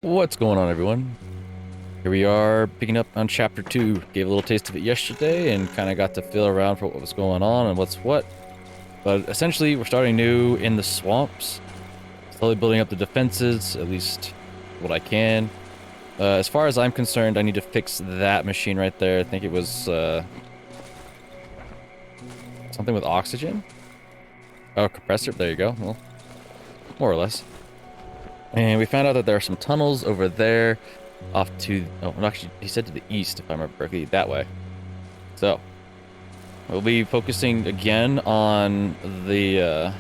What's going on, everyone? Here we are picking up on chapter 2. Gave a little taste of it yesterday and kind of got to feel around for what was going on and what's what. But essentially, we're starting new in the swamps. Slowly building up the defenses, at least what I can. As far as I'm concerned, I need to fix that machine right there. I think it was something with oxygen? Oh, compressor. There you go. Well, more or less. And we found out that there are some tunnels over there off to... Oh, actually, he said to the east, if I remember correctly, that way. So, we'll be focusing again on the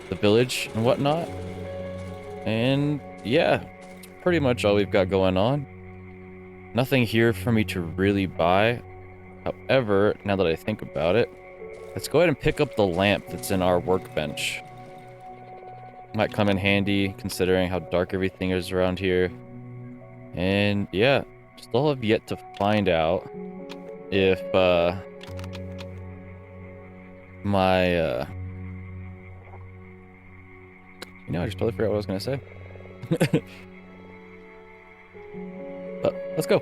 village and whatnot. And, yeah, that's pretty much all we've got going on. Nothing here for me to really buy. However, now that I think about it, let's go ahead and pick up the lamp that's in our workbench. Might come in handy, considering how dark everything is around here. And yeah, still have yet to find out if my I just totally forgot what I was gonna say. But let's go.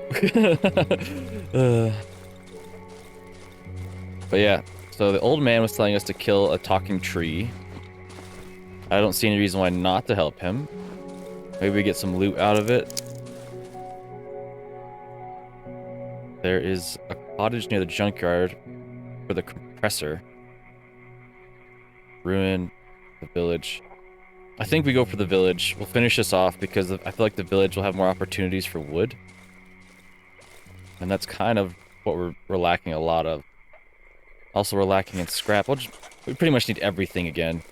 But yeah, so the old man was telling us to kill a talking tree. I don't see any reason why not to help him. Maybe we get some loot out of it. There is a cottage near the junkyard for the compressor. Ruin the village. I think we go for the village. We'll finish this off because I feel like the village will have more opportunities for wood. And that's kind of what we're lacking a lot of. Also, we're lacking in scrap. We pretty much need everything again.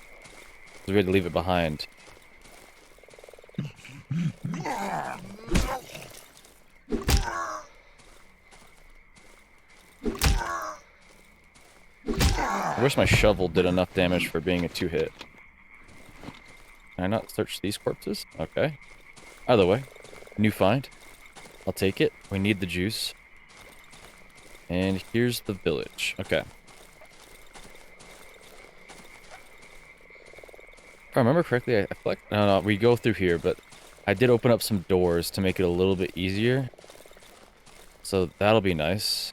We had to leave it behind. I wish my shovel did enough damage for being a 2-hit. Can I not search these corpses? Okay. Either way, new find. I'll take it. We need the juice. And here's the village. Okay. If I remember correctly, I feel like... No, we go through here, but I did open up some doors to make it a little bit easier. So that'll be nice.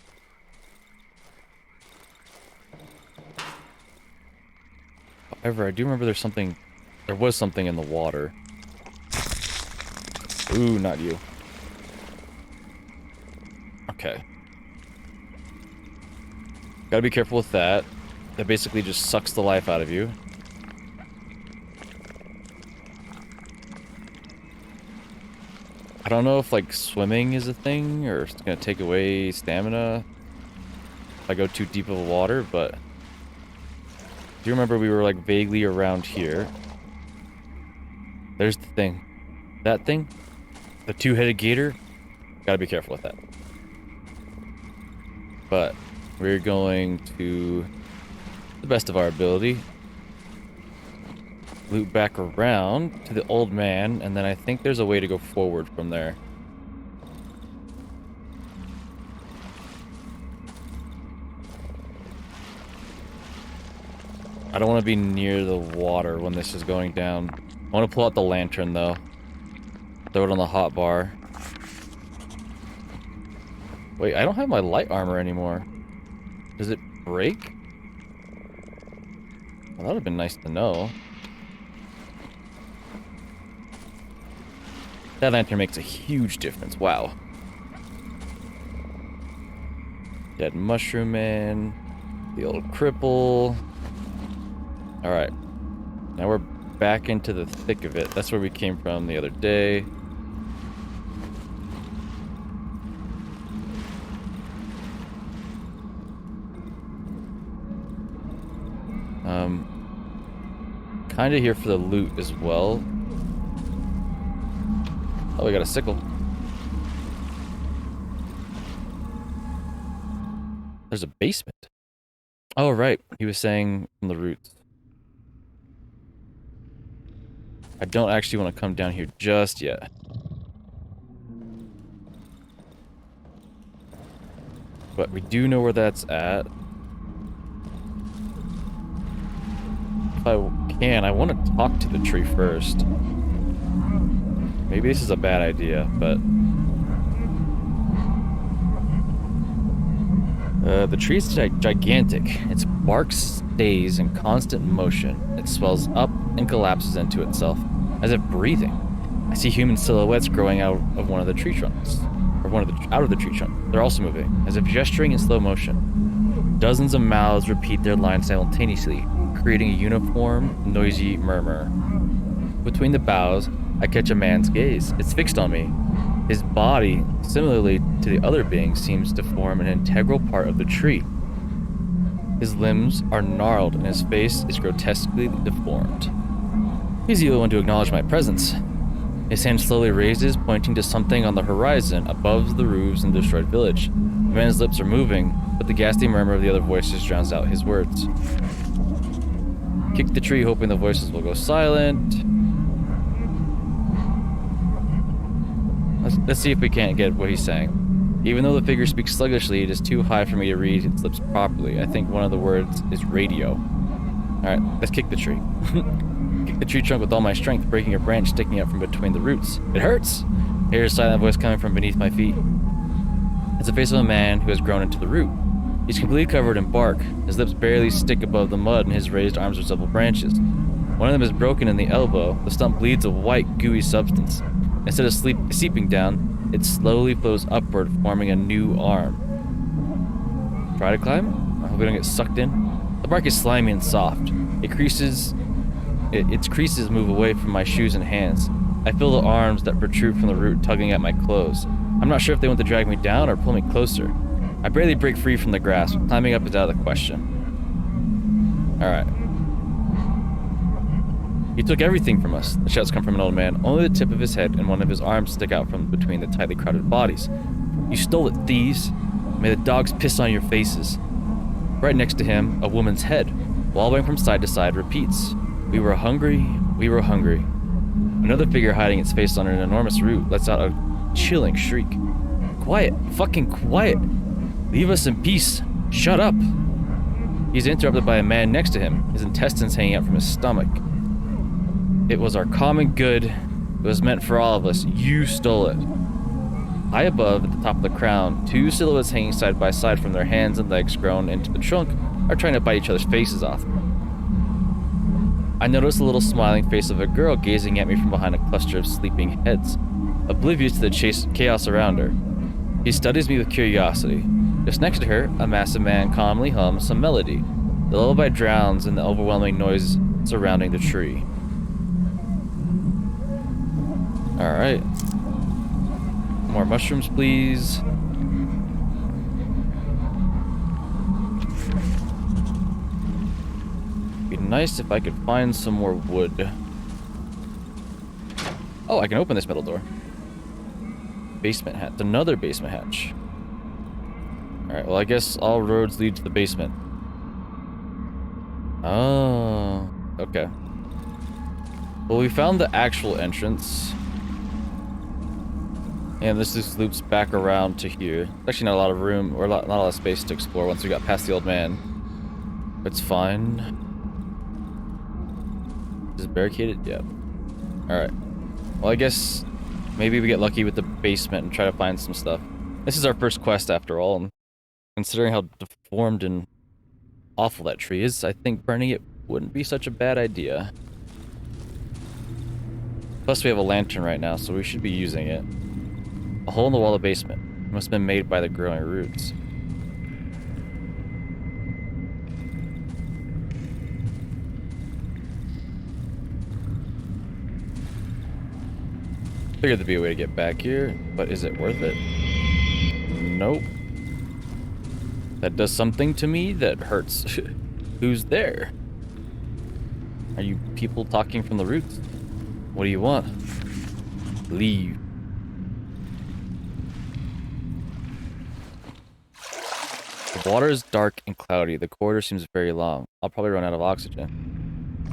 However, I do remember there was something in the water. Ooh, not you. Okay. Gotta be careful with that. That basically just sucks the life out of you. I don't know if, like, swimming is a thing, or it's gonna take away stamina if I go too deep of the water, but... Do you remember we were, like, vaguely around here? There's the thing. That thing? The 2-headed gator? Gotta be careful with that. But we're going to the best of our ability. Loop back around to the old man, and then I think there's a way to go forward from there. I don't want to be near the water when this is going down. I want to pull out the lantern, though. Throw it on the hot bar. Wait, I don't have my light armor anymore. Does it break? Well, that would have been nice to know. That lantern makes a huge difference. Wow. Dead mushroom man. The old cripple. Alright. Now we're back into the thick of it. That's where we came from the other day. Kinda here for the loot as well. Oh, we got a sickle. There's a basement. Oh, right. He was saying from the roots. I don't actually want to come down here just yet. But we do know where that's at. If I can, I want to talk to the tree first. Maybe this is a bad idea, but... the tree is gigantic. Its bark stays in constant motion. It swells up and collapses into itself, as if breathing. I see human silhouettes growing out of one of the tree trunks. Or out of the tree trunk. They're also moving, as if gesturing in slow motion. Dozens of mouths repeat their lines simultaneously, creating a uniform, noisy murmur. Between the boughs, I catch a man's gaze. It's fixed on me. His body, similarly to the other being, seems to form an integral part of the tree. His limbs are gnarled and his face is grotesquely deformed. He's the only one to acknowledge my presence. His hand slowly raises, pointing to something on the horizon above the roofs in the destroyed village. The man's lips are moving, but the ghastly murmur of the other voices drowns out his words. Kick the tree, hoping the voices will go silent. Let's see if we can't get what he's saying. Even though the figure speaks sluggishly, it is too high for me to read its lips properly. I think one of the words is radio. Alright, let's kick the tree. Kick the tree trunk with all my strength, breaking a branch sticking up from between the roots. It hurts! I hear a silent voice coming from beneath my feet. It's the face of a man who has grown into the root. He's completely covered in bark. His lips barely stick above the mud, and his raised arms are several branches. One of them is broken in the elbow. The stump bleeds a white, gooey substance. Instead of seeping down, it slowly flows upward, forming a new arm. Try to climb? I hope we don't get sucked in. The bark is slimy and soft. Its creases move away from my shoes and hands. I feel the arms that protrude from the root tugging at my clothes. I'm not sure if they want to drag me down or pull me closer. I barely break free from the grasp. Climbing up is out of the question. Alright. He took everything from us. The shouts come from an old man. Only the tip of his head and one of his arms stick out from between the tightly crowded bodies. You stole it, thieves. May the dogs piss on your faces. Right next to him, a woman's head, wobbling from side to side, repeats. We were hungry, we were hungry. Another figure hiding its face under an enormous root lets out a chilling shriek. Quiet, fucking quiet. Leave us in peace. Shut up. He's interrupted by a man next to him, his intestines hanging out from his stomach. It was our common good. It was meant for all of us. You stole it. High above, at the top of the crown, two silhouettes hanging side by side from their hands and legs grown into the trunk are trying to bite each other's faces off. I notice the little smiling face of a girl gazing at me from behind a cluster of sleeping heads, oblivious to the chaos around her. He studies me with curiosity. Just next to her, a massive man calmly hums some melody. The lullaby drowns in the overwhelming noise surrounding the tree. Alright. More mushrooms, please. Be nice if I could find some more wood. Oh, I can open this metal door. Basement hatch. Another basement hatch. Alright, well I guess all roads lead to the basement. Oh, okay. Well, we found the actual entrance. And this just loops back around to here. There's actually not a lot of room, or not a lot of space to explore once we got past the old man. It's fine. Is it barricaded? Yeah. Alright. Well, I guess maybe we get lucky with the basement and try to find some stuff. This is our first quest after all, and considering how deformed and awful that tree is, I think burning it wouldn't be such a bad idea. Plus we have a lantern right now, so we should be using it. A hole in the wall of the basement. It must have been made by the growing roots. Figured there'd be a way to get back here, but is it worth it? Nope. That does something to me that hurts. Who's there? Are you people talking from the roots? What do you want? Leave. The water is dark and cloudy. The corridor seems very long. I'll probably run out of oxygen.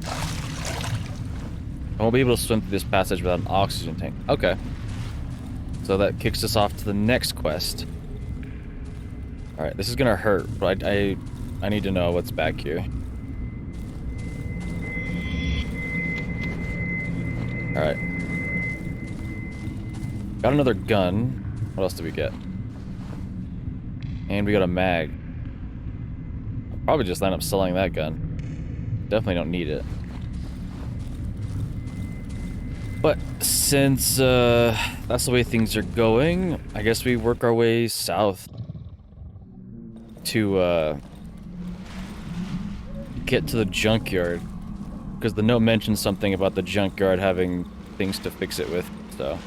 I won't be able to swim through this passage without an oxygen tank. Okay. So that kicks us off to the next quest. Alright, this is gonna hurt, but I need to know what's back here. Alright. Got another gun. What else did we get? And we got a mag. I'll probably just end up selling that gun. Definitely don't need it. But since that's the way things are going, I guess we work our way south to get to the junkyard. Because the note mentions something about the junkyard having things to fix it with, so.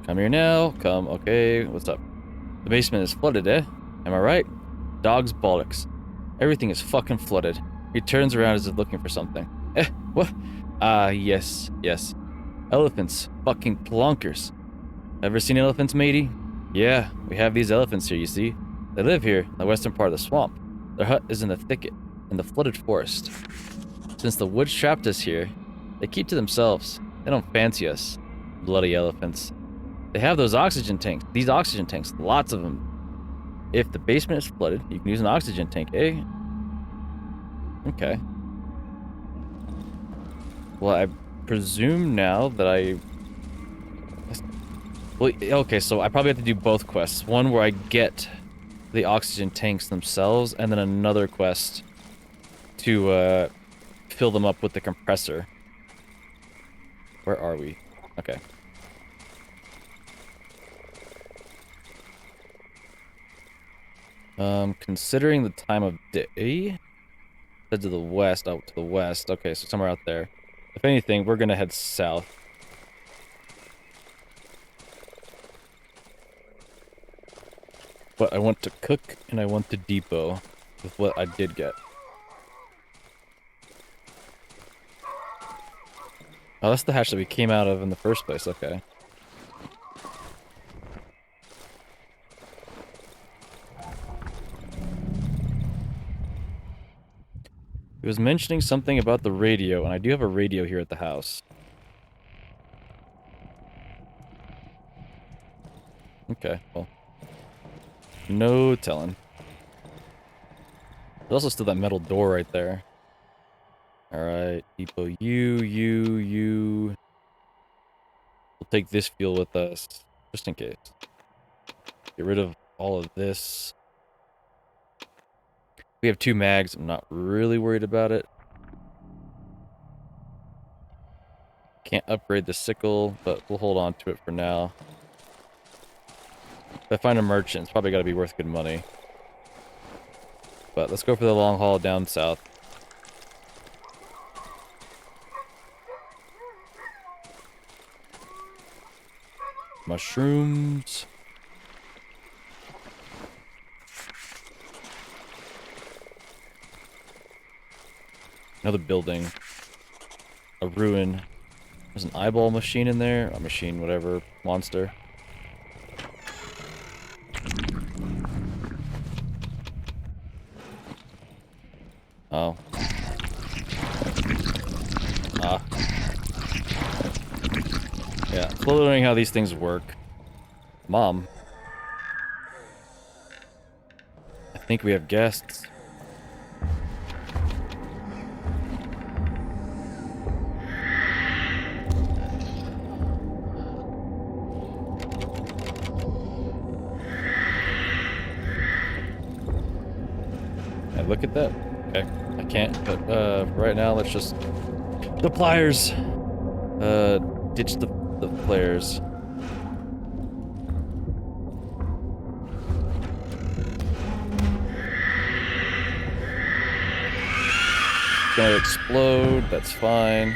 Come here now. Come. Okay, what's up? The basement is flooded, eh? Am I right? Dog's bollocks. Everything is fucking flooded. He turns around as if looking for something. Eh, what? Ah, yes, yes. Elephants. Fucking plonkers. Ever seen elephants, matey? Yeah, we have these elephants here, you see. They live here in the western part of the swamp. Their hut is in the thicket, in the flooded forest. Since the woods trapped us here, they keep to themselves. They don't fancy us. Bloody elephants. They have those oxygen tanks. These oxygen tanks, lots of them. If the basement is flooded, you can use an oxygen tank, eh? Okay. Well, I presume now that well, okay, so I probably have to do both quests. One where I get the oxygen tanks themselves, and then another quest to fill them up with the compressor. Where are we? Okay. Considering the time of day, head to the west, out to the west. Okay, so somewhere out there. If anything, we're gonna head south. But I want to cook, and I want to depot with what I did get. Oh, that's the hatch that we came out of in the first place, okay. He was mentioning something about the radio, and I do have a radio here at the house. Okay, well. No telling. There's also still that metal door right there. Alright, depot you. We'll take this fuel with us, just in case. Get rid of all of this. We have 2 mags, I'm not really worried about it. Can't upgrade the sickle, but we'll hold on to it for now. If I find a merchant, it's probably gotta be worth good money. But let's go for the long haul down south. Mushrooms. Another building. A ruin. There's an eyeball machine in there. A machine, whatever. Monster. Oh. Ah. Yeah, slowly learning how these things work. Mom. I think we have guests. Look at that. Okay, I can't, but right now let's just the pliers. Ditch the pliers. It's gonna explode. That's fine.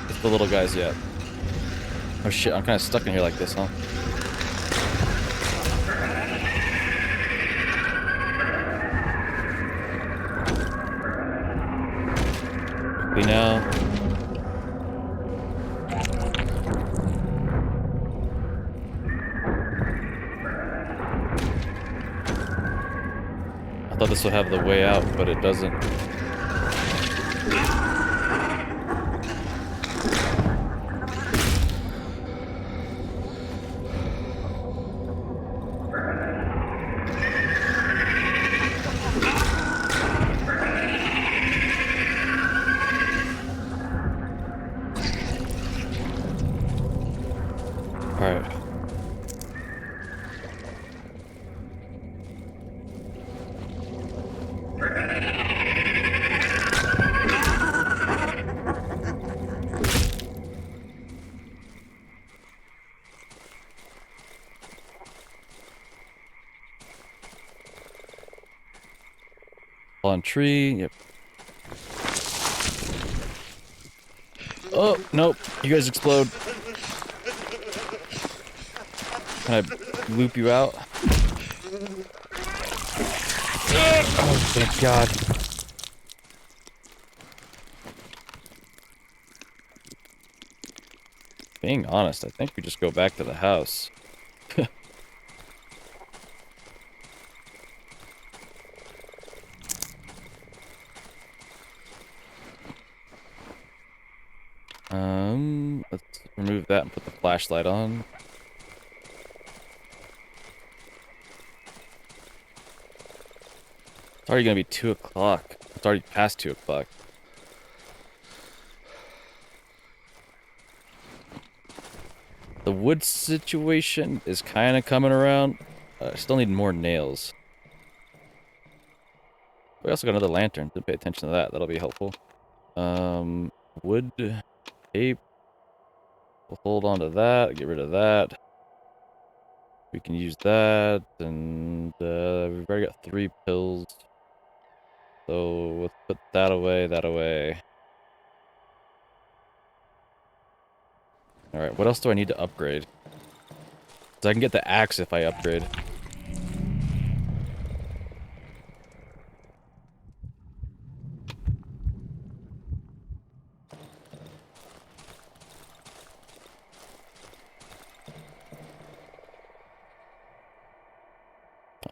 It's the little guys yet. Oh shit! I'm kind of stuck in here like this, huh? Now. I thought this would have the way out, but it doesn't. Fallen tree. Yep. Oh, nope. You guys explode. Can I loop you out? Oh, thank God. Being honest, I think we just go back to the house. Let's remove that and put the flashlight on. It's already gonna be 2 o'clock. It's already past 2 o'clock. The wood situation is kind of coming around. I still need more nails. We also got another lantern. Didn't pay attention to that. That'll be helpful. Wood, tape. We'll hold on to that. Get rid of that. We can use that, and we've already got 3 pills. So let's put that away, that away. Alright, what else do I need to upgrade? So I can get the axe if I upgrade.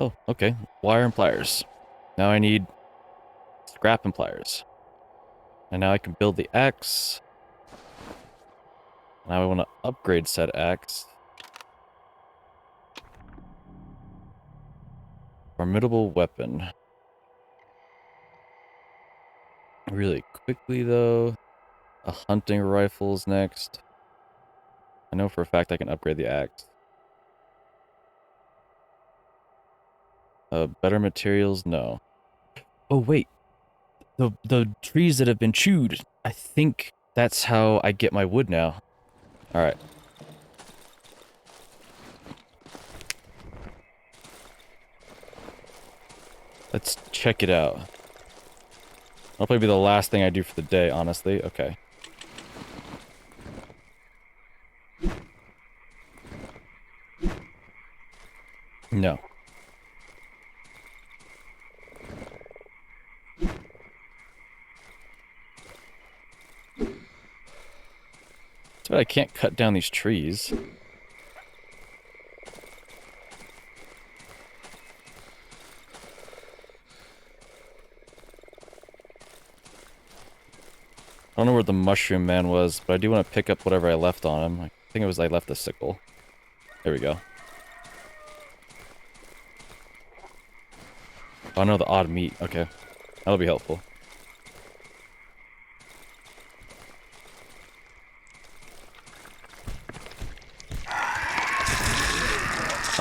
Oh, okay. Wire and pliers. Now I need scrap and pliers. And now I can build the axe. Now I want to upgrade said axe. Formidable weapon. Really quickly, though. A hunting rifle's next. I know for a fact I can upgrade the axe. Better materials? No. Oh, wait. The trees that have been chewed. I think that's how I get my wood now. Alright. Let's check it out. That'll probably be the last thing I do for the day, honestly. Okay. No. But I can't cut down these trees. I don't know where the mushroom man was, but I do want to pick up whatever I left on him. I think it was I left the sickle. There we go. Oh no, the odd meat. Okay. That'll be helpful.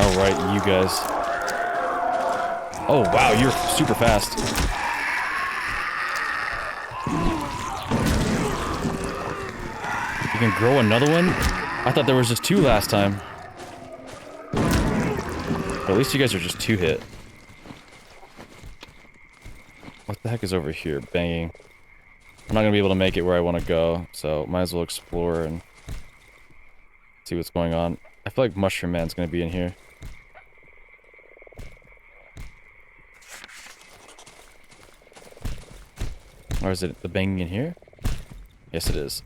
Alright, you guys. Oh wow, you're super fast. You can grow another one? I thought there was just 2 last time. But at least you guys are just 2 hit. What the heck is over here? Banging. I'm not gonna be able to make it where I want to go, so might as well explore and see what's going on. I feel like Mushroom Man's gonna be in here. Or is it the banging in here? Yes, it is.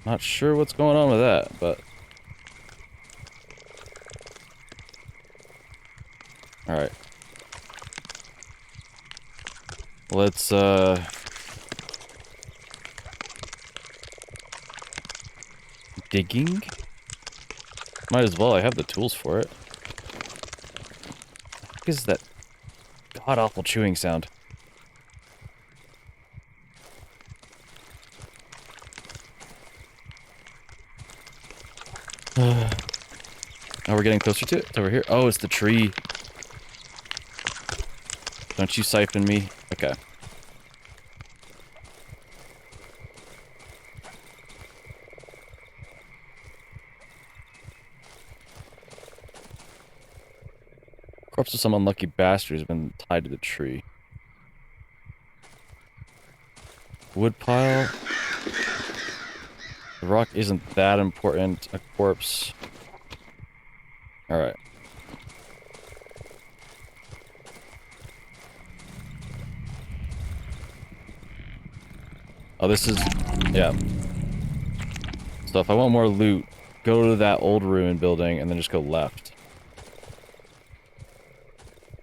Not sure what's going on with that, but... Alright. Let's, digging? Might as well, I have the tools for it. What is that god-awful chewing sound? Oh, we're getting closer to it? It's over here. Oh, it's the tree. Don't you siphon me? Okay. Corpse of some unlucky bastard who's been tied to the tree. Wood pile. The rock isn't that important. A corpse. Alright. Oh, this is... yeah. So if I want more loot, go to that old ruined building and then just go left.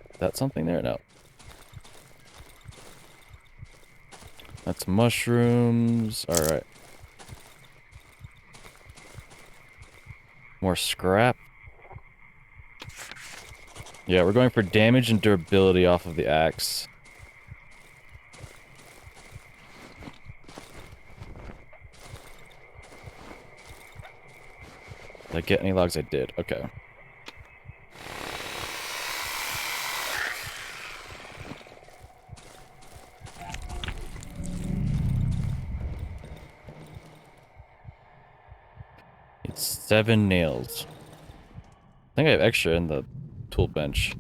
Is that something there? No. That's mushrooms. Alright. More scrap. Yeah, we're going for damage and durability off of the axe. Did I get any logs? I did. Okay. It's 7 nails. I think I have extra in the tool bench.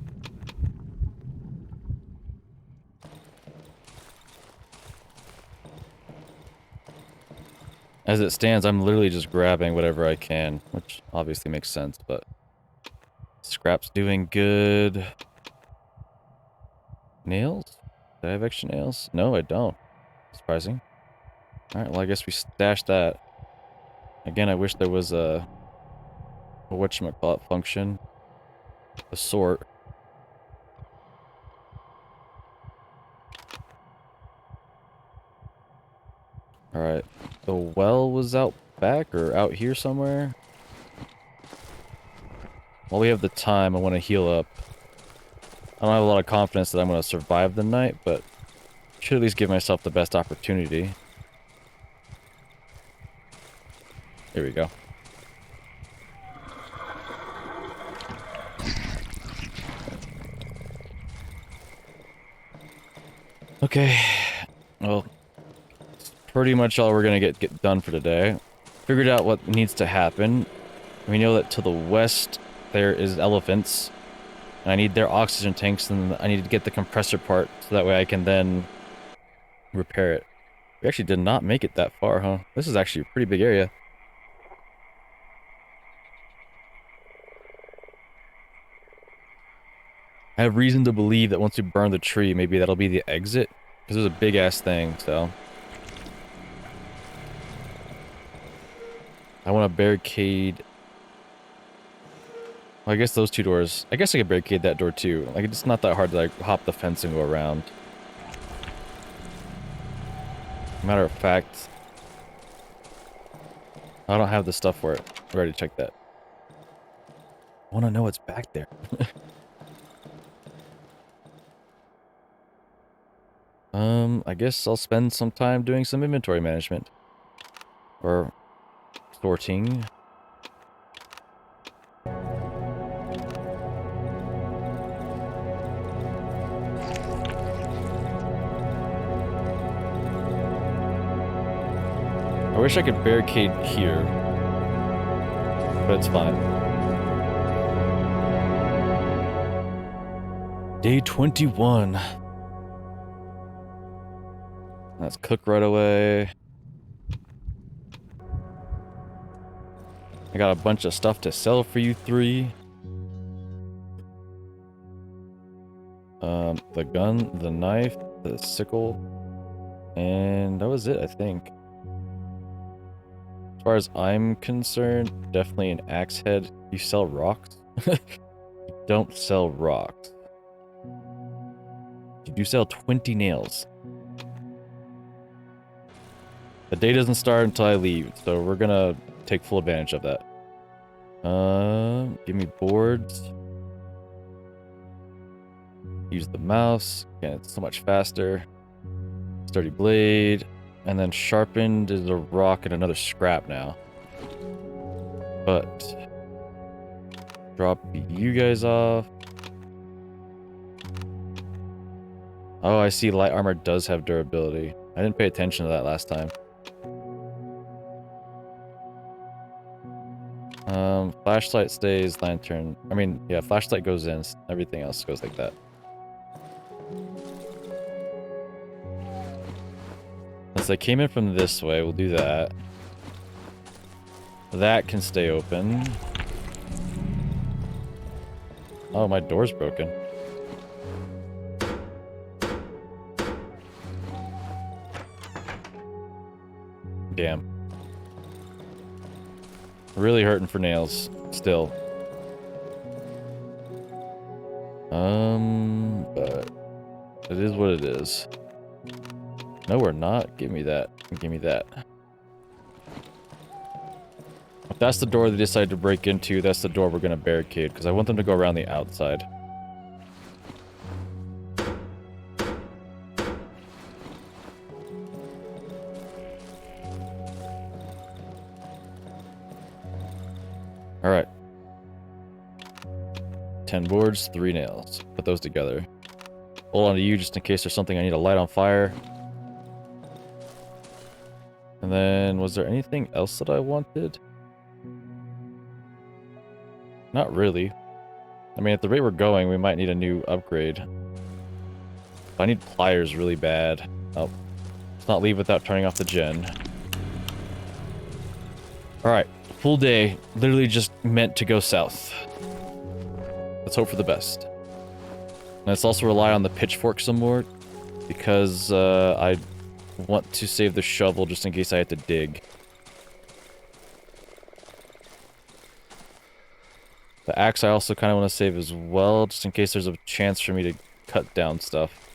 As it stands, I'm literally just grabbing whatever I can, which obviously makes sense, but... Scrap's doing good. Nails? Do I have extra nails? No, I don't. Surprising. Alright, well I guess we stashed that. Again, I wish there was a whatchamacallit function. A sort. Alright. The well was out back or out here somewhere? While we have the time, I want to heal up. I don't have a lot of confidence that I'm going to survive the night, but should at least give myself the best opportunity. Here we go. Okay. Well, that's pretty much all we're going to get done for today. Figured out what needs to happen. We know that to the west there is elephants. And I need their oxygen tanks, and I need to get the compressor part so that way I can then repair it. We actually did not make it that far, huh? This is actually a pretty big area. I have reason to believe that once we burn the tree, maybe that'll be the exit. Because it's a big-ass thing, so... I want to barricade... Well, I guess those 2 doors... I guess I could barricade that door too. Like, it's not that hard to, like, hop the fence and go around. Matter of fact... I don't have the stuff for it. I already checked that. I want to know what's back there. I guess I'll spend some time doing some inventory management. Or... sorting. I wish I could barricade here. But it's fine. Day 21. Let's cook right away. I got a bunch of stuff to sell for you 3. The gun, the knife, the sickle, and that was it, I think. As far as I'm concerned, definitely an axe head. You sell rocks? You don't sell rocks. You do sell 20 nails. The day doesn't start until I leave, so we're gonna take full advantage of that. Give me boards. Use the mouse. Again, it's so much faster. Sturdy blade. And then sharpened is a rock and another scrap now. But... drop you guys off. Oh, I see light armor does have durability. I didn't pay attention to that last time. Flashlight stays, lantern. I mean, yeah, flashlight goes in, everything else goes like that. Since I came in from this way, we'll do that. That can stay open. Oh, my door's broken. Damn. Really hurting for nails, still. But it is what it is. No, we're not. Give me that. Give me that. If that's the door they decide to break into, that's the door we're gonna barricade, because I want them to go around the outside. Alright. 10 boards, 3 nails. Put those together. Hold on to you just in case there's something I need to light on fire. And then, was there anything else that I wanted? Not really. I mean, at the rate we're going, we might need a new upgrade. I need pliers really bad. Oh. Let's not leave without turning off the gen. Alright. Full day. Literally just meant to go south. Let's hope for the best. And let's also rely on the pitchfork some more. Because, I want to save the shovel just in case I have to dig. The axe I also kind of want to save as well, just in case there's a chance for me to cut down stuff.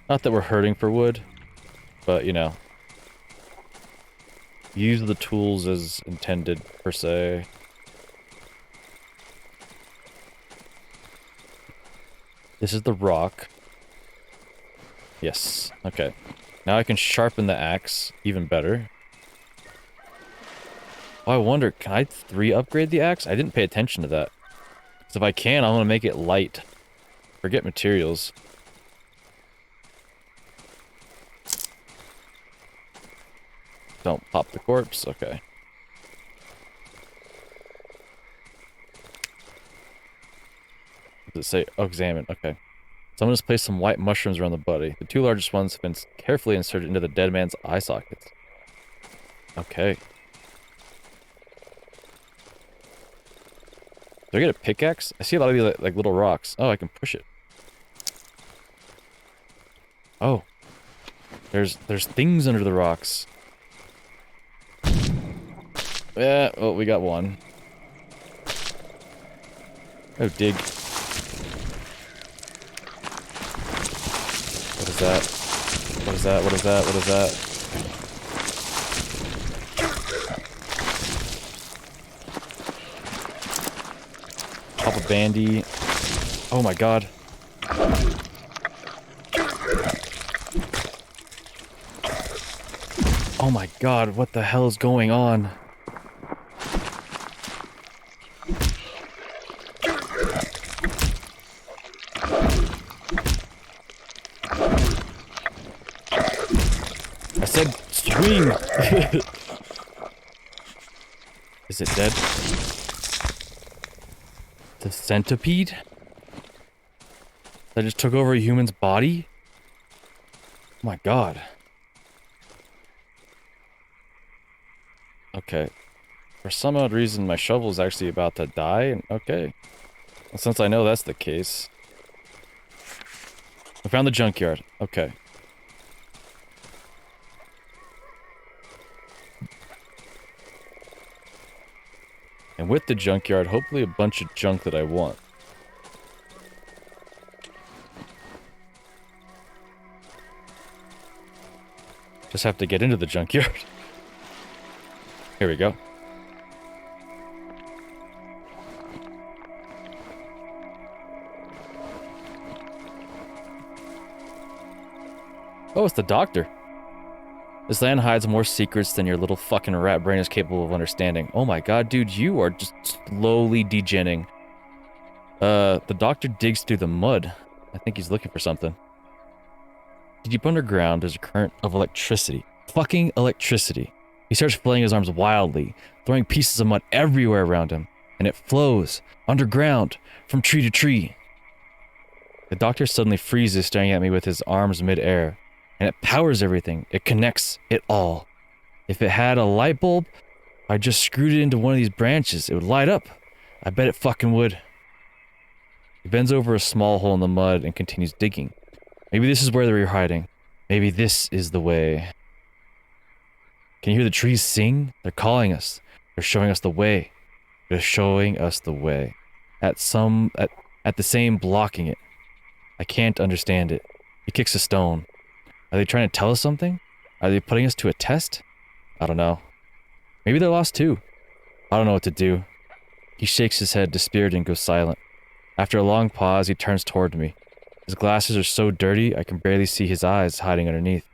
Not that we're hurting for wood, but, you know. Use the tools as intended, per se. This is the rock. Yes, okay. Now I can sharpen the axe even better. Oh, I wonder, can I 3 upgrade the axe? I didn't pay attention to that. So if I can, I want to make it light. Forget materials. Don't pop the corpse? Okay. What does it say? Oh, examine. Okay. Someone has placed some white mushrooms around the body. The 2 largest ones have been carefully inserted into the dead man's eye sockets. Okay. Do I get a pickaxe? I see a lot of these like little rocks. Oh, I can push it. Oh. There's things under the rocks. Yeah, oh, we got one. Oh, dig. What is that? What is that? What is that? What is that? Pop a bandy. Oh my god. Oh my god, what the hell is going on? I said swing! Is it dead? The centipede? That just took over a human's body? Oh my god. Okay. For some odd reason, my shovel is actually about to die. Okay. Well, since I know that's the case. We found the junkyard. Okay. And with the junkyard, hopefully a bunch of junk that I want. Just have to get into the junkyard. Here we go. Oh, it's the doctor. This land hides more secrets than your little fucking rat brain is capable of understanding. Oh my god, dude, you are just slowly degenning. The doctor digs through the mud. I think he's looking for something. Deep underground, there's a current of electricity. Fucking electricity. He starts flailing his arms wildly, throwing pieces of mud everywhere around him. and it flows underground from tree to tree. The doctor suddenly freezes, staring at me with his arms mid-air, and it powers everything. It connects it all. If it had a light bulb, I just screwed it into one of these branches. It would light up. I bet it fucking would. He bends over a small hole in the mud and continues digging. Maybe this is where they were hiding. Maybe this is the way. Can you hear the trees sing? They're calling us. They're showing us the way. They're showing us the way. At the same blocking it. I can't understand it. He kicks a stone. Are they trying to tell us something? Are they putting us to a test? I don't know. Maybe they're lost too. I don't know what to do. He shakes his head, dispirited, and goes silent. After a long pause, he turns toward me. His glasses are so dirty, I can barely see his eyes hiding underneath.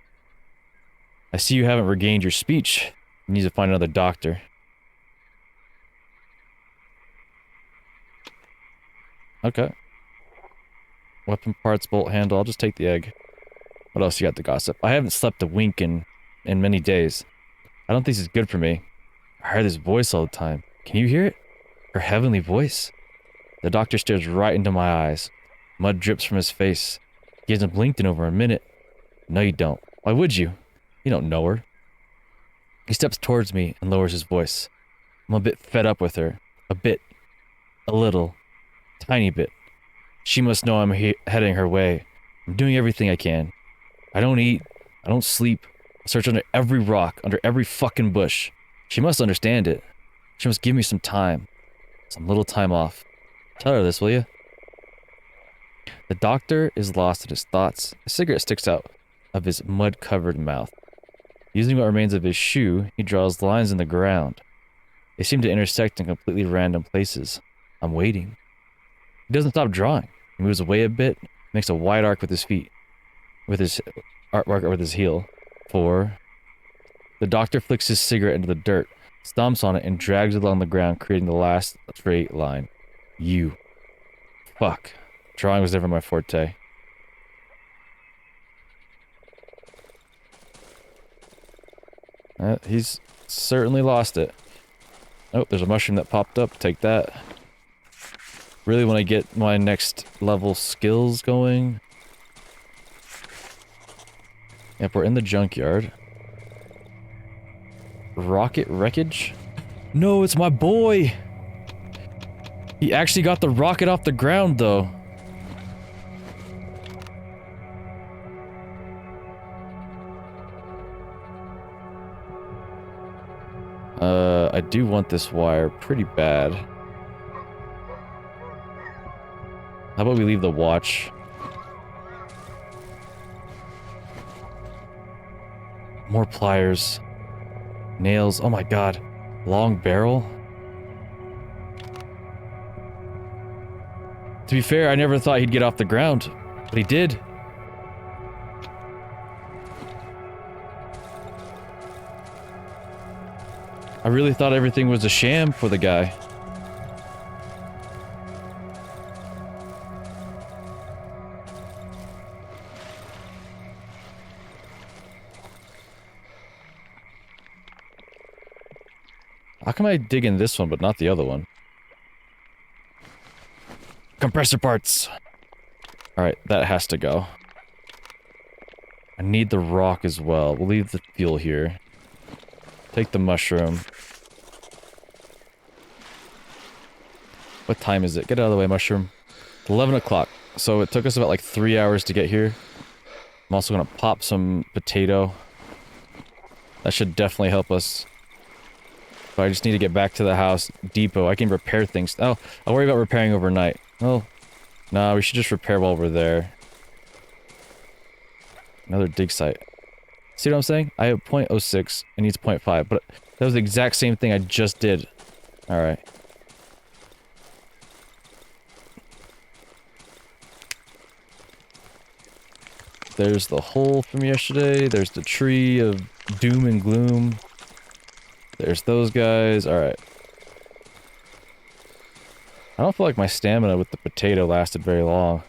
I see you haven't regained your speech. You need to find another doctor. Okay. Weapon parts, bolt handle. I'll just take the egg. What else you got to gossip? I haven't slept a wink in many days. I don't think this is good for me. I hear this voice all the time. Can you hear it? Her heavenly voice? The doctor stares right into my eyes. Mud drips from his face. He hasn't blinked in over a minute. No, you don't. Why would you? You don't know her. He steps towards me and lowers his voice. I'm a bit fed up with her. A bit. A little. Tiny bit. She must know I'm heading her way. I'm doing everything I can. I don't eat. I don't sleep. I search under every rock, under every fucking bush. She must understand it. She must give me some time. Some little time off. Tell her this, will you? The doctor is lost in his thoughts. A cigarette sticks out of his mud-covered mouth. Using what remains of his shoe, he draws lines in the ground. They seem to intersect in completely random places. I'm waiting. He doesn't stop drawing. He moves away a bit, makes a wide arc with his feet, with his artwork with his heel. 4. The doctor flicks his cigarette into the dirt, stomps on it, and drags it along the ground, creating the last straight line. You. Fuck. Drawing was never my forte. He's certainly lost it. Oh, there's a mushroom that popped up. Take that. Really want to get my next level skills going. Yep, we're in the junkyard. Rocket wreckage? No, it's my boy! He actually got the rocket off the ground, though. I do want this wire pretty bad. How about we leave the watch? More pliers. Nails. Oh my god. Long barrel. To be fair, I never thought he'd get off the ground, but he did. I really thought everything was a sham for the guy. How come I dig in this one but not the other one? Compressor parts! Alright, that has to go. I need the rock as well. We'll leave the fuel here. Take the mushroom. What time is it? Get out of the way, mushroom. 11 o'clock. So it took us about like 3 hours to get here. I'm also gonna pop some potato. That should definitely help us. But I just need to get back to the house depot. I can repair things. Oh, I'll worry about repairing overnight. Oh, nah, we should just repair while we're there. Another dig site. See what I'm saying? I have 0.06. It needs 0.5, but that was the exact same thing I just did. Alright. There's the hole from yesterday. There's the tree of doom and gloom. There's those guys. Alright. I don't feel like my stamina with the potato lasted very long.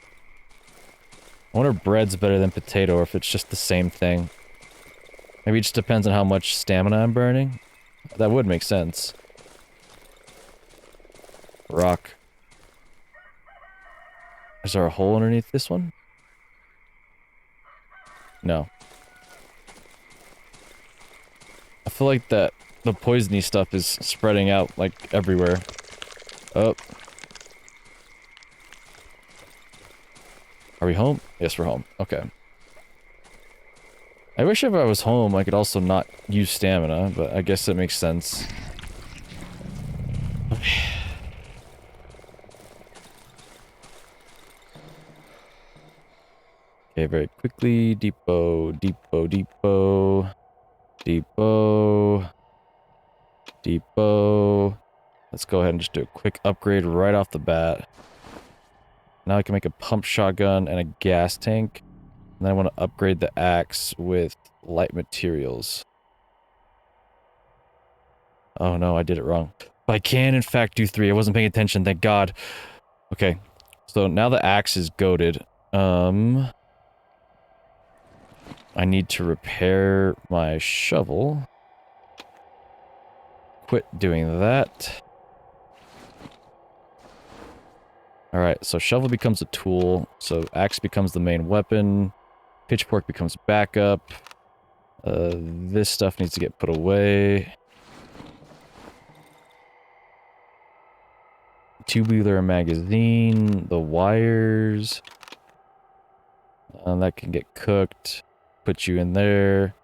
I wonder if bread's better than potato or if it's just the same thing. Maybe it just depends on how much stamina I'm burning. That would make sense. rock. Is there a hole underneath this one? No. I feel like that the poisony stuff is spreading out, like, everywhere. Oh. Are we home? Yes, we're home. Okay. I wish if I was home, I could also not use stamina, but I guess it makes sense. Okay. Okay, very quickly. Depot, depot, depot. Depot. Depot. Let's go ahead and just do a quick upgrade right off the bat. Now I can make a pump shotgun and a gas tank. And then I want to upgrade the axe with light materials. Oh no, I did it wrong. But I can in fact do 3. I wasn't paying attention, thank God. Okay. So now the axe is goated. I need to repair my shovel. Quit doing that. Alright, so shovel becomes a tool. So axe becomes the main weapon. Pitchfork becomes backup. This stuff needs to get put away. Tubular magazine. The wires. That can get cooked. Put you in there.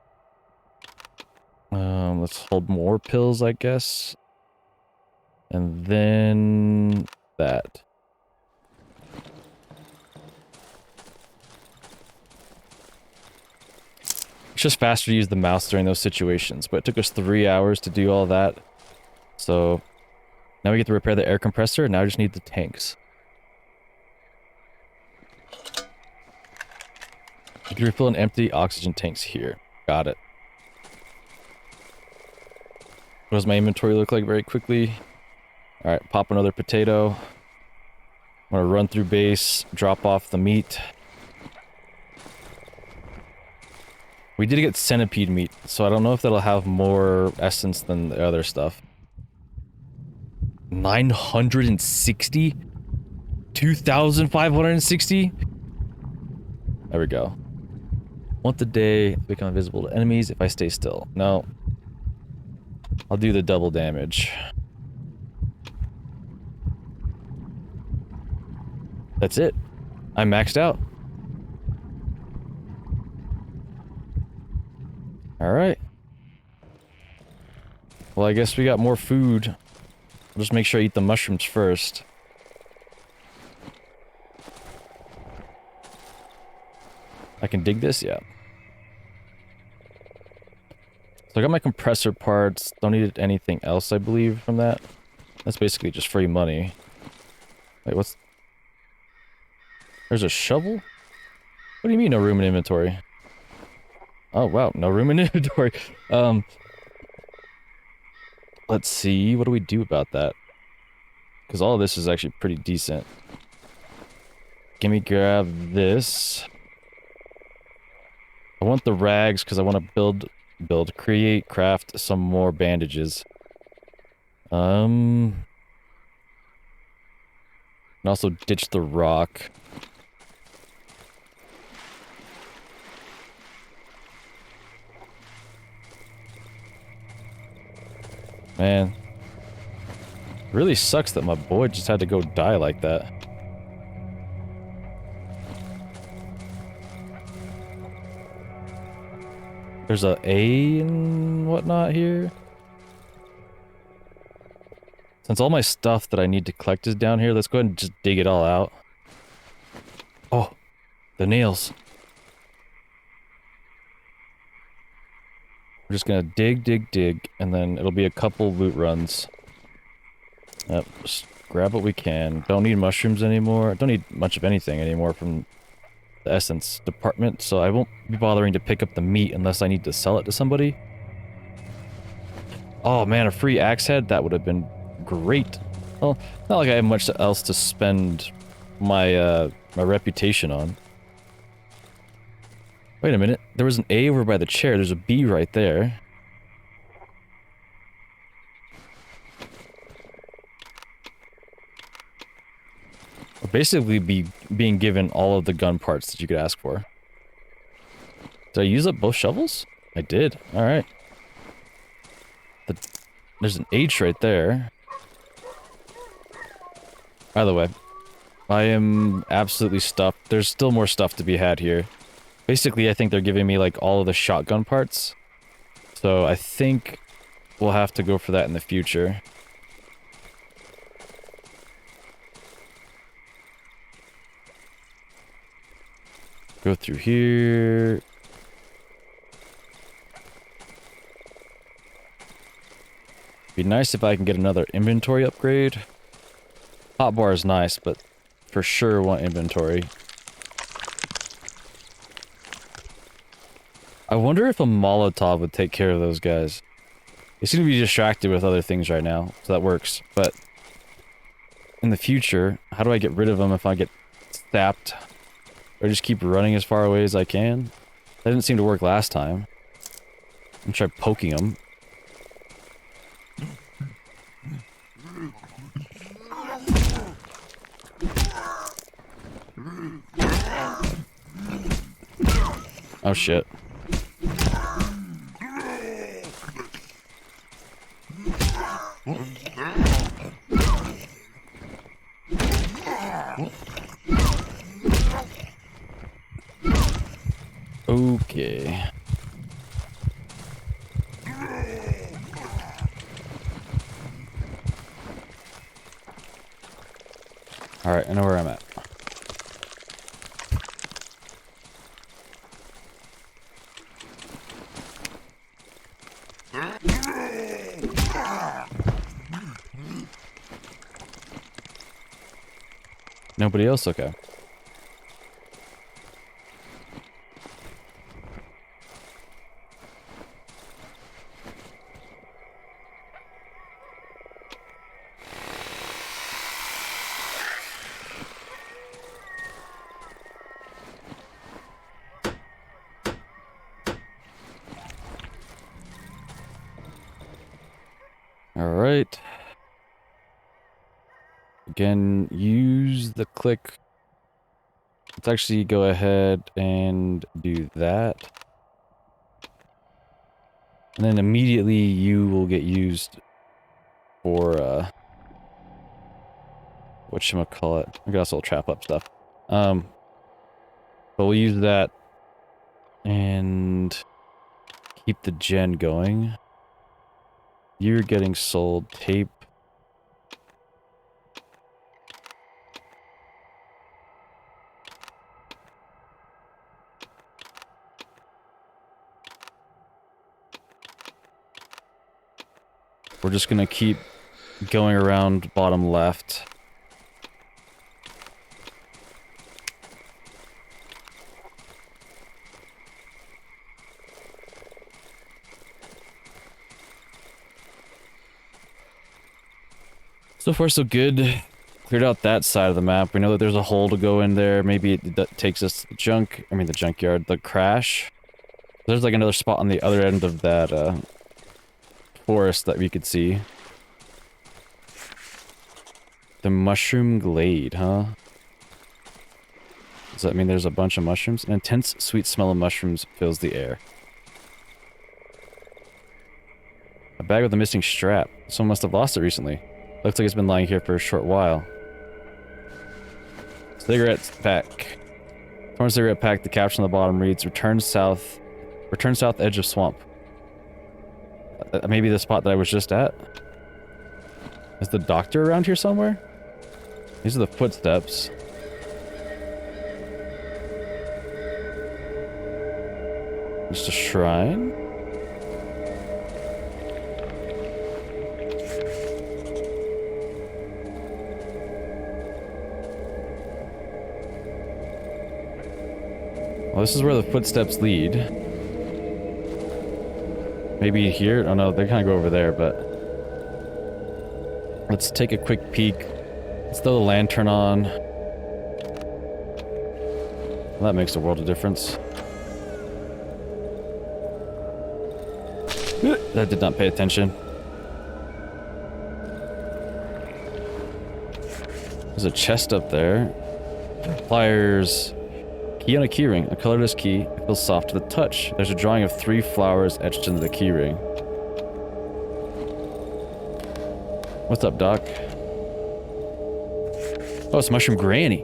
Let's hold more pills, I guess. And then that. It's just faster to use the mouse during those situations, but it took us 3 hours to do all that. So now we get to repair the air compressor, and now I just need the tanks. You can refill an empty oxygen tanks here. Got it. What does my inventory look like very quickly? Alright, pop another potato. I'm gonna run through base, drop off the meat. We did get centipede meat, so I don't know if that'll have more essence than the other stuff. 960? 2,560? There we go. Want the day to become invisible to enemies if I stay still. No. I'll do the double damage. That's it. I'm maxed out. Alright. Well, I guess we got more food. I'll just make sure I eat the mushrooms first. I can dig this? Yeah. So I got my compressor parts. Don't need anything else, I believe, from that. That's basically just free money. Wait, what's... There's a shovel? What do you mean no room in inventory? Oh, wow, no room in inventory. Let's see, what do we do about that? Because all of this is actually pretty decent. Give me grab this. I want the rags because I want to create, craft some more bandages. And also ditch the rock. Man. Really sucks that my boy just had to go die like that. There's a A and whatnot here. Since all my stuff that I need to collect is down here, let's go ahead and just dig it all out. Oh, the nails. We're just gonna dig, dig, dig, and then it'll be a couple loot runs. Yep, just grab what we can. Don't need mushrooms anymore. Don't need much of anything anymore from the essence department, so I won't be bothering to pick up the meat unless I need to sell it to somebody. Oh man, a free axe head? That would have been great. Well, not like I have much else to spend my, my reputation on. Wait a minute, there was an A over by the chair, there's a B right there. Basically being given all of the gun parts that you could ask for. Did I use up both shovels? I did. Alright. There's an H right there. By the way, I am absolutely stuffed. There's still more stuff to be had here. Basically, I think they're giving me, like, all of the shotgun parts. So I think we'll have to go for that in the future. Go through here. Be nice if I can get another inventory upgrade. Hotbar is nice, but for sure want inventory. I wonder if a Molotov would take care of those guys. They seem to be distracted with other things right now, so that works. But in the future, how do I get rid of them if I get stabbed? Or just keep running as far away as I can? That didn't seem to work last time. I'm try poking them. Oh shit. Okay. Alright, I know where I'm at. Nobody else? Okay. Alright. Again, use the click. Let's actually go ahead and do that. And then immediately you will get used for, whatchamacallit. I guess I'll trap up stuff. But we'll use that and keep the gen going. You're getting sold tape. We're just gonna keep going around bottom left. So far so good. Cleared out that side of the map. We know that there's a hole to go in there. Maybe it takes us to the the junkyard, the crash. There's like another spot on the other end of that, forest that we could see. The mushroom glade, huh? Does that mean there's a bunch of mushrooms? An intense sweet smell of mushrooms fills the air. A bag with a missing strap. Someone must have lost it recently. Looks like it's been lying here for a short while. Cigarette pack. Torn cigarette pack. The caption on the bottom reads, Return south edge of swamp. Maybe the spot that I was just at? Is the doctor around here somewhere? These are the footsteps. Just a shrine? Well, this is where the footsteps lead. Maybe here? Oh no, they kind of go over there, but... Let's take a quick peek. Let's throw the lantern on. Well, that makes a world of difference. That did not pay attention. There's a chest up there. Pliers. Key on a keyring. A colorless key. It feels soft to the touch. There's a drawing of 3 flowers etched into the keyring. What's up, Doc? Oh, it's Mushroom Granny.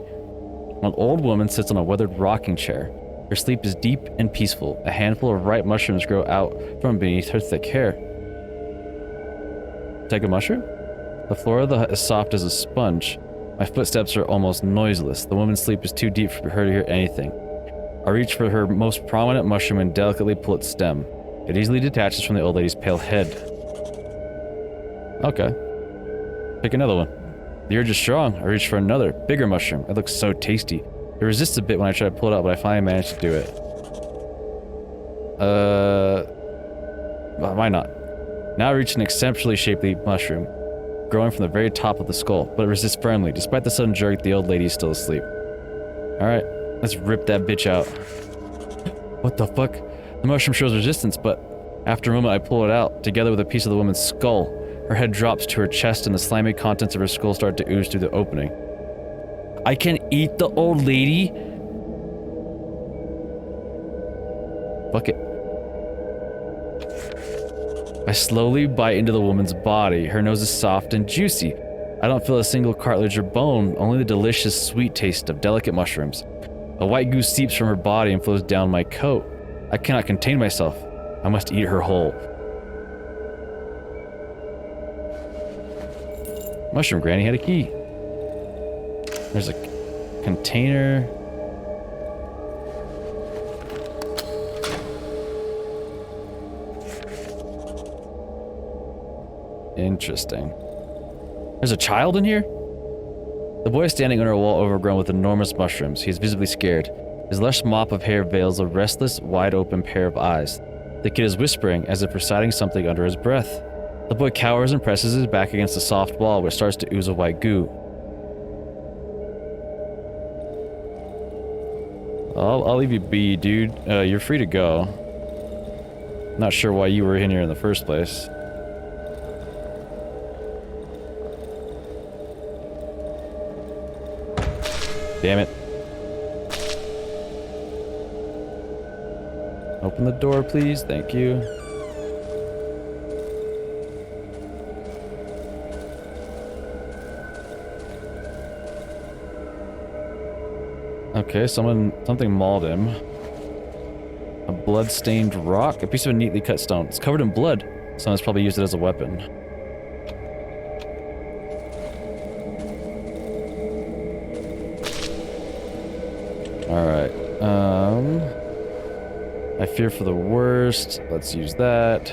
An old woman sits on a weathered rocking chair. Her sleep is deep and peaceful. A handful of ripe mushrooms grow out from beneath her thick hair. Take a mushroom? The floor of the hut is soft as a sponge. My footsteps are almost noiseless. The woman's sleep is too deep for her to hear anything. I reach for her most prominent mushroom and delicately pull its stem. It easily detaches from the old lady's pale head. Okay. Pick another one. The urge is strong. I reach for another, bigger mushroom. It looks so tasty. It resists a bit when I try to pull it out, but I finally manage to do it. Why not? Now I reach an exceptionally shapely mushroom, growing from the very top of the skull, but it resists firmly. Despite the sudden jerk, the old lady is still asleep. Alright, let's rip that bitch out. What the fuck? The mushroom shows resistance, but after a moment I pull it out, together with a piece of the woman's skull. Her head drops to her chest and the slimy contents of her skull start to ooze through the opening. I can eat the old lady? Fuck it. I slowly bite into the woman's body. Her nose is soft and juicy. I don't feel a single cartilage or bone, only the delicious sweet taste of delicate mushrooms. A white goo seeps from her body and flows down my coat. I cannot contain myself. I must eat her whole. Mushroom Granny had a key. There's a container. Interesting. There's a child in here? The boy is standing under a wall overgrown with enormous mushrooms. He is visibly scared. His lush mop of hair veils a restless, wide-open pair of eyes. The kid is whispering, as if reciting something under his breath. The boy cowers and presses his back against the soft wall, which starts to ooze a white goo. I'll leave you be, dude. You're free to go. Not sure why you were in here in the first place. Damn it. Open the door, please. Thank you. Okay, something mauled him. A blood-stained rock, a piece of a neatly cut stone. It's covered in blood. Someone's probably used it as a weapon. Alright, I fear for the worst. Let's use that.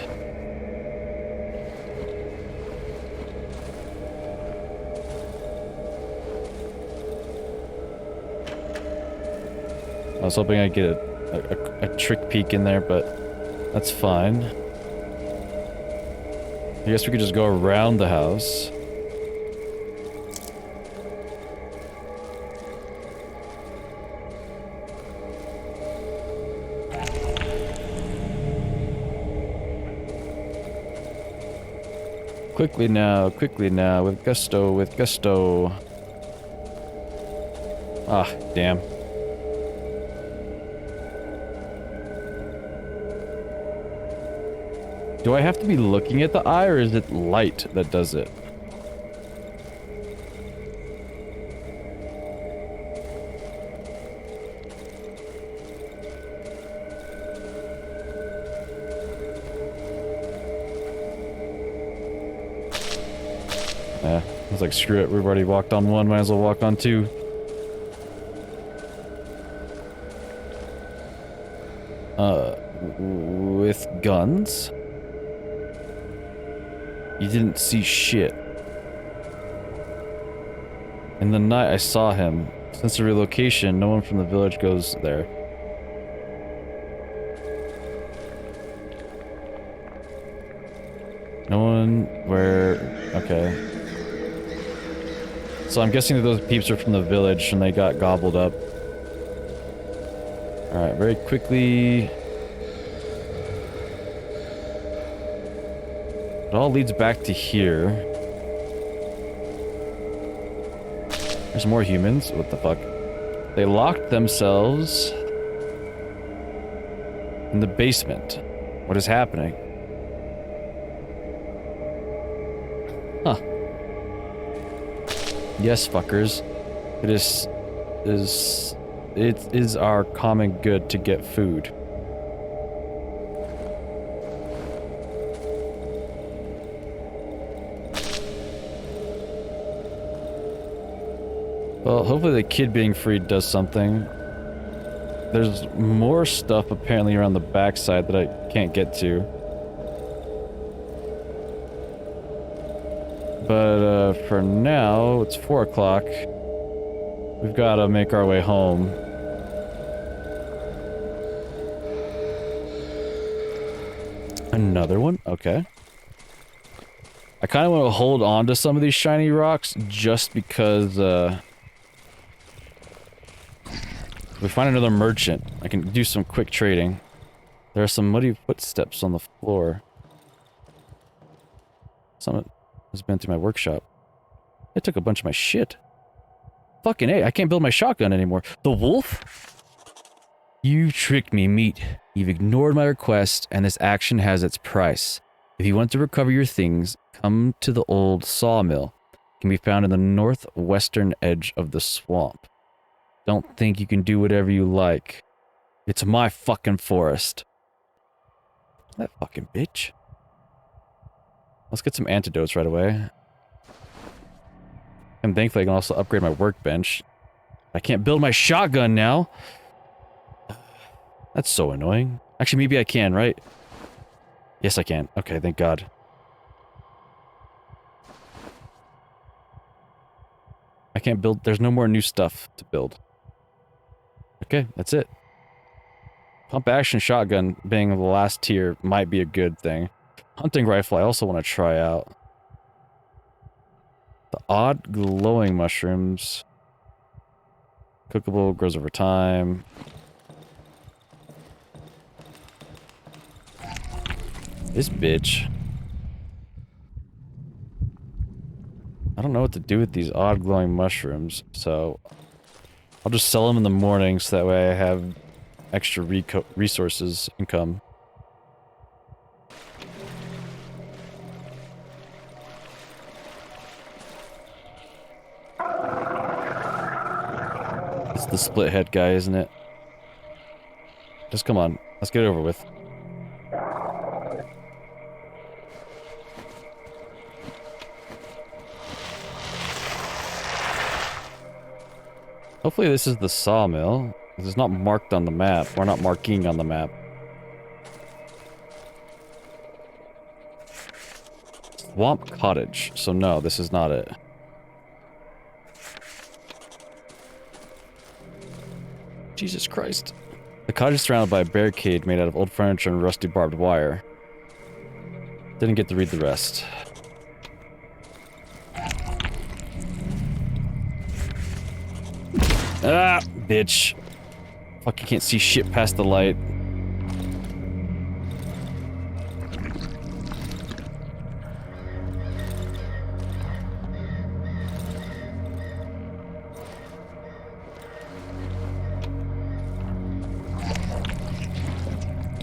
I was hoping I'd get a trick peek in there, but that's fine. I guess we could just go around the house. Quickly now, with gusto, with gusto. Ah, damn. Do I have to be looking at the eye, or is it light that does it? I was like, screw it, we've already walked on one, might as well walk on two. With guns? You didn't see shit. In the night I saw him. Since the relocation, no one from the village goes there. No one where... okay. So I'm guessing that those peeps are from the village and they got gobbled up. Alright, very quickly... it all leads back to here. There's more humans. What the fuck? They locked themselves in the basement. What is happening? Huh. Yes, fuckers. It is our common good to get food. Well, hopefully the kid being freed does something. There's more stuff apparently around the backside that I can't get to. But for now, it's 4 o'clock. We've got to make our way home. Another one? Okay. I kind of want to hold on to some of these shiny rocks just because, if we find another merchant, I can do some quick trading. There are some muddy footsteps on the floor. Someone has been through my workshop. They took a bunch of my shit. Fucking A, I can't build my shotgun anymore. The wolf? You tricked me, meat. You've ignored my request, and this action has its price. If you want to recover your things, come to the old sawmill. It can be found in the northwestern edge of the swamp. Don't think you can do whatever you like. It's my fucking forest. That fucking bitch. Let's get some antidotes right away. And thankfully I can also upgrade my workbench. I can't build my shotgun now. That's so annoying. Actually, maybe I can, right? Yes, I can. Okay, thank God. I can't build... There's no more new stuff to build. Okay, that's it. Pump action shotgun being the last tier might be a good thing. Hunting rifle I also want to try out. The odd glowing mushrooms. Cookable, grows over time. This bitch. I don't know what to do with these odd glowing mushrooms, so I'll just sell them in the morning so that way I have extra resources, income. It's the split head guy, isn't it? Just come on, let's get it over with. Hopefully this is the sawmill, because it's not marked on the map. We're not marking on the map. Swamp Cottage. So no, this is not it. Jesus Christ. The cottage is surrounded by a barricade made out of old furniture and rusty barbed wire. Didn't get to read the rest. Ah, bitch. Fuck, you can't see shit past the light.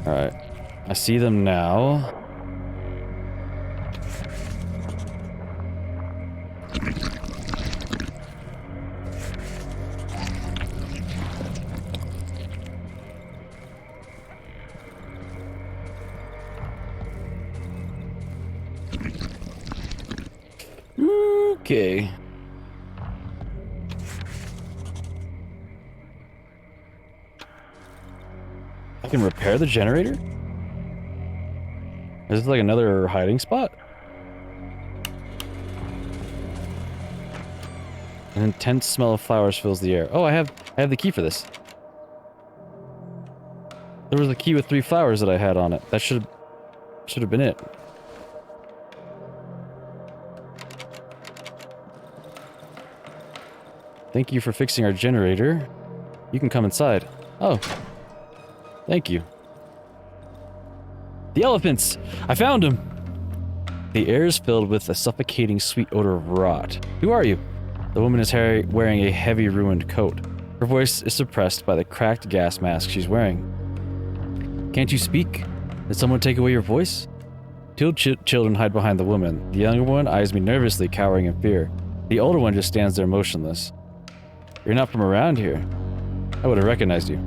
Alright. I see them now. Okay. I can repair the generator? Is this like another hiding spot? An intense smell of flowers fills the air. Oh, I have the key for this. There was a key with 3 flowers that I had on it. That should have been it. Thank you for fixing our generator. You can come inside. Oh. Thank you. The elephants! I found them! The air is filled with a suffocating sweet odor of rot. Who are you? The woman is wearing a heavy, ruined coat. Her voice is suppressed by the cracked gas mask she's wearing. Can't you speak? Did someone take away your voice? Two children hide behind the woman. The younger one eyes me nervously, cowering in fear. The older one just stands there motionless. You're not from around here. I would have recognized you.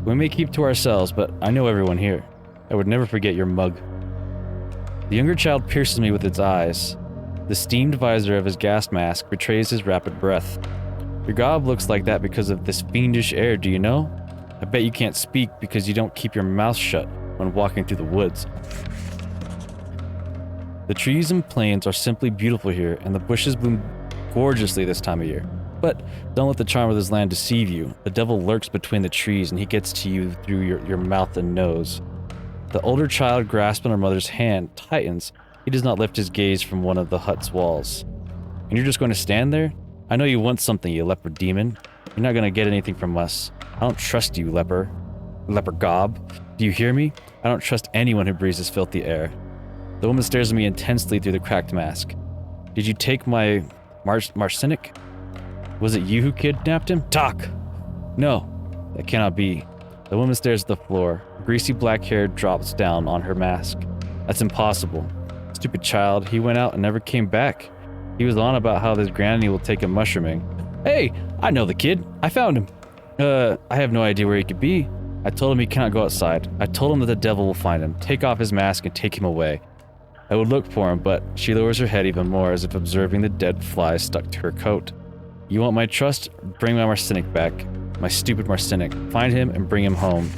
We may keep to ourselves, but I know everyone here. I would never forget your mug. The younger child pierces me with its eyes. The steamed visor of his gas mask betrays his rapid breath. Your gob looks like that because of this fiendish air, do you know? I bet you can't speak because you don't keep your mouth shut when walking through the woods. The trees and plains are simply beautiful here, and the bushes bloom gorgeously this time of year. But don't let the charm of this land deceive you. The devil lurks between the trees, and he gets to you through your mouth and nose. The older child grasping her mother's hand tightens. He does not lift his gaze from one of the hut's walls. And you're just going to stand there? I know you want something, you leper demon. You're not going to get anything from us. I don't trust you, leper gob. Do you hear me? I don't trust anyone who breathes this filthy air. The woman stares at me intensely through the cracked mask. Did you take my Marcinic? Was it you who kidnapped him? Talk! No, that cannot be. The woman stares at the floor. Greasy black hair drops down on her mask. That's impossible. Stupid child, he went out and never came back. He was on about how this granny will take him mushrooming. Hey, I know the kid. I found him. I have no idea where he could be. I told him he cannot go outside. I told him that the devil will find him, take off his mask and take him away. I would look for him, but she lowers her head even more as if observing the dead flies stuck to her coat. You want my trust? Bring my Marcinic back. My stupid Marcinic. Find him and bring him home.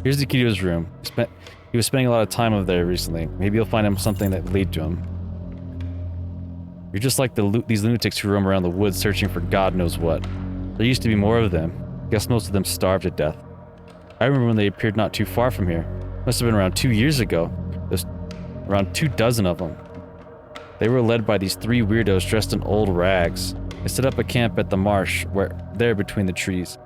Here's the key to his room. He was spending a lot of time over there recently. Maybe you'll find him something that will lead to him. You're just like these lunatics who roam around the woods searching for God knows what. There used to be more of them. Guess most of them starved to death. I remember when they appeared not too far from here. Must have been around 2 years ago. There's around 24 of them. They were led by these 3 weirdos dressed in old rags. They set up a camp at the marsh, there between the trees.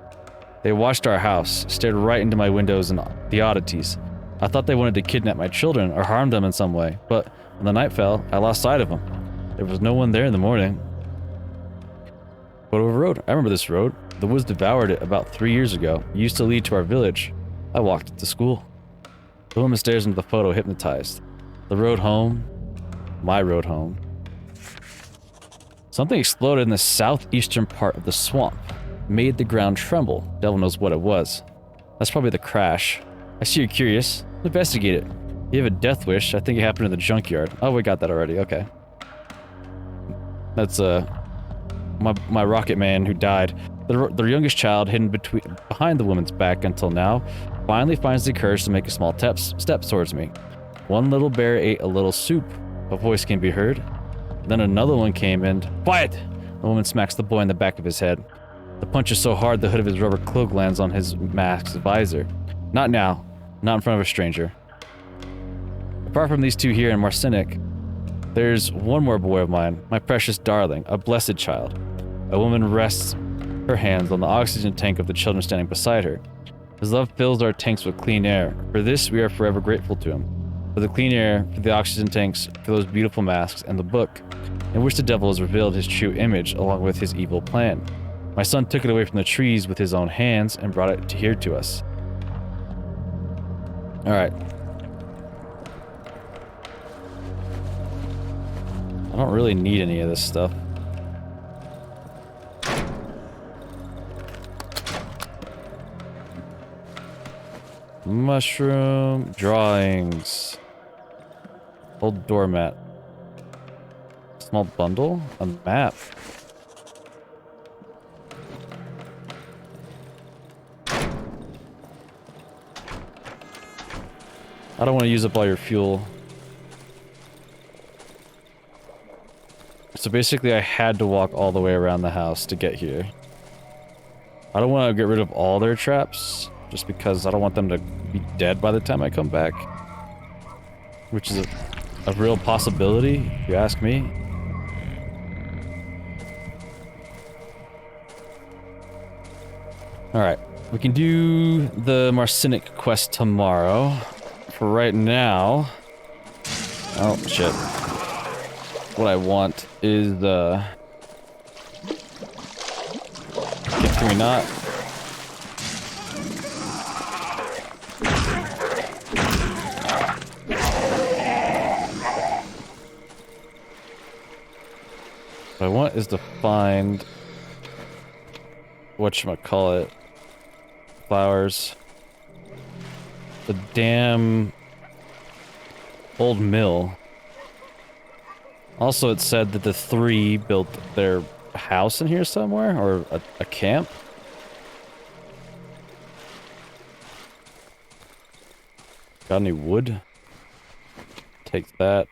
They watched our house, stared right into my windows and the oddities. I thought they wanted to kidnap my children or harm them in some way, but when the night fell, I lost sight of them. There was no one there in the morning. Photo of a road. I remember this road. The woods devoured it about 3 years ago. It used to lead to our village. I walked it to school. The woman stares into the photo, hypnotized. The road home. My road home. Something exploded in the southeastern part of the swamp. Made the ground tremble. Devil knows what it was. That's probably the crash. I see you're curious. Investigate it. You have a death wish. I think it happened in the junkyard. Oh, we got that already. Okay. That's my rocket man who died. The youngest child, hidden behind the woman's back until now, finally finds the courage to make a small step towards me. One little bear ate a little soup. A voice can be heard. Then another one came and... Quiet! The woman smacks the boy in the back of his head. The punch is so hard the hood of his rubber cloak lands on his mask's visor. Not now. Not in front of a stranger. Apart from these 2 here in Marcinic, there's one more boy of mine, my precious darling, a blessed child. A woman rests her hands on the oxygen tank of the children standing beside her. His love fills our tanks with clean air. For this, we are forever grateful to him. For the clean air, for the oxygen tanks, for those beautiful masks, and the book, in which the devil has revealed his true image along with his evil plan. My son took it away from the trees with his own hands and brought it here to us. Alright. I don't really need any of this stuff. Mushroom drawings. Old doormat. Small bundle? A map. I don't want to use up all your fuel. So basically I had to walk all the way around the house to get here. I don't want to get rid of all their traps, just because I don't want them to be dead by the time I come back. Which is a real possibility, if you ask me. Alright, we can do the Marcinic quest tomorrow. For right now... Oh, shit. What I want is, Can we not? What I want is to find whatchamacallit, flowers. The damn old mill. Also, it said that the three built their house in here somewhere, or a camp. Got any wood? Take that.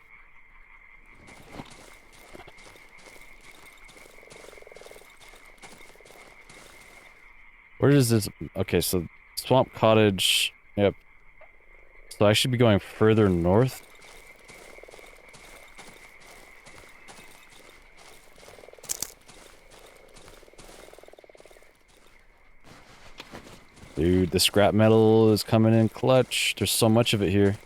Where is this? Okay, so Swamp Cottage. Yep. So I should be going further north. Dude, the scrap metal is coming in clutch. There's so much of it here.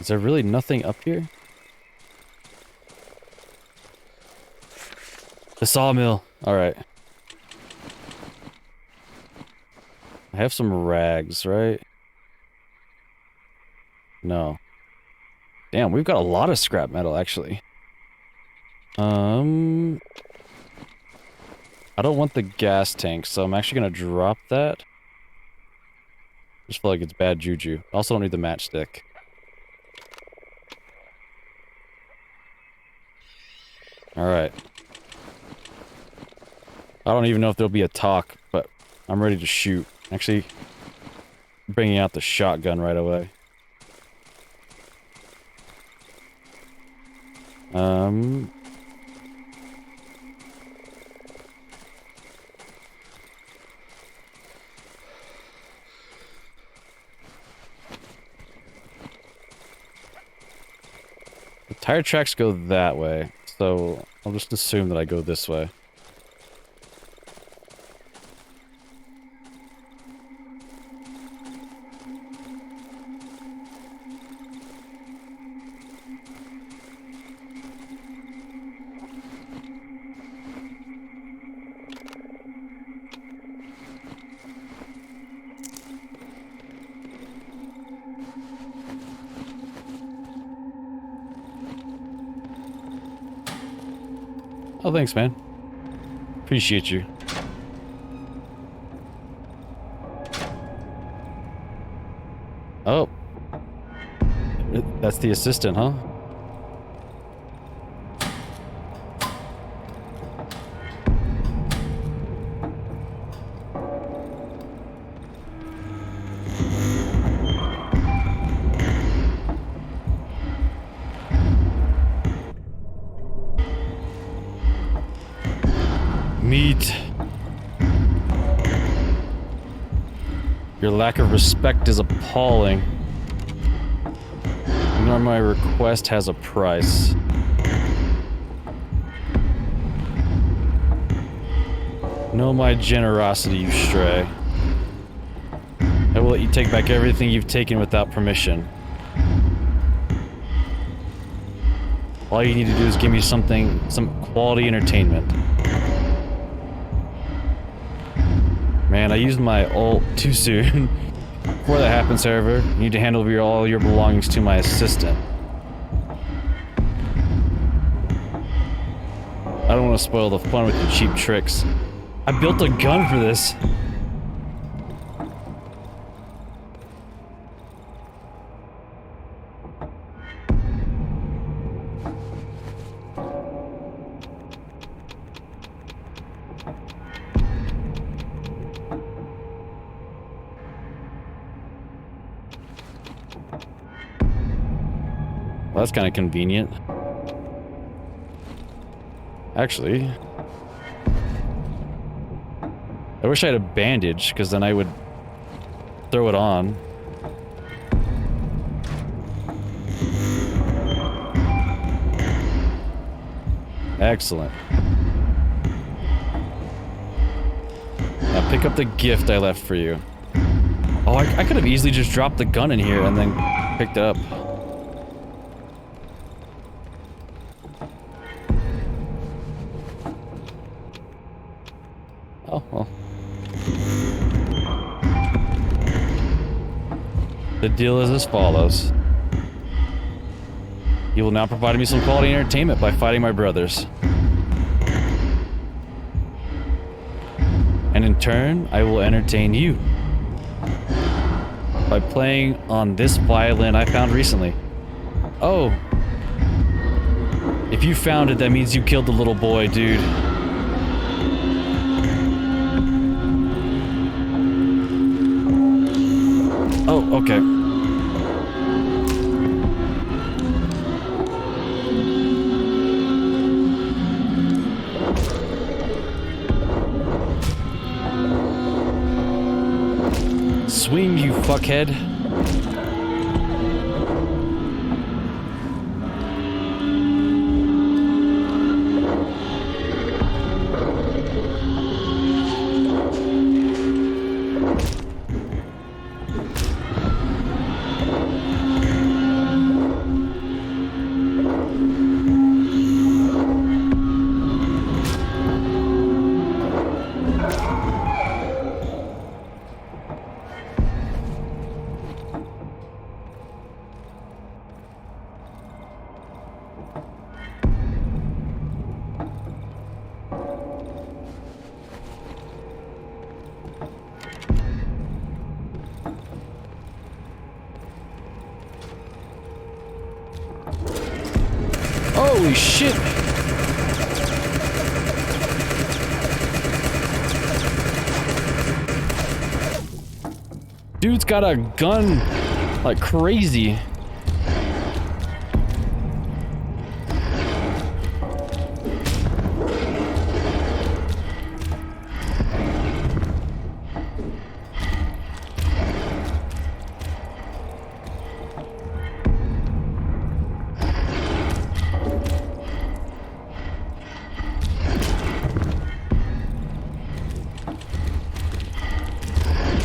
Is there really nothing up here? The sawmill. Alright. I have some rags, right? No. Damn, we've got a lot of scrap metal, actually. I don't want the gas tank, so I'm actually gonna drop that. Just feel like it's bad juju. I also don't need the matchstick. Alright. I don't even know if there'll be a talk, but I'm ready to shoot. Actually, bringing out the shotgun right away. The tire tracks go that way, so I'll just assume that I go this way. Oh, thanks, man. Appreciate you. Oh. That's the assistant, huh? Meat. Your lack of respect is appalling. Nor my request has a price. Know my generosity, you stray. I will let you take back everything you've taken without permission. All you need to do is give me something, some quality entertainment. Man, I used my ult too soon. Before that happens, however, you need to hand over all your belongings to my assistant. I don't want to spoil the fun with your cheap tricks. I built a gun for this. Well, that's kind of convenient. Actually, I wish I had a bandage, because then I would throw it on. Excellent. Now pick up the gift I left for you. Oh, I could have easily just dropped the gun in here and then picked it up. Oh, well. The deal is as follows. You will now provide me some quality entertainment by fighting my brothers. And in turn, I will entertain you by playing on this violin I found recently. Oh. If you found it, that means you killed the little boy, dude. Oh, okay. Swing, you fuckhead. Holy shit! Dude's got a gun like crazy.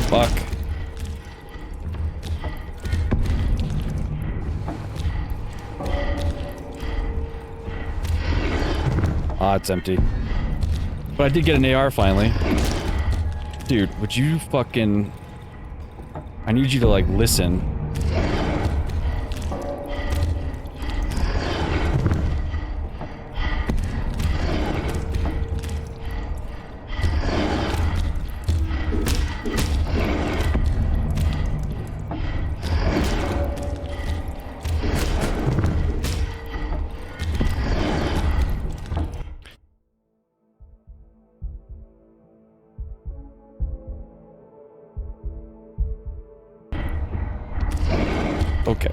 Fuck. Ah, it's empty. But I did get an AR finally. Dude, would you fucking... I need you to, like, listen. Okay.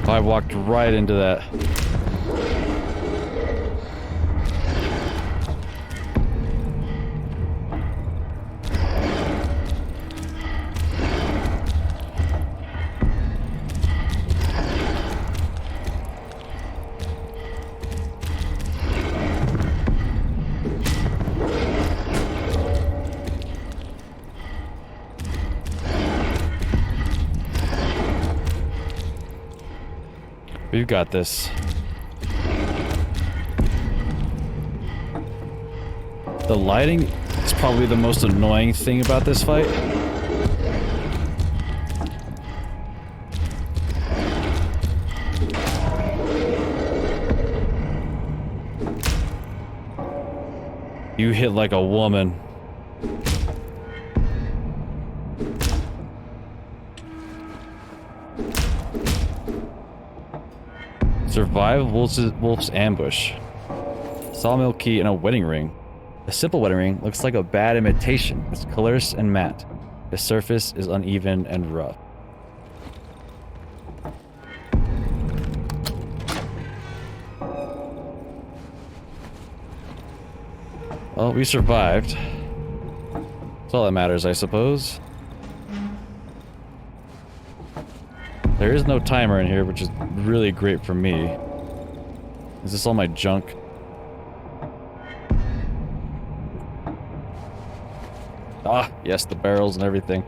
I walked right into that. You got this. The lighting is probably the most annoying thing about this fight. You hit like a woman. Survive Wolf's ambush. Sawmill key and a wedding ring. A simple wedding ring looks like a bad imitation. It's colorless and matte. The surface is uneven and rough. Well, we survived. That's all that matters, I suppose. There is no timer in here, which is really great for me. Is this all my junk? Ah, yes, the barrels and everything.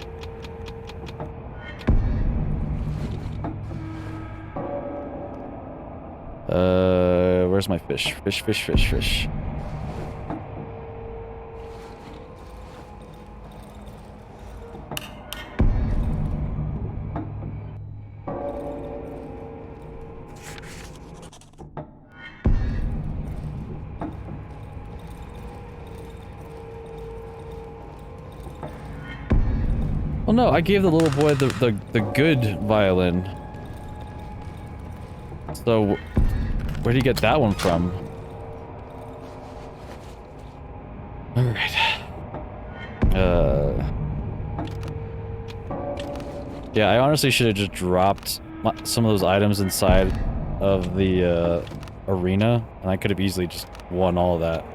Where's my fish? Fish, fish, fish, fish. Well, no, I gave the little boy the good violin. So, where'd he get that one from? Alright. Yeah, I honestly should have just dropped some of those items inside of the arena, and I could have easily just won all of that.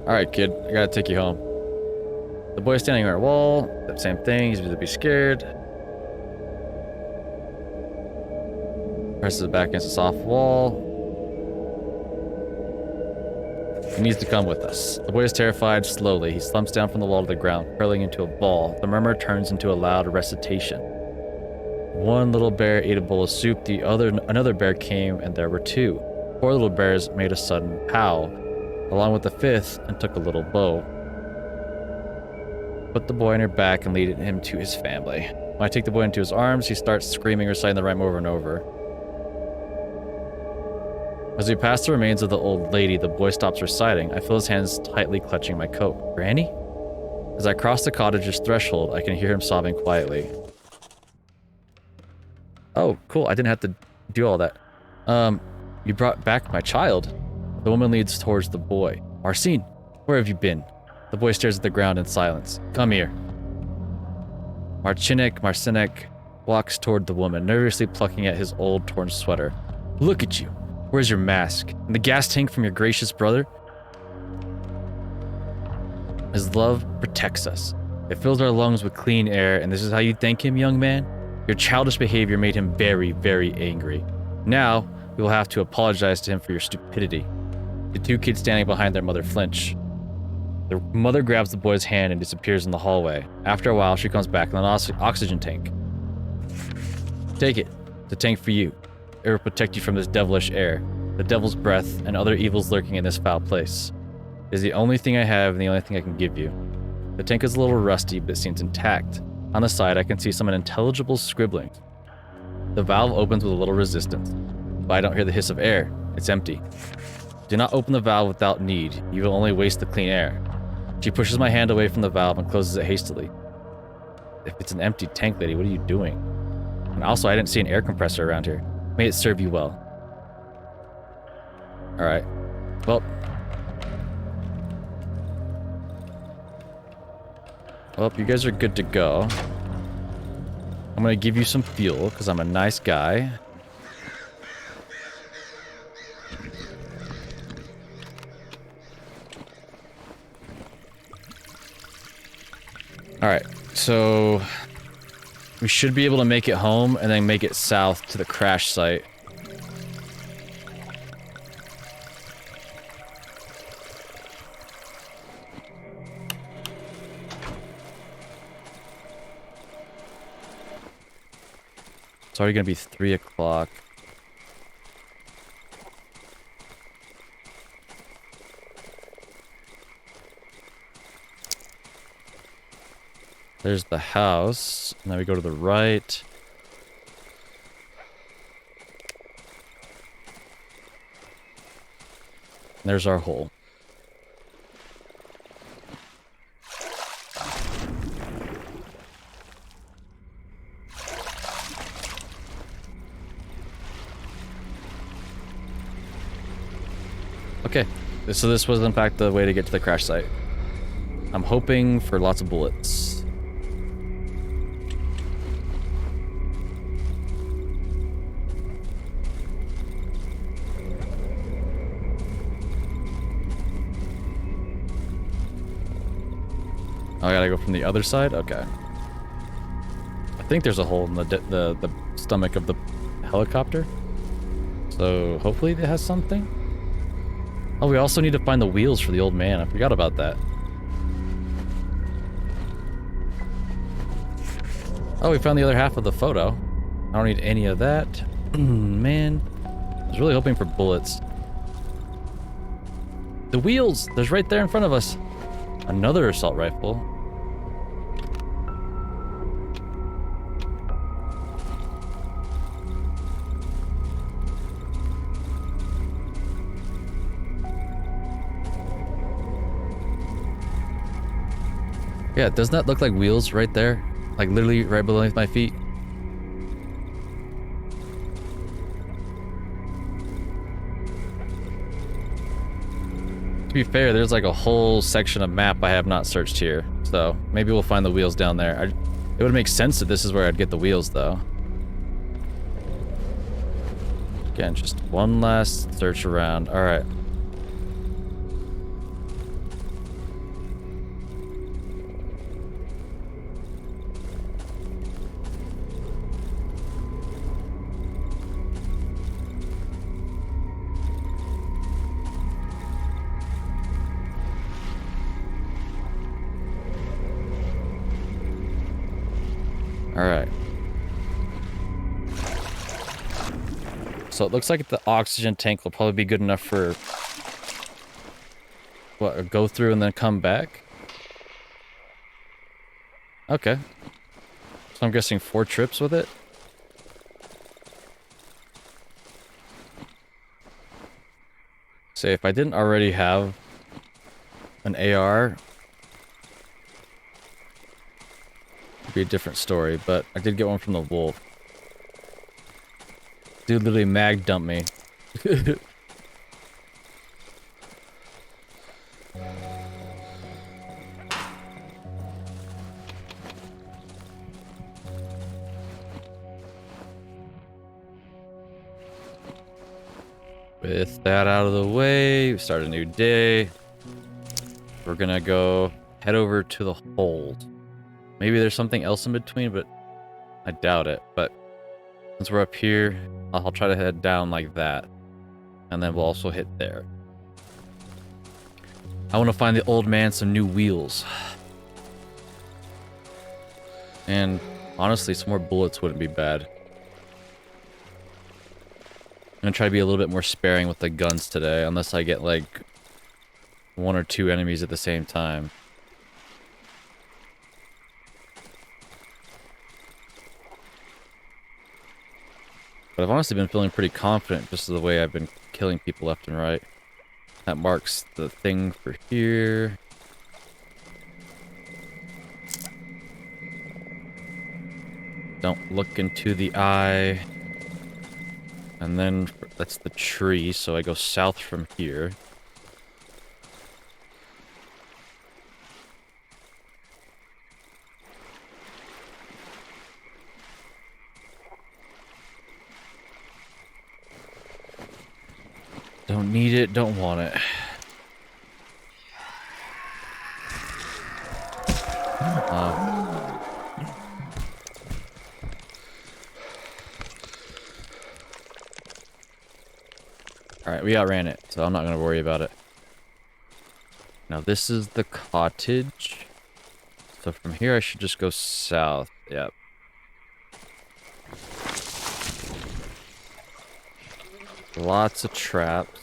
Alright, kid, I gotta take you home. The boy's standing on our wall, that same thing, he's gonna be scared. Presses it back against a soft wall. He needs to come with us. The boy is terrified. Slowly, he slumps down from the wall to the ground, curling into a ball. The murmur turns into a loud recitation. One little bear ate a bowl of soup, another bear came, and there were two. Four little bears made a sudden pow, along with the fifth, and took a little bow. Put the boy on your back and lead him to his family. When I take the boy into his arms, he starts screaming, reciting the rhyme over and over. As we pass the remains of the old lady, the boy stops reciting. I feel his hands tightly clutching my coat. Granny? As I cross the cottage's threshold, I can hear him sobbing quietly. Oh, cool. I didn't have to do all that. You brought back my child. The woman leads towards the boy. Marcin, where have you been? The boy stares at the ground in silence. Come here. Marcinek walks toward the woman, nervously plucking at his old torn sweater. Look at you. Where's your mask? And the gas tank from your gracious brother? His love protects us. It fills our lungs with clean air, and this is how you thank him, young man? Your childish behavior made him very, very angry. Now, we will have to apologize to him for your stupidity. The two kids standing behind their mother flinch. The mother grabs the boy's hand and disappears in the hallway. After a while, she comes back in an oxygen tank. Take it. It's a tank for you. It will protect you from this devilish air, the devil's breath, and other evils lurking in this foul place. It is the only thing I have and the only thing I can give you. The tank is a little rusty, but it seems intact. On the side, I can see some unintelligible scribblings. The valve opens with a little resistance, but I don't hear the hiss of air. It's empty. Do not open the valve without need. You will only waste the clean air. She pushes my hand away from the valve and closes it hastily. If it's an empty tank, lady, what are you doing? And also, I didn't see an air compressor around here. May it serve you well. Alright. Well, you guys are good to go. I'm gonna give you some fuel, because I'm a nice guy. Alright, so we should be able to make it home and then make it south to the crash site. It's already gonna be 3 o'clock. There's the house, and then we go to the right. And there's our hole. Okay, so this was in fact the way to get to the crash site. I'm hoping for lots of bullets. Oh, I gotta go from the other side? Okay. I think there's a hole in the stomach of the helicopter. So hopefully it has something. Oh, we also need to find the wheels for the old man. I forgot about that. Oh, we found the other half of the photo. I don't need any of that. Man, I was really hoping for bullets. The wheels! There's right there in front of us. Another assault rifle. Yeah, doesn't that look like wheels right there? Like literally right beneath my feet? To be fair, there's like a whole section of map I have not searched here. So maybe we'll find the wheels down there. It would make sense that this is where I'd get the wheels though. Again, just one last search around. All right. All right. So it looks like the oxygen tank will probably be good enough for what, go through and then come back? Okay. So I'm guessing 4 trips with it? Say if I didn't already have an AR, it'd be a different story, but I did get one from the wolf. Dude literally mag dumped me. With that out of the way, we start a new day. We're gonna go head over to the hold. Maybe there's something else in between, but I doubt it. But since we're up here, I'll try to head down like that. And then we'll also hit there. I want to find the old man some new wheels. And honestly, some more bullets wouldn't be bad. I'm gonna try to be a little bit more sparing with the guns today, unless I get like 1 or 2 enemies at the same time. But I've honestly been feeling pretty confident just the way I've been killing people left and right. That marks the thing for here. Don't look into the eye. And then that's the tree, so I go south from here. Don't need it, don't want it. Alright, we outran it, so I'm not going to worry about it. Now this is the cottage. So from here I should just go south. Yep. Lots of traps.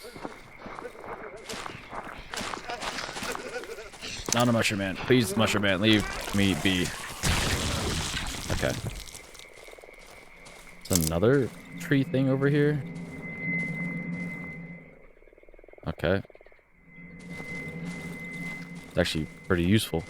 Not a mushroom man. Please, mushroom man, leave me be. Okay. There's another tree thing over here. Okay. It's actually pretty useful.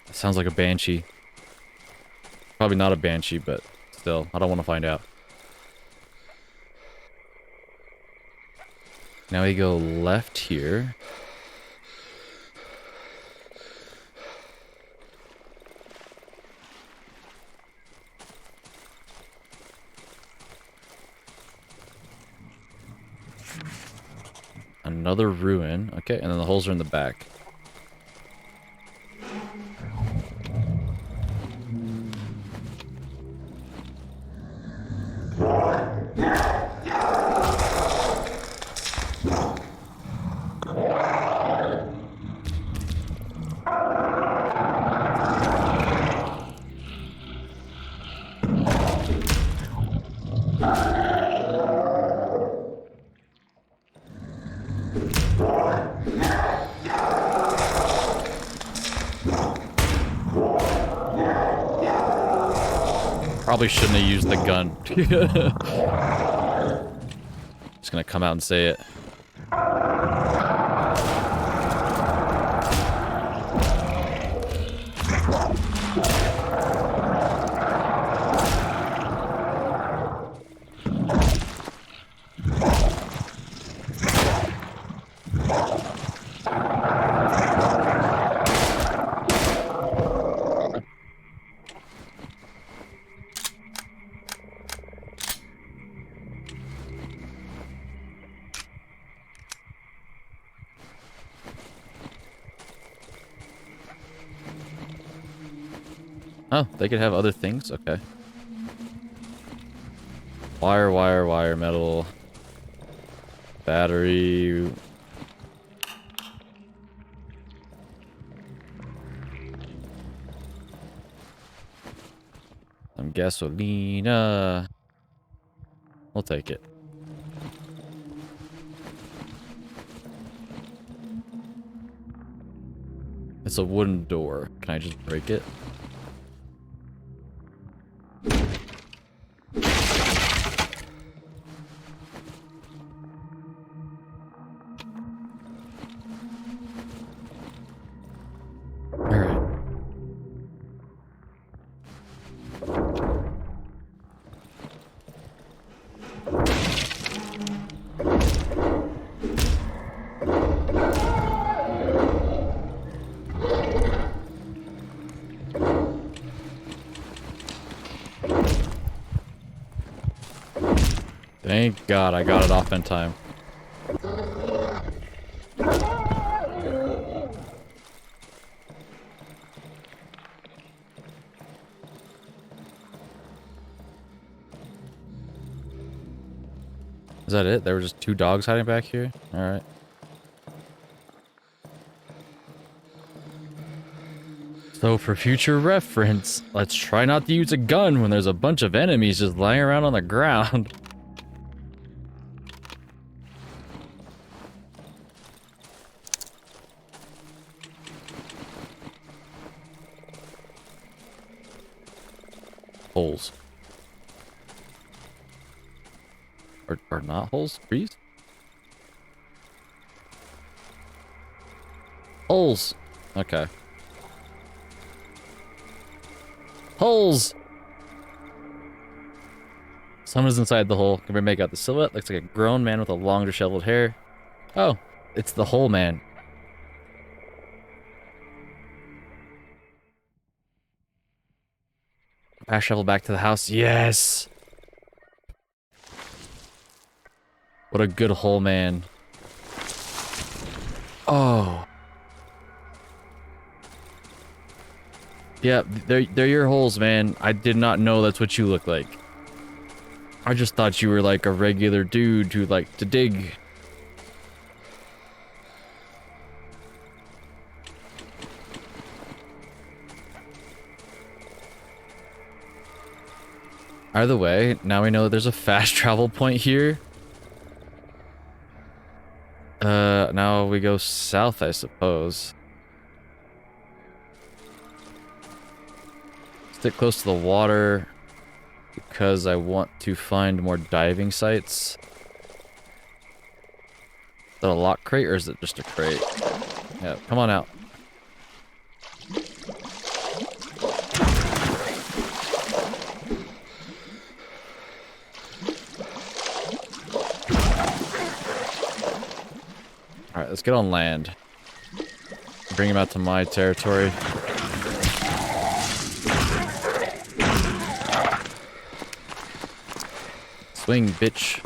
That sounds like a banshee. Probably not a banshee, but still, I don't want to find out. Now we go left here. Another ruin. Okay, and then the holes are in the back. Probably shouldn't have used the gun. Just gonna come out and say it. Oh, they could have other things? Okay. Wire, metal. Battery. Some gasolina. We'll take it. It's a wooden door. Can I just break it? Thank God I got it off in time. Is that it? There were just 2 dogs hiding back here? Alright. So for future reference, let's try not to use a gun when there's a bunch of enemies just lying around on the ground. Holes. Or not holes? Trees? Holes! Okay. Holes! Someone's inside the hole. Can we make out the silhouette? Looks like a grown man with a long disheveled hair. Oh, it's the hole man. Fast travel back to the house. Yes! What a good hole man. Oh. Yeah, they're your holes, man. I did not know that's what you look like. I just thought you were like a regular dude who liked to dig. Either way, now we know that there's a fast travel point here. Now we go south, I suppose. Stick close to the water because I want to find more diving sites. Is that a lock crate or is it just a crate? Yeah, come on out. Alright, let's get on land. Bring him out to my territory. Swing, bitch.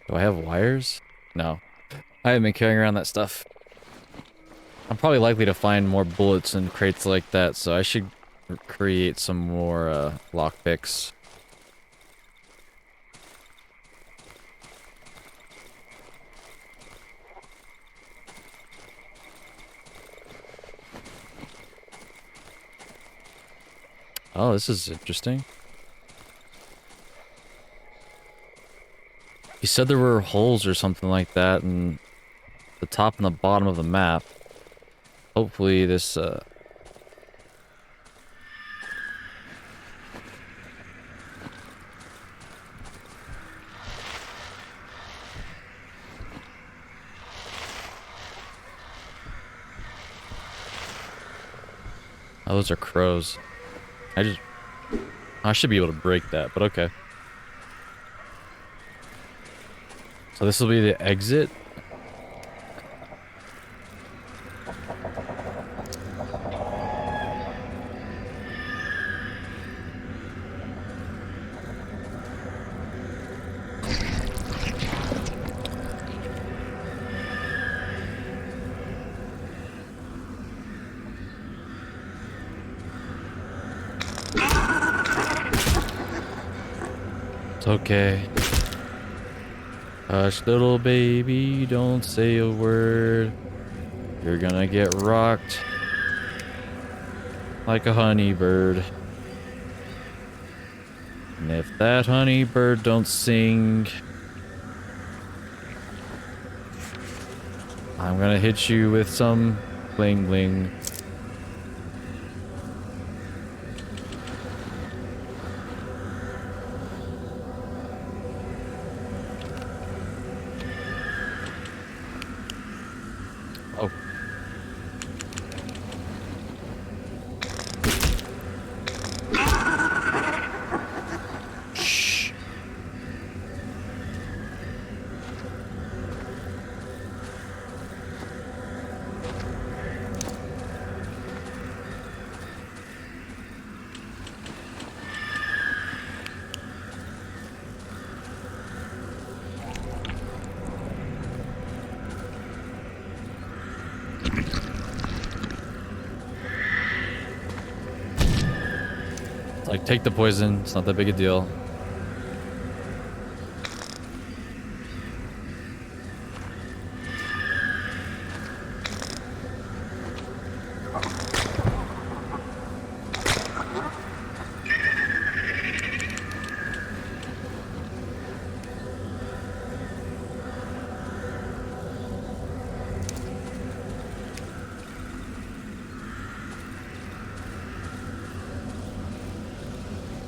Do I have wires? No. I haven't been carrying around that stuff. I'm probably likely to find more bullets in crates like that, so I should create some more lockpicks. Oh, this is interesting. He said there were holes or something like that in the top and the bottom of the map. Hopefully this, oh, those are crows. I should be able to break that, but okay. So this will be the exit. It's okay. Hush, little baby, don't say a word. You're gonna get rocked like a honey bird. And if that honey bird don't sing, I'm gonna hit you with some bling bling. Oh. Shh. Like, take the poison. It's not that big a deal.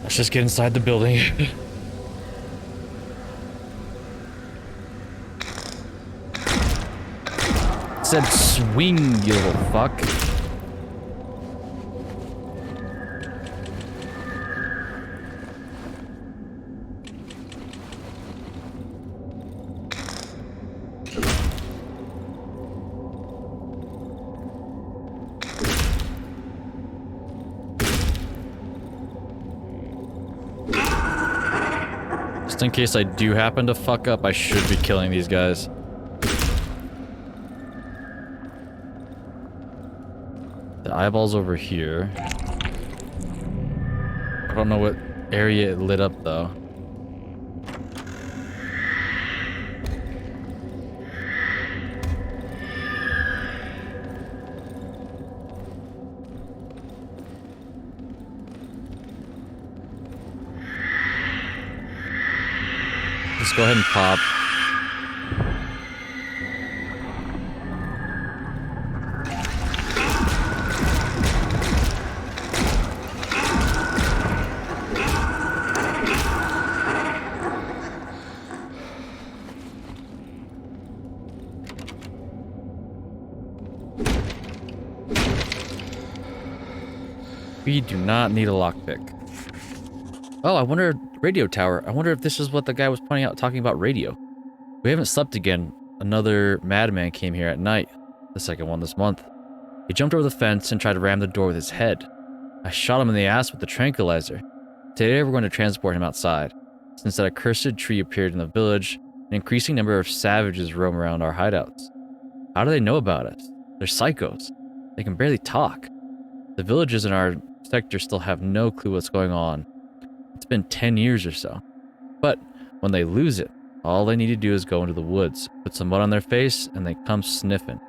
Let's just get inside the building. It said swing, you little fuck. Just in case I do happen to fuck up, I should be killing these guys. The eyeball's over here. I don't know what area it lit up though. Let's go ahead and pop. We do not need a lockpick. Oh, I wonder, radio tower. I wonder if this is what the guy was pointing out, talking about radio. We haven't slept again. Another madman came here at night. The second one this month. He jumped over the fence and tried to ram the door with his head. I shot him in the ass with the tranquilizer. Today we're going to transport him outside. Since that accursed tree appeared in the village, An increasing number of savages roam around our hideouts. How do they know about us? They're psychos. They can barely talk. The villages in our sector still have no clue what's going on. It's been 10 years or so. But when they lose it, all they need to do is go into the woods, put some mud on their face, and they come sniffing.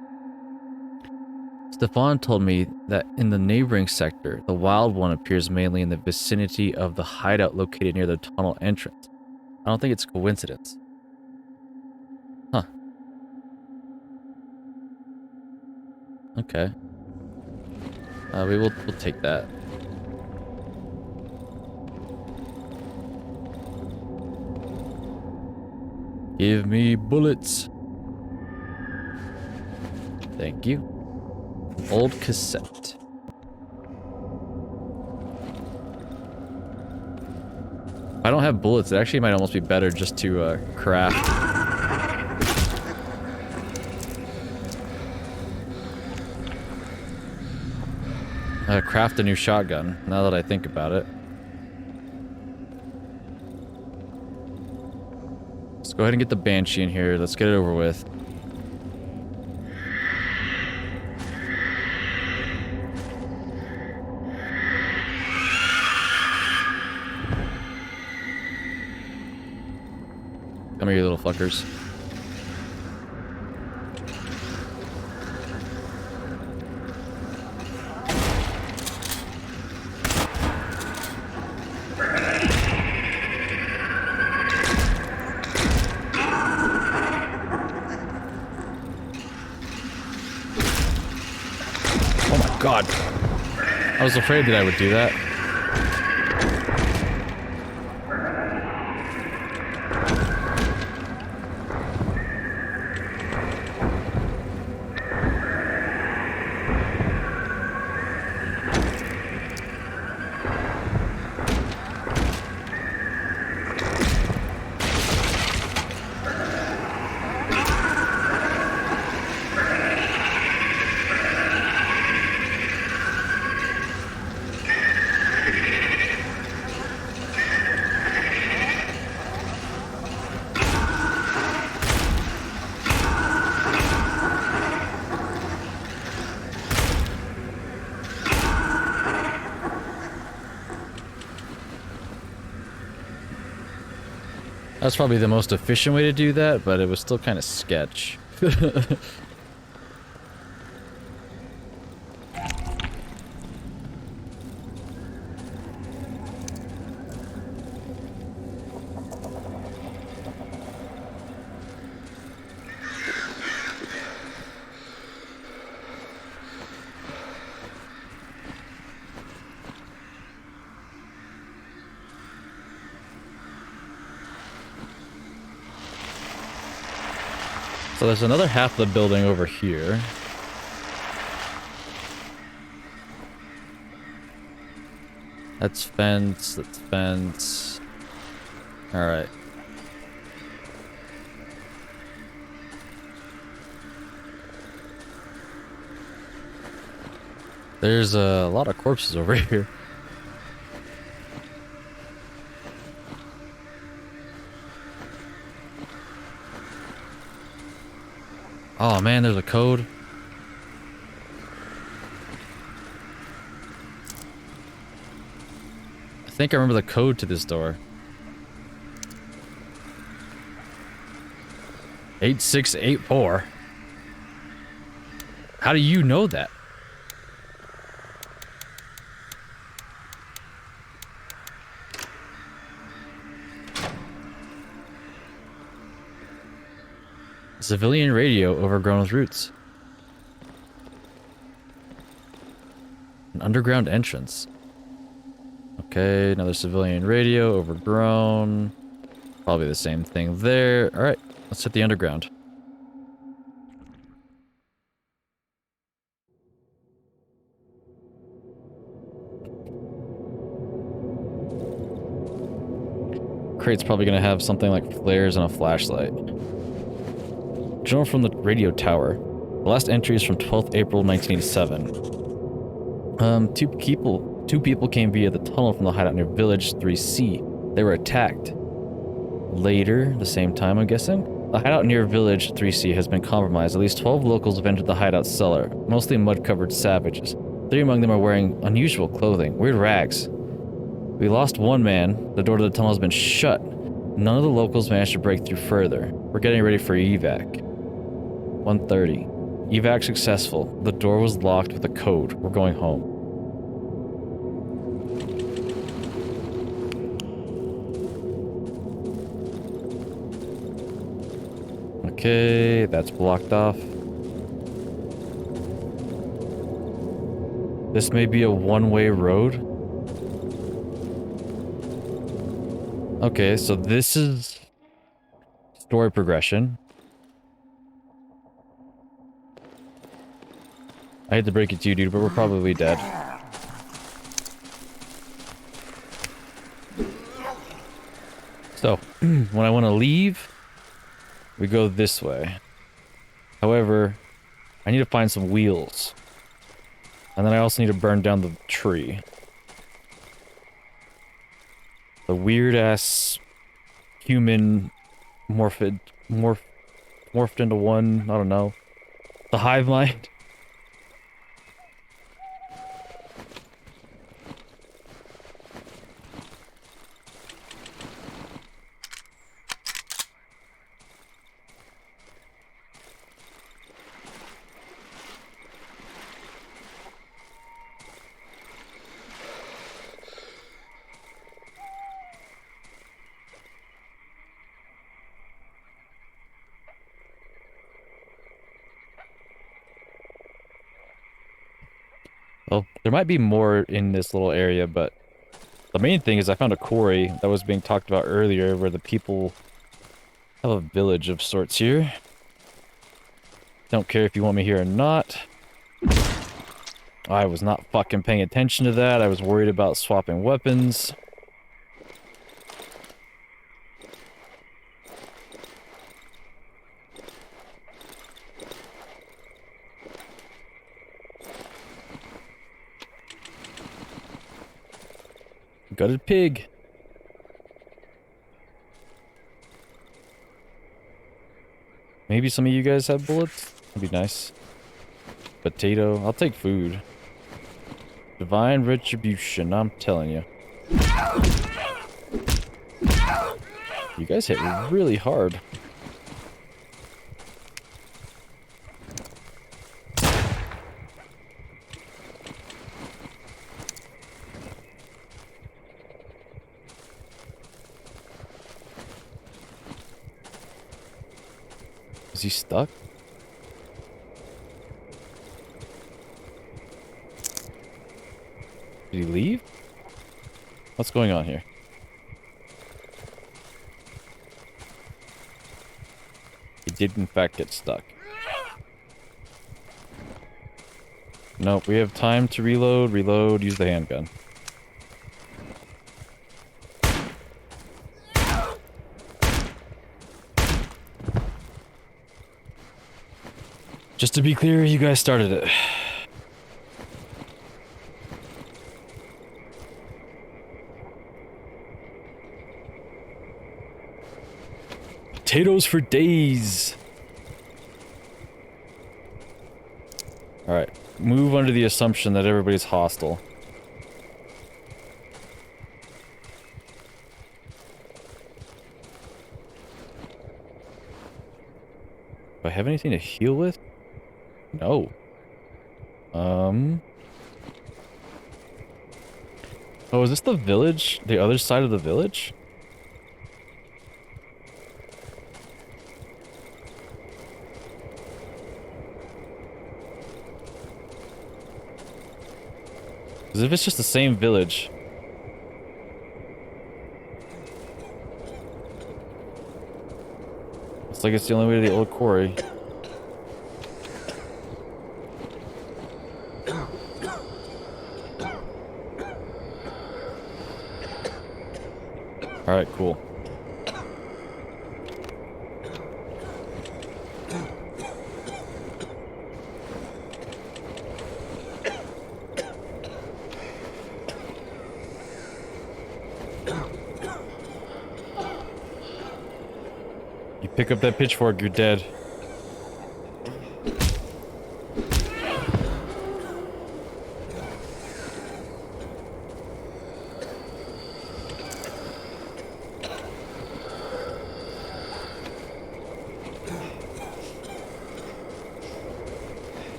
Stefan told me that in the neighboring sector, the wild one appears mainly in the vicinity of the hideout located near the tunnel entrance. I don't think it's coincidence. Huh. Okay. We'll take that. Give me bullets. Thank you. Old cassette. If I don't have bullets, it actually might almost be better just to craft. Craft a new shotgun, now that I think about it. Let's go ahead and get the Banshee in here. Let's get it over with. Come here, you little fuckers. God. I was afraid that I would do that. That's probably the most efficient way to do that, but it was still kind of sketch. So there's another half of the building over here. That's fence, that's fence. Alright. There's a lot of corpses over here. Oh man, there's a code. I think I remember the code to this door. 8684. How do you know that? Civilian radio overgrown with roots. An underground entrance. Okay, another civilian radio overgrown. Probably the same thing there. Alright, let's hit the underground. Crate's probably gonna have something like flares and a flashlight. Journal from the radio tower. The last entry is from 12th April 1987. Two people came via the tunnel from the hideout near Village 3C. They were attacked. Later, the same time, I'm guessing. The hideout near Village 3C has been compromised. At least 12 locals have entered the hideout cellar, mostly mud-covered savages. 3 among them are wearing unusual clothing, weird rags. We lost 1 man. The door to the tunnel has been shut. None of the locals managed to break through further. We're getting ready for evac. 1:30. Evac successful. The door was locked with a code. We're going home. Okay, that's blocked off. This may be a one-way road. Okay, so this is story progression. I hate to break it to you, dude, but we're probably dead. So, when I want to leave, we go this way. However, I need to find some wheels. And then I also need to burn down the tree. The weird-ass human morphed into one, I don't know. The hive mind. Well, there might be more in this little area, but the main thing is I found a quarry that was being talked about earlier where the people have a village of sorts here. Don't care if you want me here or not. I was not fucking paying attention to that. I was worried about swapping weapons. Gutted pig. Maybe some of you guys have bullets? That'd be nice. Potato. I'll take food. Divine retribution, I'm telling you. You guys hit really hard. Is he stuck? Did he leave? What's going on here? He did in fact get stuck. Nope, we have time to reload, use the handgun. Just to be clear, you guys started it. Potatoes for days. Alright, move under the assumption that everybody's hostile. Do I have anything to heal with? No. Oh, is this the village? The other side of the village? Because if it's just the same village... Looks like it's the only way to the old quarry. Alright, cool. pick up that pitchfork, you're dead.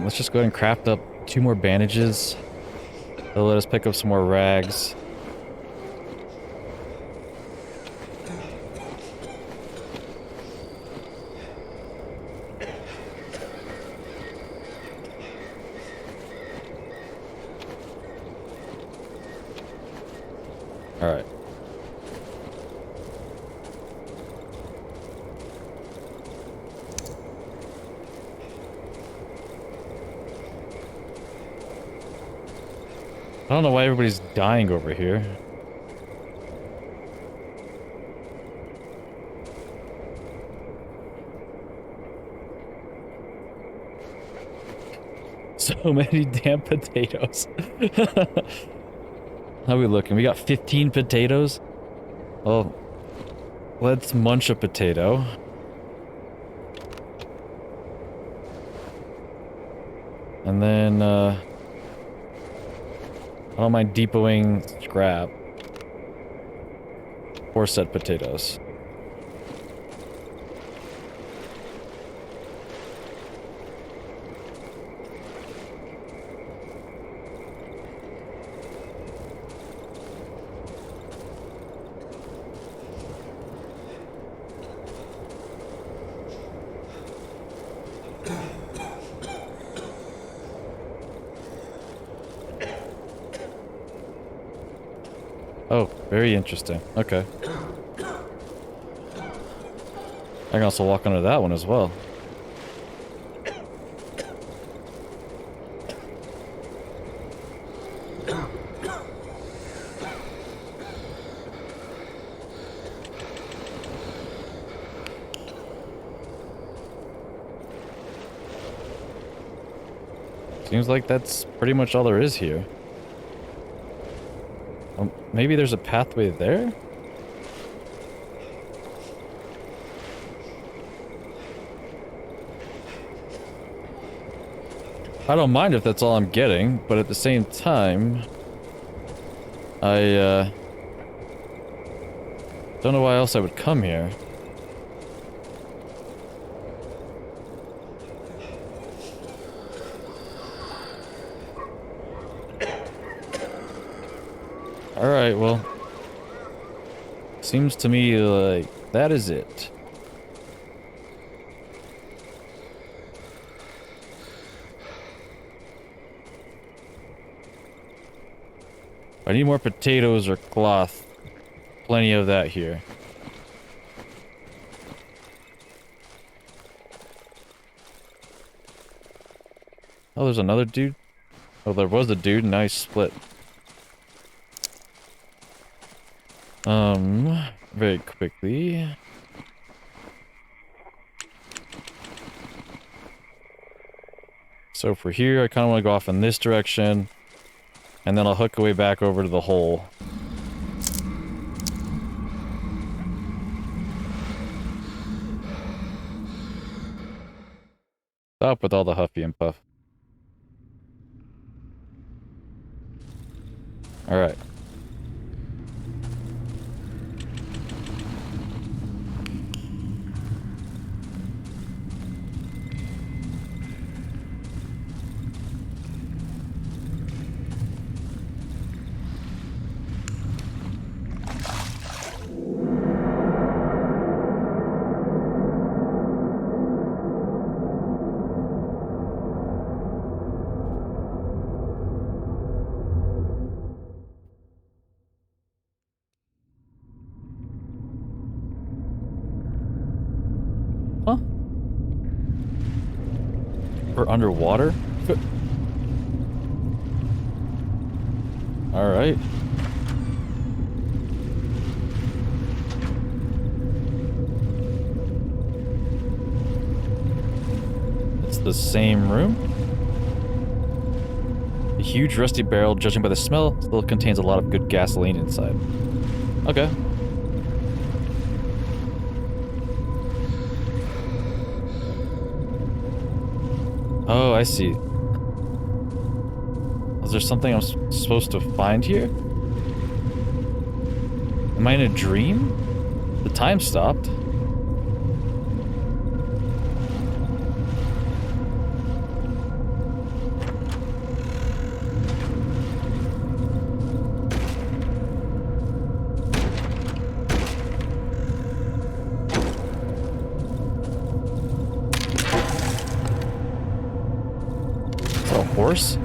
Let's just go ahead and craft up 2 more bandages. They'll let us pick up some more rags. All right. I don't know why everybody's dying over here. So many damn potatoes. How are we looking? We got 15 potatoes? Well, let's munch a potato. And then, I don't mind depoting scrap. 4 set potatoes. Oh, very interesting. Okay. I can also walk under that one as well. Seems like that's pretty much all there is here. Maybe there's a pathway there? I don't mind if that's all I'm getting, but at the same time, I don't know why else I would come here. Alright, well, seems to me like that is it. I need more potatoes or cloth. Plenty of that here. Oh, there's another dude? Oh, there was a dude, and now he's split. Very quickly. So for here, I kind of want to go off in this direction, and then I'll hook away back over to the hole. Stop with all the huffy and puff. Alright. We're underwater? Alright. It's the same room. A huge rusty barrel, judging by the smell, still contains a lot of good gasoline inside. Okay. Oh, I see. Is there something I'm supposed to find here? Am I in a dream? The time stopped. Horse?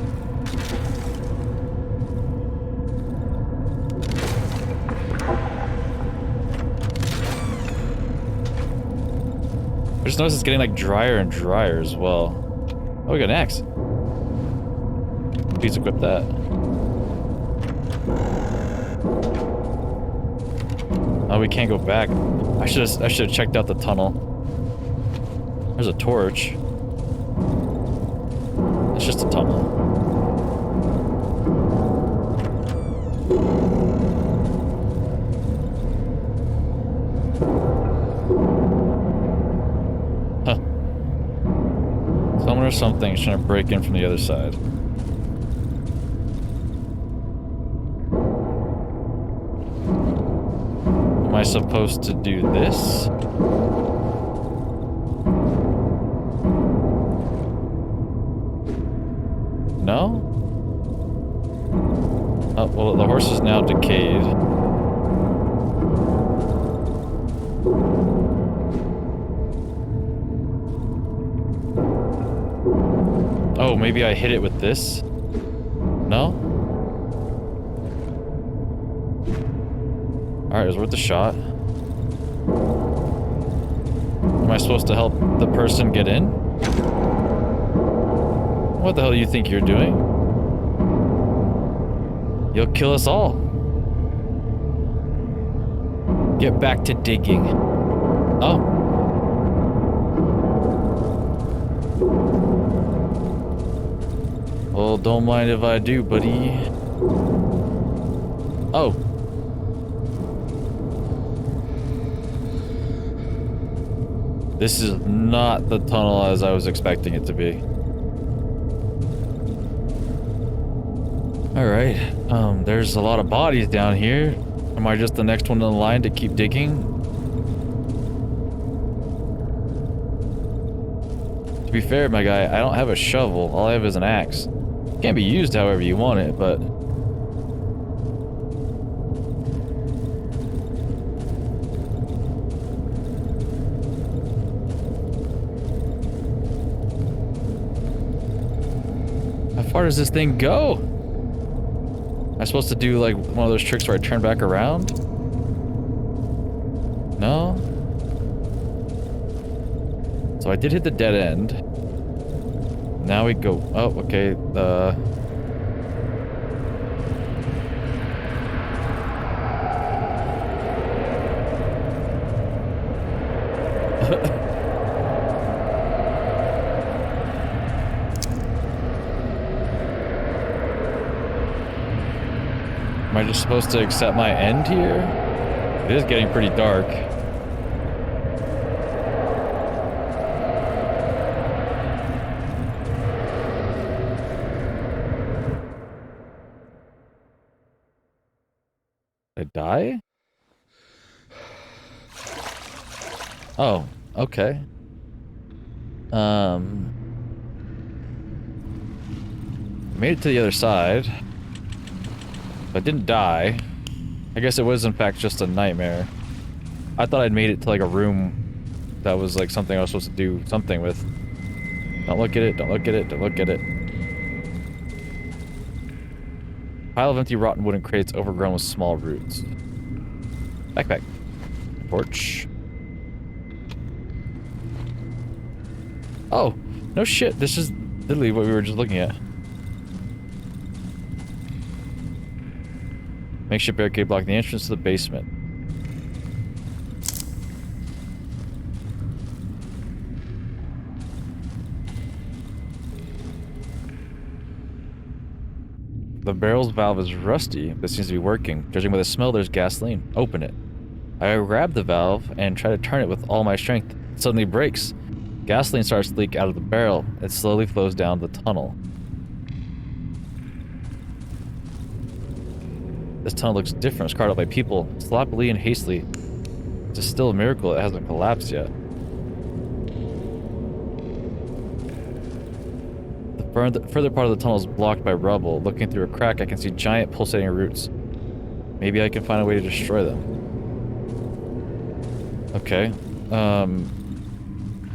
I just noticed it's getting like drier and drier as well. Oh, we got an axe. Please equip that. Oh, we can't go back. I should have checked out the tunnel. There's a torch. It's just a tunnel. Huh. Someone or something is trying to break in from the other side. Am I supposed to do this? No? Oh, well, the horse is now decayed. Oh, maybe I hit it with this? No? Alright, it was worth a shot. Am I supposed to help the person get in? What the hell do you think you're doing? You'll kill us all. Get back to digging. Oh. Well, don't mind if I do, buddy. Oh. This is not the tunnel as I was expecting it to be. Alright, there's a lot of bodies down here. Am I just the next one in the line to keep digging? To be fair, my guy, I don't have a shovel. All I have is an axe. It can be used however you want it, but... How far does this thing go? Am I supposed to do like one of those tricks where I turn back around? No? So I did hit the dead end. Now we go, oh, okay, Am I just supposed to accept my end here? It is getting pretty dark. Did I die? Oh, okay. Made it to the other side. I didn't die. I guess it was in fact just a nightmare. I thought I'd made it to like a room that was like something I was supposed to do something with. Don't look at it, don't look at it, don't look at it. Pile of empty rotten wooden crates overgrown with small roots. Backpack. Porch. Oh, no shit, this is Literally what we were just looking at. Makeshift barricade blocking the entrance to the basement. The barrel's valve is rusty, but seems to be working. Judging by the smell, there's gasoline. Open it. I grab the valve and try to turn it with all my strength. It suddenly breaks. Gasoline starts to leak out of the barrel. It slowly flows down the tunnel. This tunnel looks different. It's carved out by people, sloppily and hastily. It's still a miracle it hasn't collapsed yet. The further part of the tunnel is blocked by rubble. Looking through a crack, I can see giant pulsating roots. Maybe I can find a way to destroy them. Okay.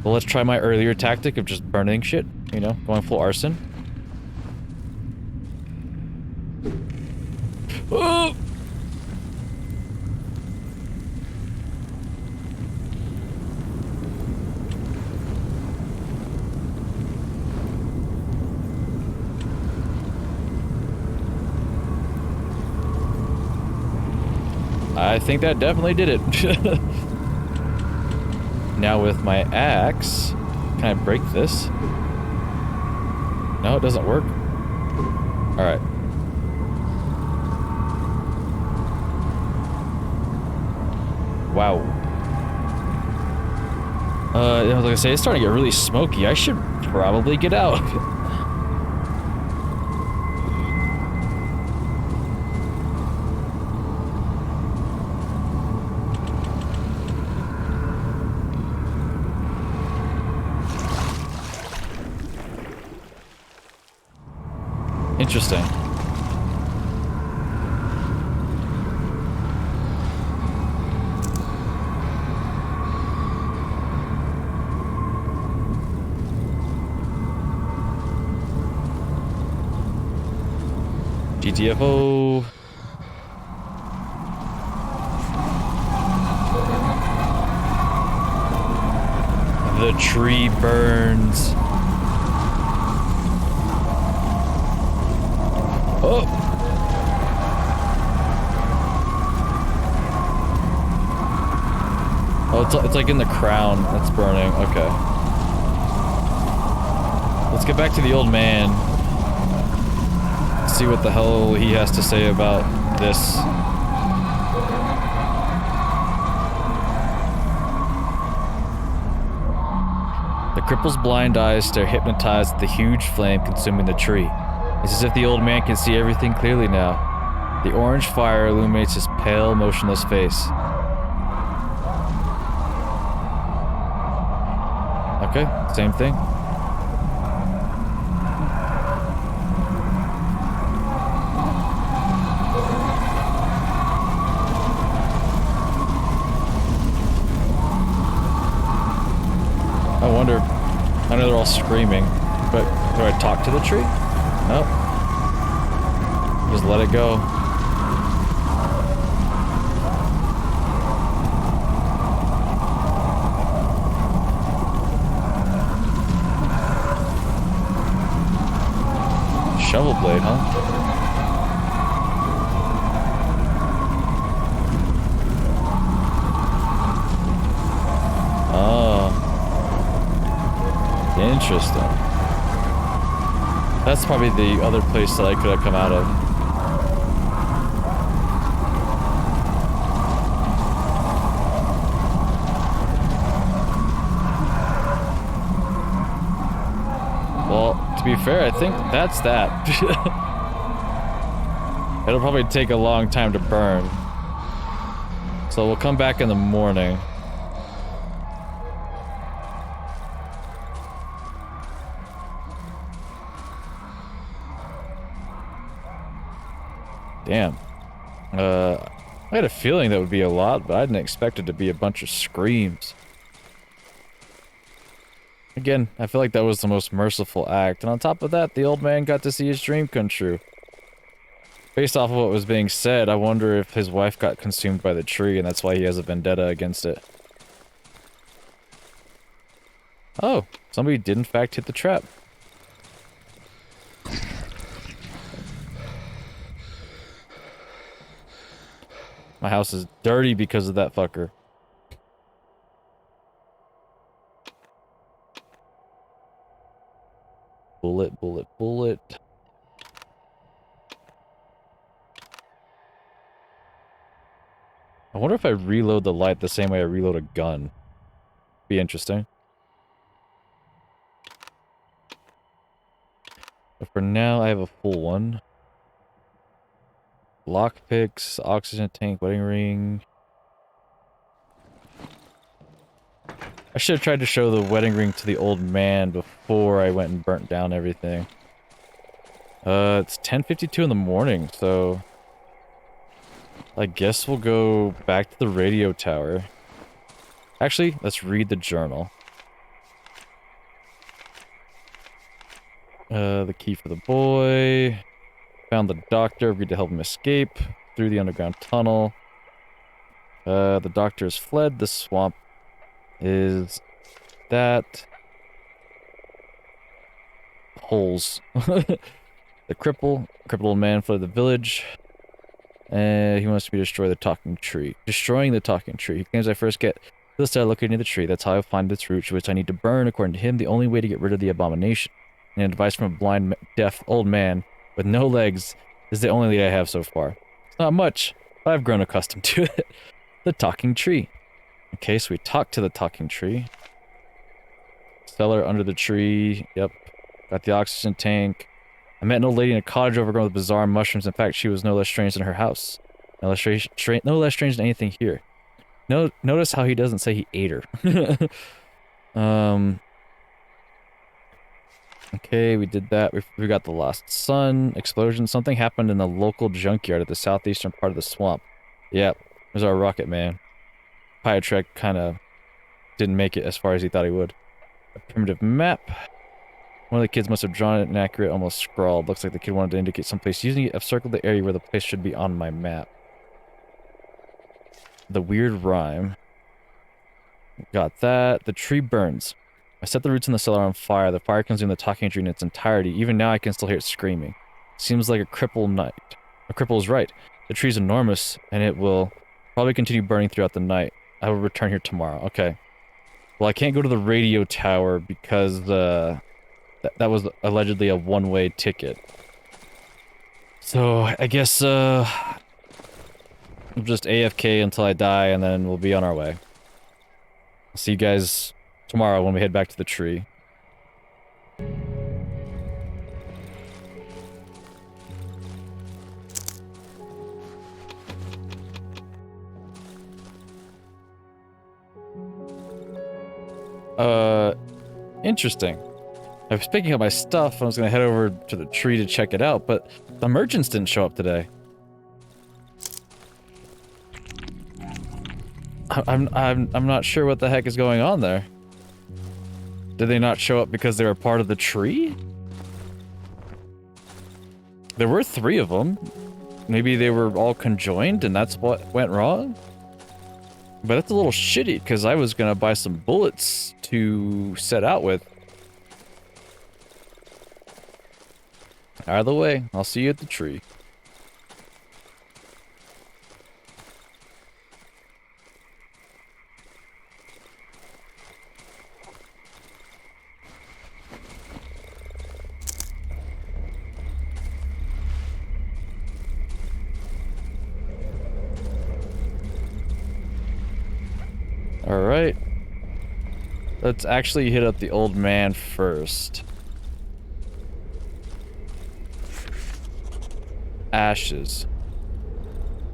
Well, let's try my earlier tactic of just burning shit. You know, going full arson. Oh! I think that definitely did it. Now with my axe, can I break this? No, it doesn't work. Alright. Wow. Like I say, it's starting to get really smoky. I should probably get out. Interesting. GTFO. The tree burns. Oh! Oh, it's like in the crown that's burning. Okay. Let's get back to the old man. See what the hell he has to say about this. The cripple's blind eyes stare hypnotized at the huge flame consuming the tree. It's as if the old man can see everything clearly now. The orange fire illuminates his pale, motionless face. Okay, same thing. I wonder, I know they're all screaming, but do I talk to the tree? Nope. Just let it go. Shovel blade, huh? Oh. Interesting. That's probably the other place that I could have come out of. Well, to be fair, I think that's that. It'll probably take a long time to burn. So we'll come back in the morning. Damn. I had a feeling that would be a lot, but I didn't expect it to be a bunch of screams. Again, I feel like that was the most merciful act, and on top of that, the old man got to see his dream come true. Based off of what was being said, I wonder if his wife got consumed by the tree, and that's why he has a vendetta against it. Oh, somebody did in fact hit the trap. My house is dirty because of that fucker. Bullet, bullet, bullet. I wonder if I reload the light the same way I reload a gun. Be interesting. But for now, I have a full one. Lockpicks, oxygen tank, wedding ring. I should have tried to show the wedding ring to the old man before I went and burnt down everything. It's 10:52 in the morning, so... I guess we'll go back to the radio tower. Actually, let's read the journal. The key for the boy. Found the doctor, agreed to help him escape through the underground tunnel. The doctor has fled. The swamp is that. Holes. The crippled old man fled the village. He wants me to destroy the talking tree. Destroying the talking tree. He claims I first get to the star located near the tree. That's how I find its roots, which I need to burn. According to him, the only way to get rid of the abomination. And advice from a blind, deaf old man with no legs is the only lead I have so far. It's not much, but I've grown accustomed to it. The talking tree. Okay, so we talked to the talking tree. Cellar under the tree. Yep. Got the oxygen tank. I met an old lady in a cottage overgrown with bizarre mushrooms. In fact, she was no less strange than her house. No less strange than anything here. Notice how he doesn't say he ate her. Okay, we did that. We got the lost sun, explosion. Something happened in the local junkyard at the southeastern part of the swamp. Yep, there's our rocket man. Pyotrek kind of didn't make it as far as he thought he would. A primitive map. One of the kids must have drawn it inaccurate, almost scrawled. Looks like the kid wanted to indicate someplace. Using it, I've circled the area where the place should be on my map. The weird rhyme. Got that. The tree burns. I set the roots in the cellar on fire. The fire consumed the talking tree in its entirety. Even now I can still hear it screaming. Seems like a cripple night. A cripple is right. The tree's enormous, and it will probably continue burning throughout the night. I will return here tomorrow. Okay. Well, I can't go to the radio tower because, that was allegedly a one-way ticket. So, I guess, we'll just AFK until I die, and then we'll be on our way. I'll see you guys tomorrow when we head back to the tree. Interesting. I was picking up my stuff and I was gonna head over to the tree to check it out, but the merchants didn't show up today. I'm not sure what the heck is going on there. Did they not show up because they were part of the tree? There were 3 of them. Maybe they were all conjoined and that's what went wrong? But it's a little shitty because I was gonna buy some bullets to set out with. Either way, I'll see you at the tree. Alright. Let's actually hit up the old man first. Ashes.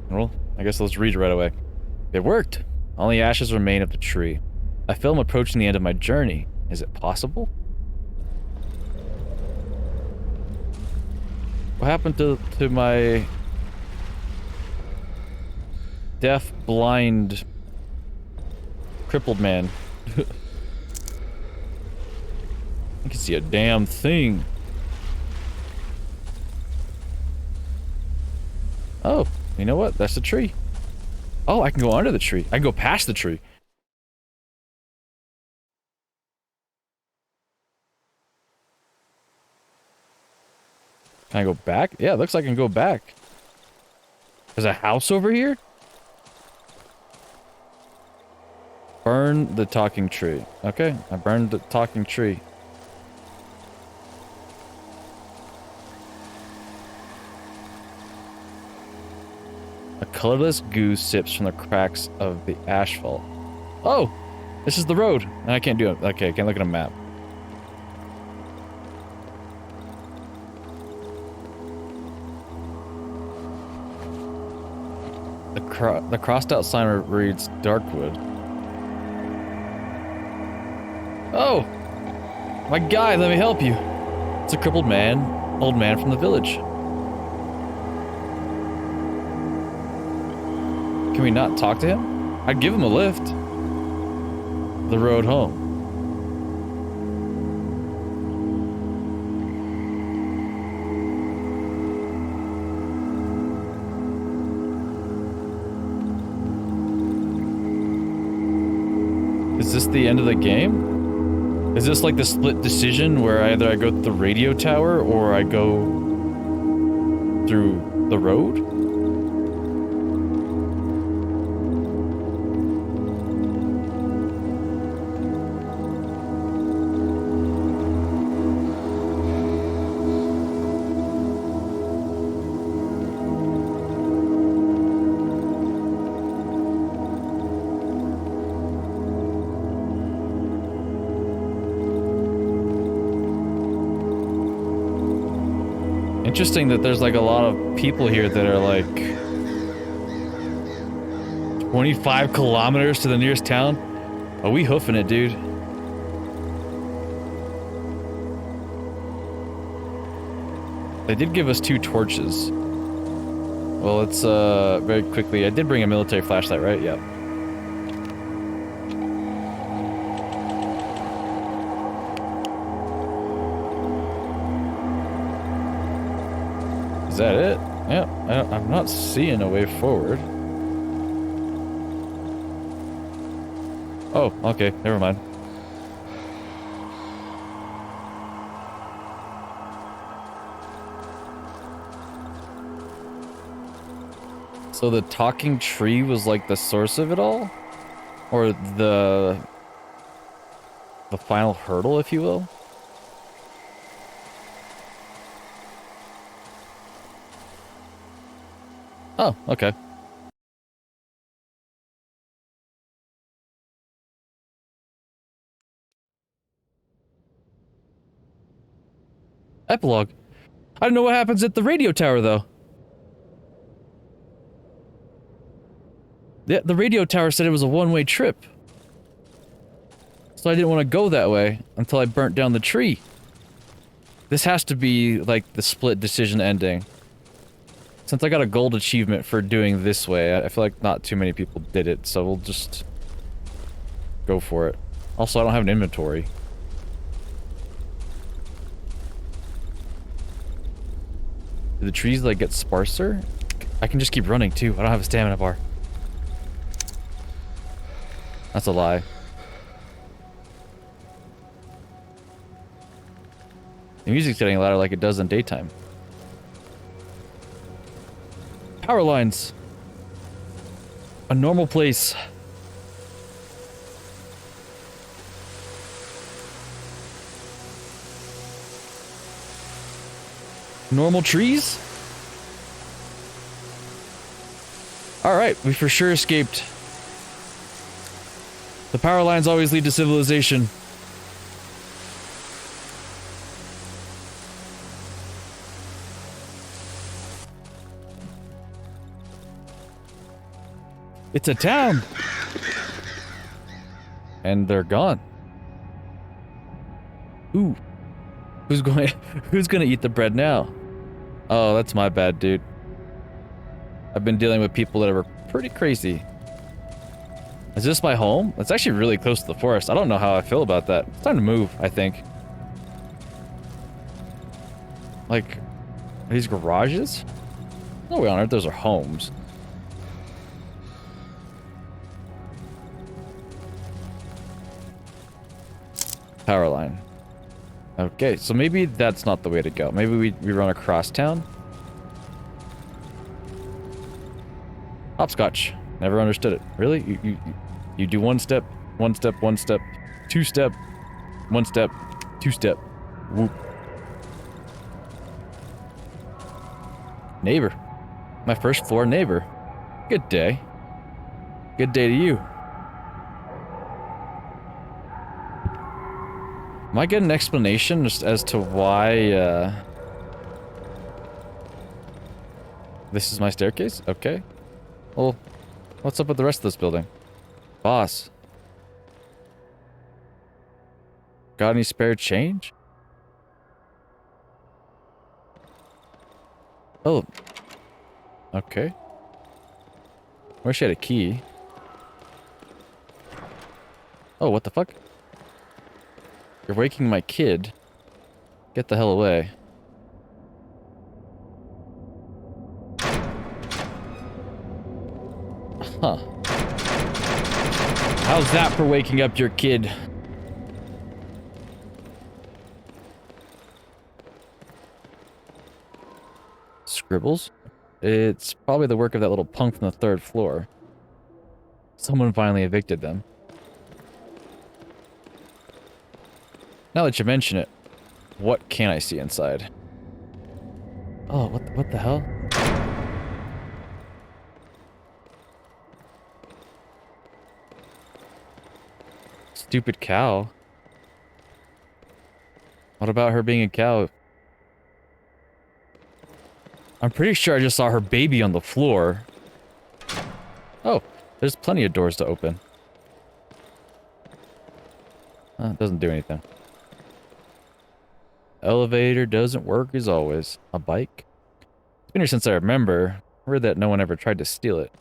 Well, I guess let's read it right away. It worked. Only ashes remain of the tree. I feel I'm approaching the end of my journey. Is it possible? What happened to my deaf, blind, crippled man? I can see a damn thing. Oh, you know what? That's the tree. Oh, I can go under the tree. I can go past the tree. Can I go back? Yeah, it looks like I can go back. There's a house over here? Burn the talking tree. Okay, I burned the talking tree. A colorless goo sips from the cracks of the asphalt. Oh! This is the road! And I can't do it. Okay, I can't look at a map. The crossed out sign reads Darkwood. Oh! My guy, let me help you. It's a crippled man, old man from the village. Can we not talk to him? I'd give him a lift. The road home. Is this the end of the game? Is this like the split decision where either I go to the radio tower or I go through the road? Interesting that there's like a lot of people here that are like 25 kilometers to the nearest town. Oh, we hoofing it, dude. They did give us 2 torches. Well, let's very quickly. I did bring a military flashlight, right? Yep. Is that it? Yeah, I'm not seeing a way forward. Oh, okay, never mind. So the talking tree was like the source of it all? Or the final hurdle, if you will? Oh, okay. Epilogue. I don't know what happens at the radio tower, though. Yeah, the radio tower said it was a one-way trip. So I didn't want to go that way until I burnt down the tree. This has to be, like, the split decision ending. Since I got a gold achievement for doing this way, I feel like not too many people did it, so we'll just go for it. Also, I don't have an inventory. Do the trees, like, get sparser? I can just keep running, too. I don't have a stamina bar. That's a lie. The music's getting louder like it does in daytime. Power lines. A normal place. Normal trees? Alright, we for sure escaped. The power lines always lead to civilization. It's a town! And they're gone. Ooh. Who's gonna eat the bread now? Oh, that's my bad, dude. I've been dealing with people that are pretty crazy. Is this my home? It's actually really close to the forest. I don't know how I feel about that. It's time to move, I think. Like, are these garages? No way on earth those are homes. Power line. Okay, so maybe that's not the way to go. Maybe we run across town. Hopscotch. Never understood it. Really? You do one step, One step, two step, one step, two step. Whoop. Neighbor. My first floor neighbor. Good day. Good day to you. Am I getting an explanation just as to why, this is my staircase? Okay. Well, what's up with the rest of this building? Boss. Got any spare change? Oh. Okay. Wish I had a key. Oh, what the fuck? You're waking my kid. Get the hell away. Huh. How's that for waking up your kid? Scribbles? It's probably the work of that little punk from the 3rd floor. Someone finally evicted them. Now that you mention it, what can I see inside? Oh, what the hell? Stupid cow. What about her being a cow? I'm pretty sure I just saw her baby on the floor. Oh, there's plenty of doors to open. It doesn't do anything. Elevator doesn't work as always. A bike? It's been here since I remember. Heard that no one ever tried to steal it.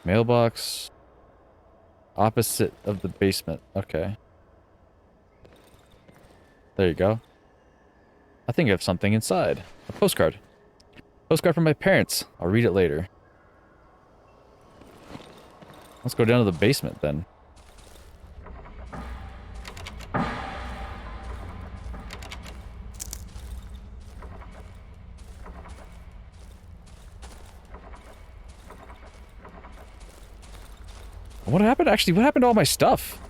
Mailbox. Opposite of the basement. Okay. There you go. I think I have something inside. A postcard. Postcard from my parents. I'll read it later. Let's go down to the basement then. What happened? Actually, what happened to all my stuff?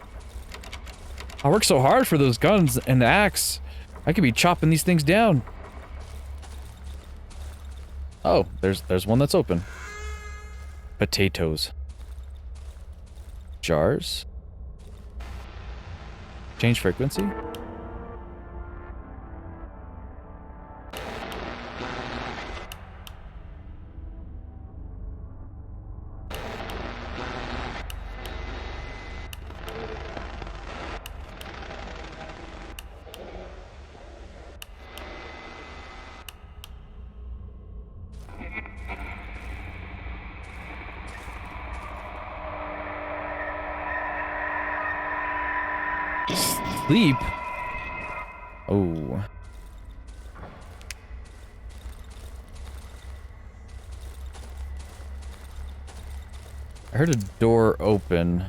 I worked so hard for those guns and the axe. I could be chopping these things down. Oh, there's one that's open. Potatoes. Jars. Change frequency. Sleep? Oh. I heard a door open.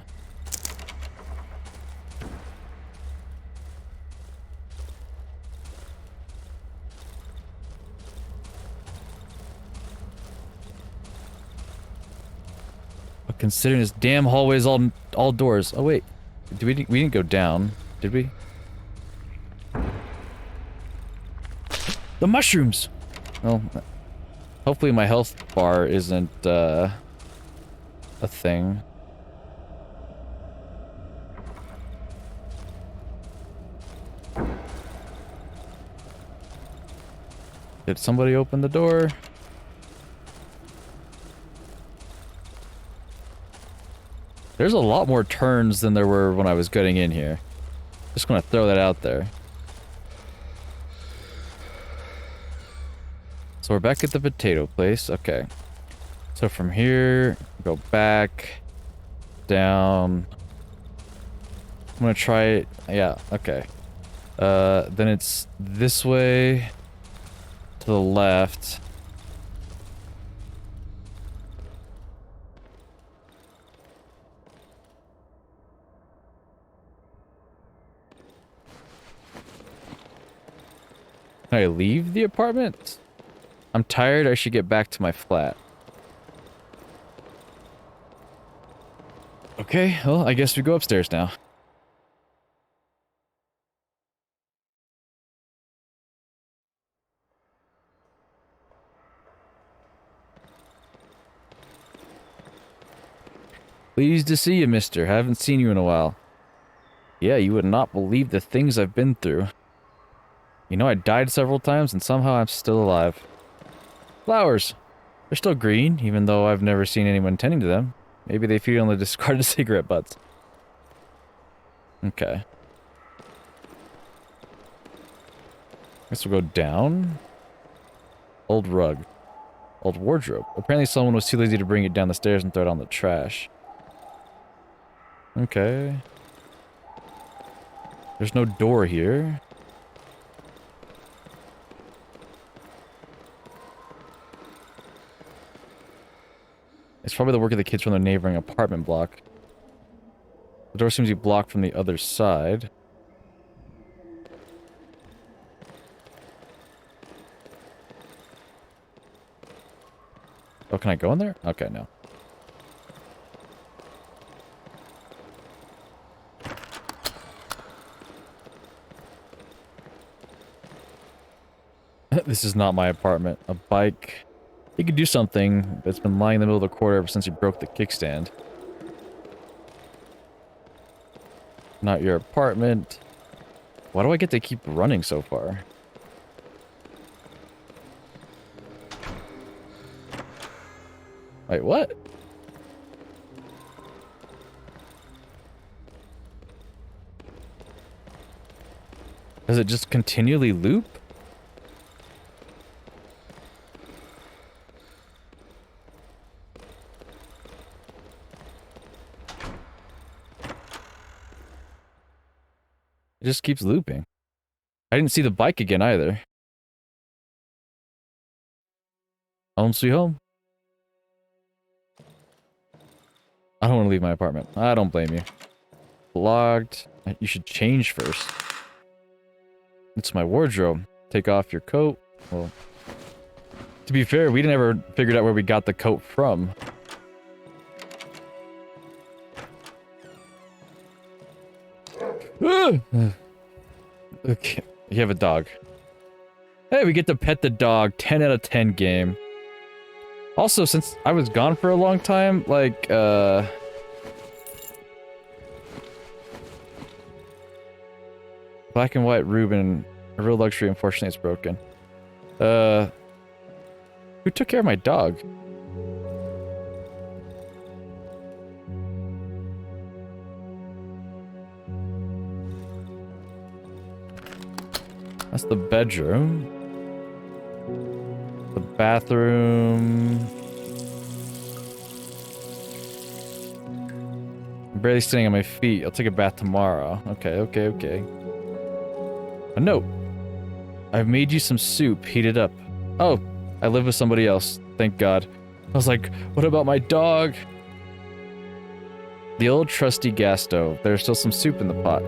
But considering this damn hallway is all doors. Oh wait. We didn't go down, did we? The mushrooms! Well, hopefully my health bar isn't, a thing. Did somebody open the door? There's a lot more turns than there were when I was getting in here. Just gonna throw that out there. So we're back at the potato place. Okay. So from here, go back, down. I'm gonna try it. Yeah, okay. Then it's this way to the left. Can I leave the apartment? I'm tired. I should get back to my flat. Okay, well, I guess we go upstairs now. Pleased to see you, mister. Haven't seen you in a while. Yeah, you would not believe the things I've been through. You know, I died several times and somehow I'm still alive. Flowers. They're still green, even though I've never seen anyone tending to them. Maybe they feed on the discarded cigarette butts. Okay. Guess we'll go down. Old rug. Old wardrobe. Apparently someone was too lazy to bring it down the stairs and throw it on the trash. Okay. There's no door here. It's probably the work of the kids from the neighboring apartment block. The door seems to be blocked from the other side. Oh, can I go in there? Okay, no. This is not my apartment. A bike. You could do something that's been lying in the middle of the court ever since you broke the kickstand. Not your apartment. Why do I get to keep running so far? Wait, what? Does it just continually loop? It just keeps looping. I didn't see the bike again either. Home sweet home. I don't want to leave my apartment. I don't blame you. Locked. You should change first. It's my wardrobe. Take off your coat. Well, to be fair, we never figured out where we got the coat from. Okay, you have a dog. Hey, we get to pet the dog. 10 out of 10 game. Also, since I was gone for a long time, like, black and white Reuben, a real luxury, unfortunately it's broken. Who took care of my dog? That's the bedroom. The bathroom. I'm barely standing on my feet. I'll take a bath tomorrow. Okay, okay, okay. A note. I've made you some soup. Heat it up. Oh, I live with somebody else. Thank God. I was like, what about my dog? The old trusty gas stove. There's still some soup in the pot.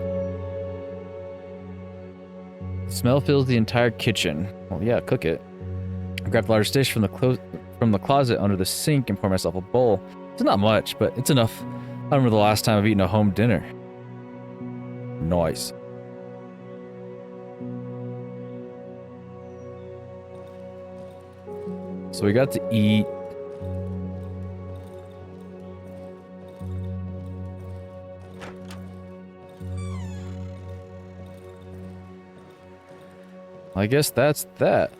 The smell fills the entire kitchen. Well, yeah, cook it. I grabbed a large dish from the closet under the sink and pour myself a bowl. It's not much, but it's enough. I don't remember the last time I've eaten a home dinner. Nice. So we got to eat. I guess that's that.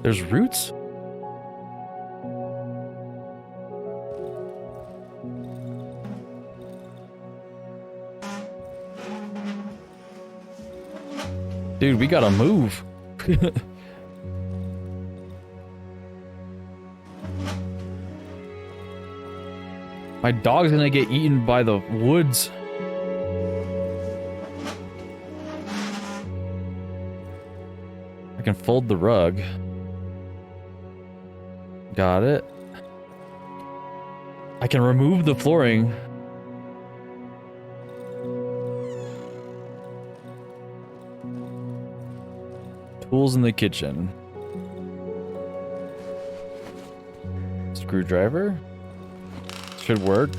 There's roots? Dude, we gotta move. My dog's gonna get eaten by the woods. I can fold the rug. Got it. I can remove the flooring. Tools in the kitchen. Screwdriver. Should work.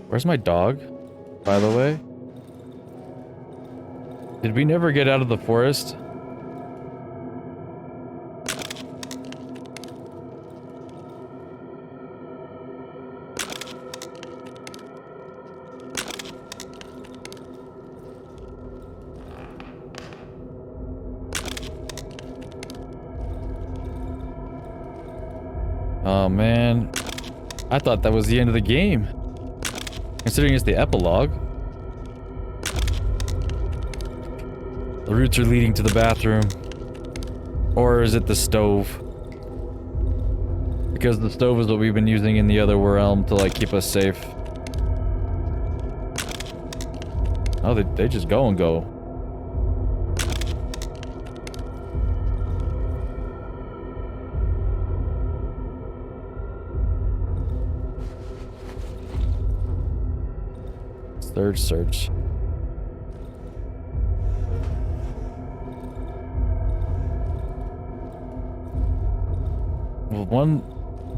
Where's my dog, by the way? Did we never get out of the forest? Oh man, I thought that was the end of the game. Considering it's the epilogue. The routes are leading to the bathroom. Or is it the stove? Because the stove is what we've been using in the other realm to like keep us safe. Oh, they just go and go. Third search. Well, one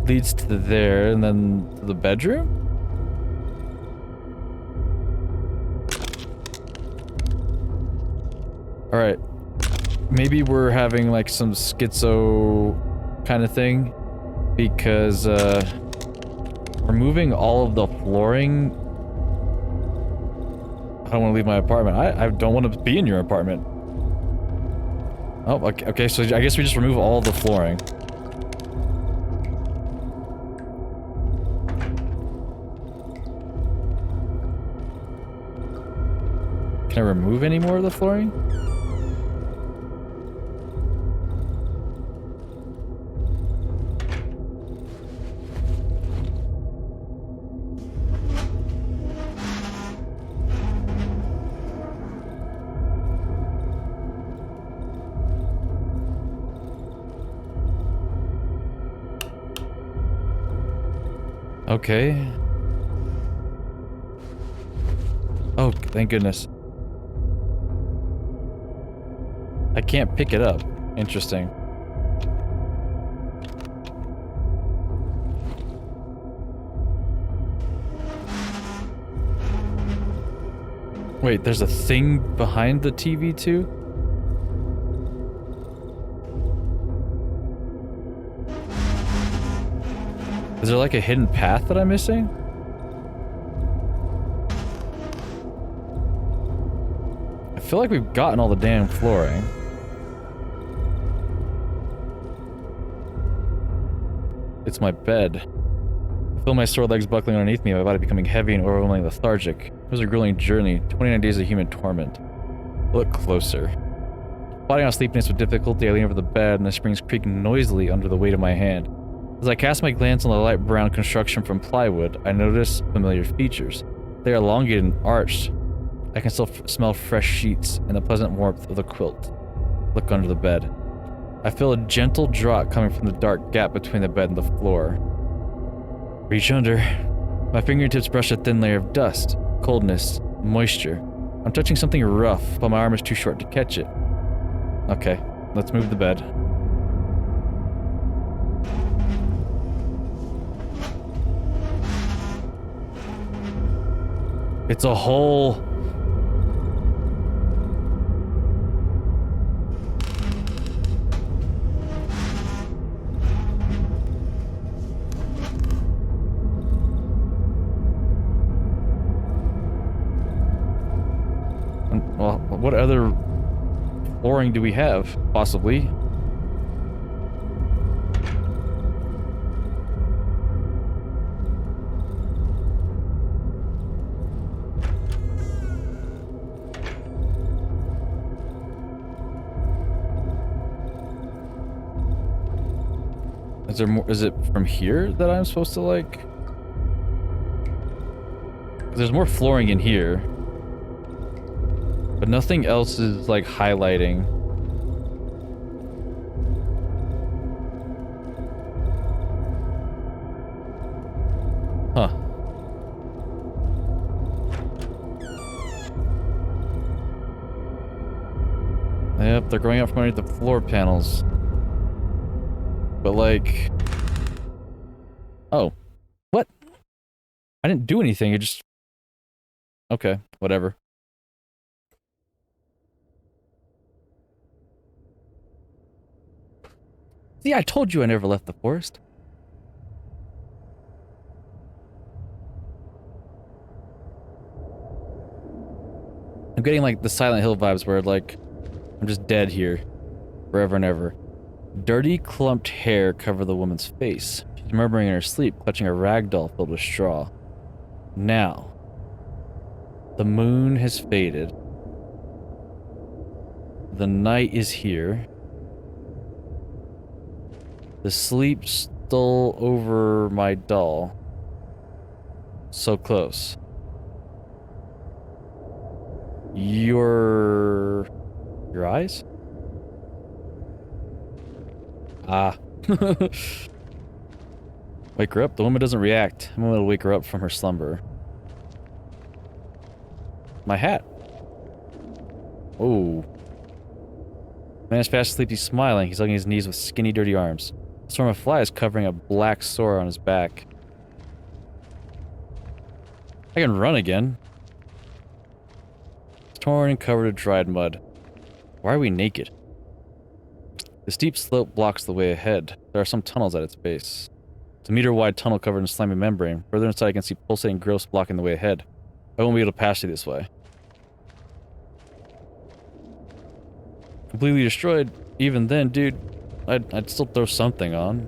leads to there and then to the bedroom? Alright. Maybe we're having like some schizo kind of thing because removing all of the flooring. I don't want to leave my apartment. I don't want to be in your apartment. Oh, okay, so I guess we just remove all the flooring. Can I remove any more of the flooring? Okay. Oh, thank goodness. I can't pick it up. Interesting. Wait, there's a thing behind the TV too? Is there like a hidden path that I'm missing? I feel like we've gotten all the damn flooring. It's my bed. I feel my sore legs buckling underneath me, my body becoming heavy and overwhelmingly lethargic. It was a grueling journey, 29 days of human torment. Look closer. Fighting off sleepiness with difficulty, I lean over the bed and the springs creak noisily under the weight of my hand. As I cast my glance on the light brown construction from plywood, I notice familiar features. They are elongated and arched. I can still smell fresh sheets and the pleasant warmth of the quilt. Look under the bed. I feel a gentle draught coming from the dark gap between the bed and the floor. Reach under. My fingertips brush a thin layer of dust, coldness, moisture. I'm touching something rough, but my arm is too short to catch it. Okay, let's move the bed. It's a hole. Well, what other flooring do we have, possibly? Is there more? Is it from here that I'm supposed to like? There's more flooring in here. But But nothing else is, like, highlighting. Huh. Yep, they're going out from underneath the floor panels. But, like... Oh. What? I didn't do anything, it just... Okay, whatever. See, I told you I never left the forest. I'm getting, like, the Silent Hill vibes where, like, I'm just dead here. Forever and ever. Dirty, clumped hair cover the woman's face. She's murmuring in her sleep, clutching a rag doll filled with straw. Now, the moon has faded. The night is here. The sleep stole over my doll. So close. Your eyes? Ah. Wake her up. The woman doesn't react. I'm gonna wake her up from her slumber. My hat. Oh. Man is fast asleep. He's smiling. He's hugging his knees with skinny, dirty arms. A swarm of flies covering a black sore on his back. I can run again. It's torn and covered in dried mud. Why are we naked? The steep slope blocks the way ahead. There are some tunnels at its base. It's a meter-wide tunnel covered in slimy membrane. Further inside, I can see pulsating growths blocking the way ahead. I won't be able to pass through this way. Completely destroyed. Even then, dude, I'd still throw something on.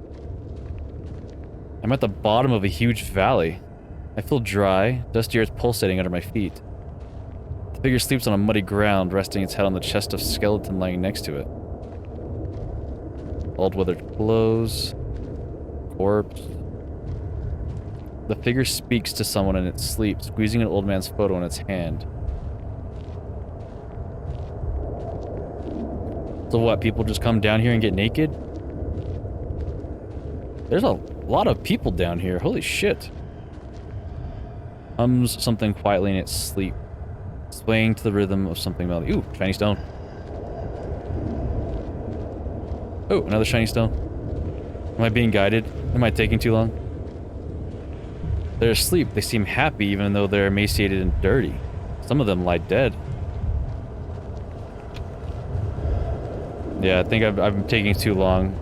I'm at the bottom of a huge valley. I feel dry, dusty earth pulsating under my feet. The figure sleeps on a muddy ground, resting its head on the chest of skeleton lying next to it. Old weathered clothes. Corpse. The figure speaks to someone in its sleep, squeezing an old man's photo in its hand. So what, people just come down here and get naked? There's a lot of people down here, holy shit. Hums something quietly in its sleep, swaying to the rhythm of something melody. Ooh, shiny stone. Oh, another shiny stone. Am I being guided? Am I taking too long? They're asleep. They seem happy even though they're emaciated and dirty. Some of them lie dead. Yeah, I think I'm taking too long.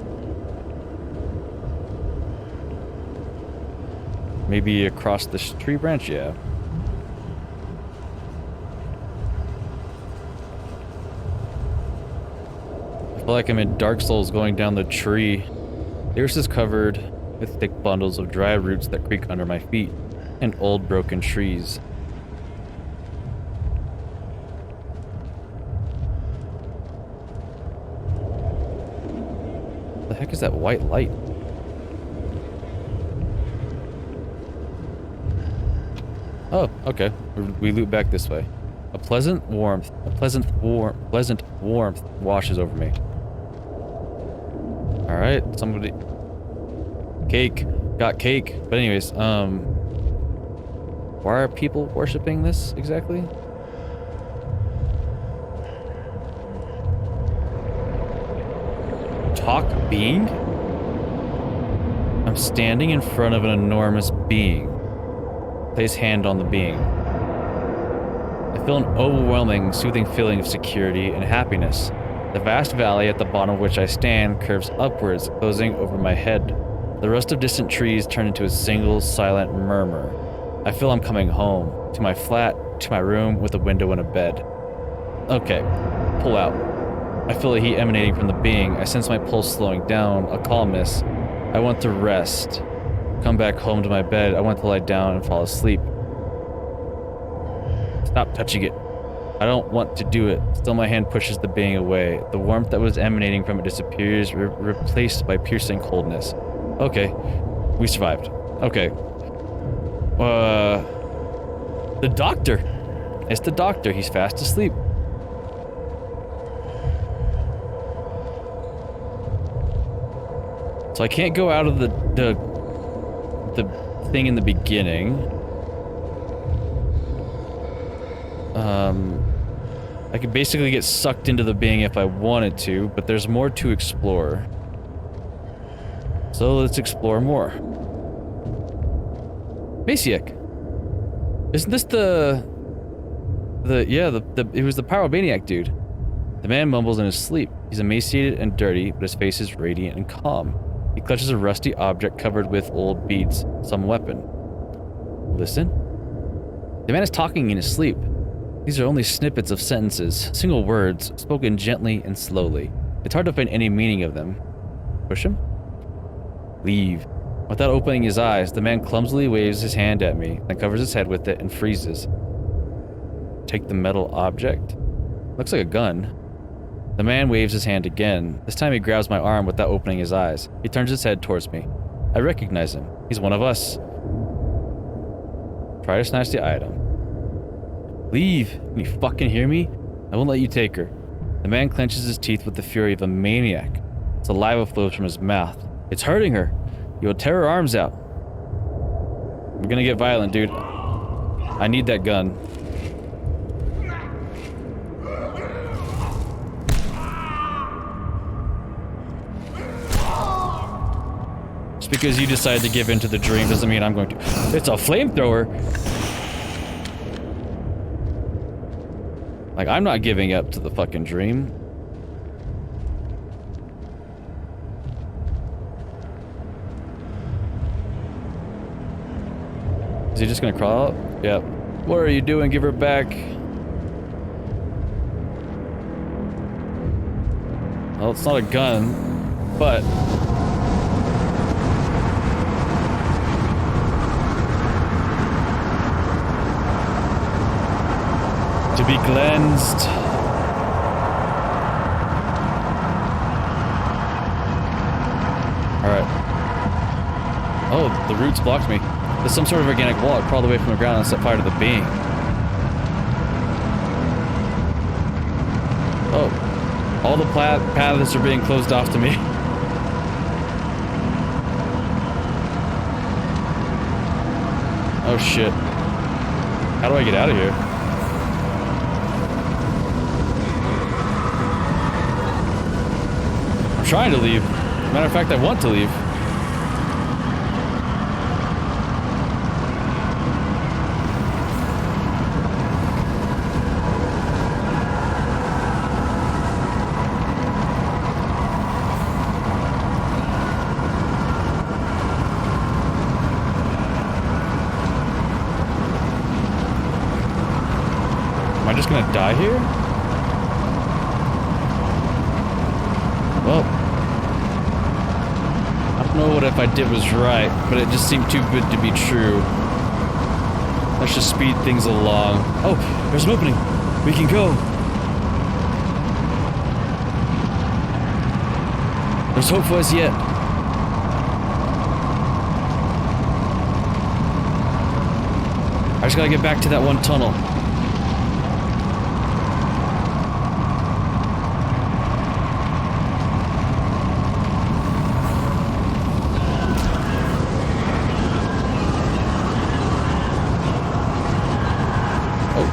Maybe across this tree branch, yeah. I feel like I'm in Dark Souls going down the tree. The earth is covered with thick bundles of dry roots that creak under my feet, and old broken trees. What the heck is that white light? Oh, okay. We loop back this way. A pleasant warmth washes over me. Alright, somebody... Cake. Got cake. But anyways, why are people worshipping this exactly? Talk being? I'm standing in front of an enormous being. Place hand on the being. I feel an overwhelming, soothing feeling of security and happiness. The vast valley at the bottom of which I stand curves upwards, closing over my head. The rust of distant trees turn into a single, silent murmur. I feel I'm coming home. To my flat, to my room with a window and a bed. Okay. Pull out. I feel the heat emanating from the being. I sense my pulse slowing down, a calmness. I want to rest. Come back home to my bed. I want to lie down and fall asleep. Stop touching it. I don't want to do it. Still my hand pushes the being away. The warmth that was emanating from it disappears, replaced by piercing coldness. Okay. We survived. Okay. The doctor. It's the doctor. He's fast asleep. So I can't go out of the thing in the beginning. I could basically get sucked into the being if I wanted to, but there's more to explore. So let's explore more. Masiek. Isn't this it was the pyromaniac dude. The man mumbles in his sleep. He's emaciated and dirty, but his face is radiant and calm. He clutches a rusty object covered with old beads, some weapon. Listen. The man is talking in his sleep. These are only snippets of sentences, single words, spoken gently and slowly. It's hard to find any meaning of them. Push him? Leave. Without opening his eyes, the man clumsily waves his hand at me, then covers his head with it and freezes. Take the metal object? Looks like a gun. The man waves his hand again. This time he grabs my arm without opening his eyes. He turns his head towards me. I recognize him. He's one of us. Try to snatch the item. Leave! Can you fucking hear me? I won't let you take her. The man clenches his teeth with the fury of a maniac. Saliva flows from his mouth. It's hurting her. He will tear her arms out. I'm gonna get violent, dude. I need that gun. Just because you decide to give in to the dream doesn't mean I'm going to. It's a flamethrower! Like, I'm not giving up to the fucking dream. Is he just gonna crawl out? Yep. What are you doing? Give her back. Well, it's not a gun, but... to be cleansed. Alright. Oh, the roots blocked me. There's some sort of organic wall. It crawled away from the ground and set fire to the being. Oh. All the paths are being closed off to me. Oh shit. How do I get out of here? I'm trying to leave. Matter of fact, I want to leave. Am I just gonna die here? Well, I don't know what if I did was right, but it just seemed too good to be true. Let's just speed things along. Oh, there's an opening. We can go. There's hope for us yet. I just gotta get back to that one tunnel.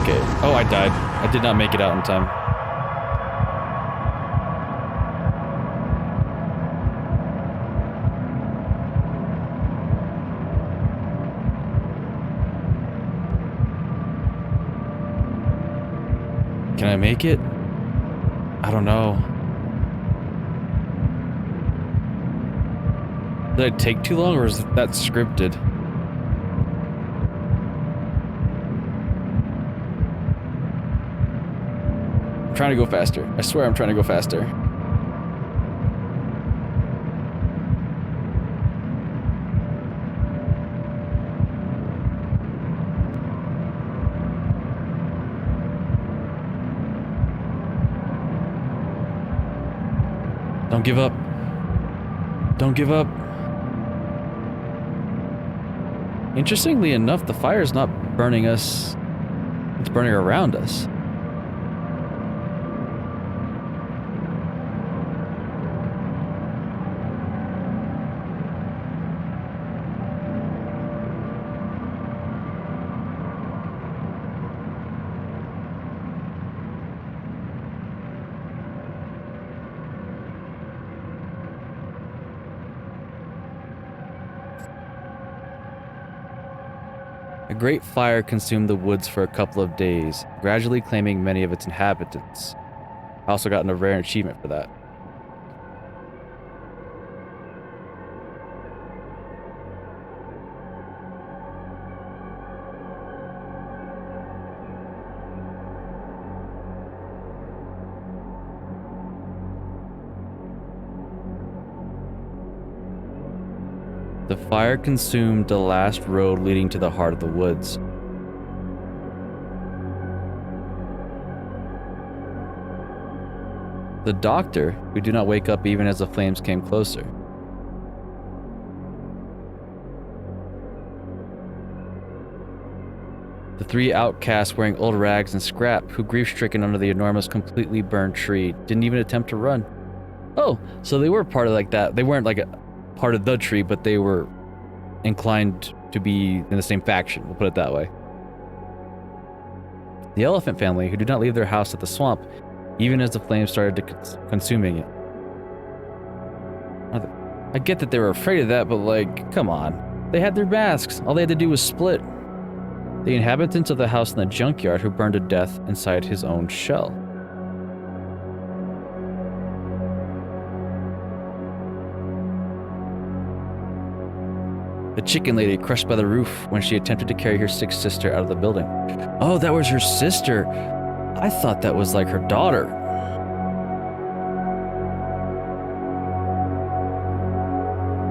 Okay. Oh, I died. I did not make it out in time. Can I make it? I don't know. Did I take too long, or is that scripted? I'm trying to go faster. I swear I'm trying to go faster. Don't give up. Don't give up. Interestingly enough, the fire's not burning us. It's burning around us. A great fire consumed the woods for a couple of days, gradually claiming many of its inhabitants. I also got a rare achievement for that. The fire consumed the last road leading to the heart of the woods. The doctor, who did not wake up even as the flames came closer. The three outcasts wearing old rags and scrap, who grief-stricken under the enormous, completely burned tree, didn't even attempt to run. Oh, so they were part of like that. They weren't like a part of the tree, but they were inclined to be in the same faction, we'll put it that way. The elephant family, who did not leave their house at the swamp, even as the flames started to consuming it. I get that they were afraid of that, but like, come on. They had their masks. All they had to do was split. The inhabitants of the house in the junkyard who burned to death inside his own shell. The chicken lady crushed by the roof when she attempted to carry her sick sister out of the building. Oh, that was her sister. I thought that was like her daughter.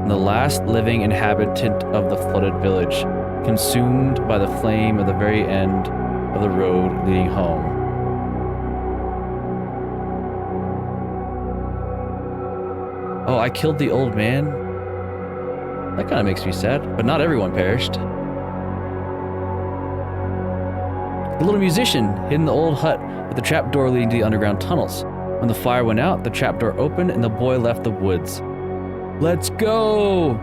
The last living inhabitant of the flooded village, consumed by the flame at the very end of the road leading home. Oh, I killed the old man? That kind of makes me sad, but not everyone perished. The little musician hid in the old hut with the trapdoor leading to the underground tunnels. When the fire went out, the trapdoor opened and the boy left the woods. Let's go!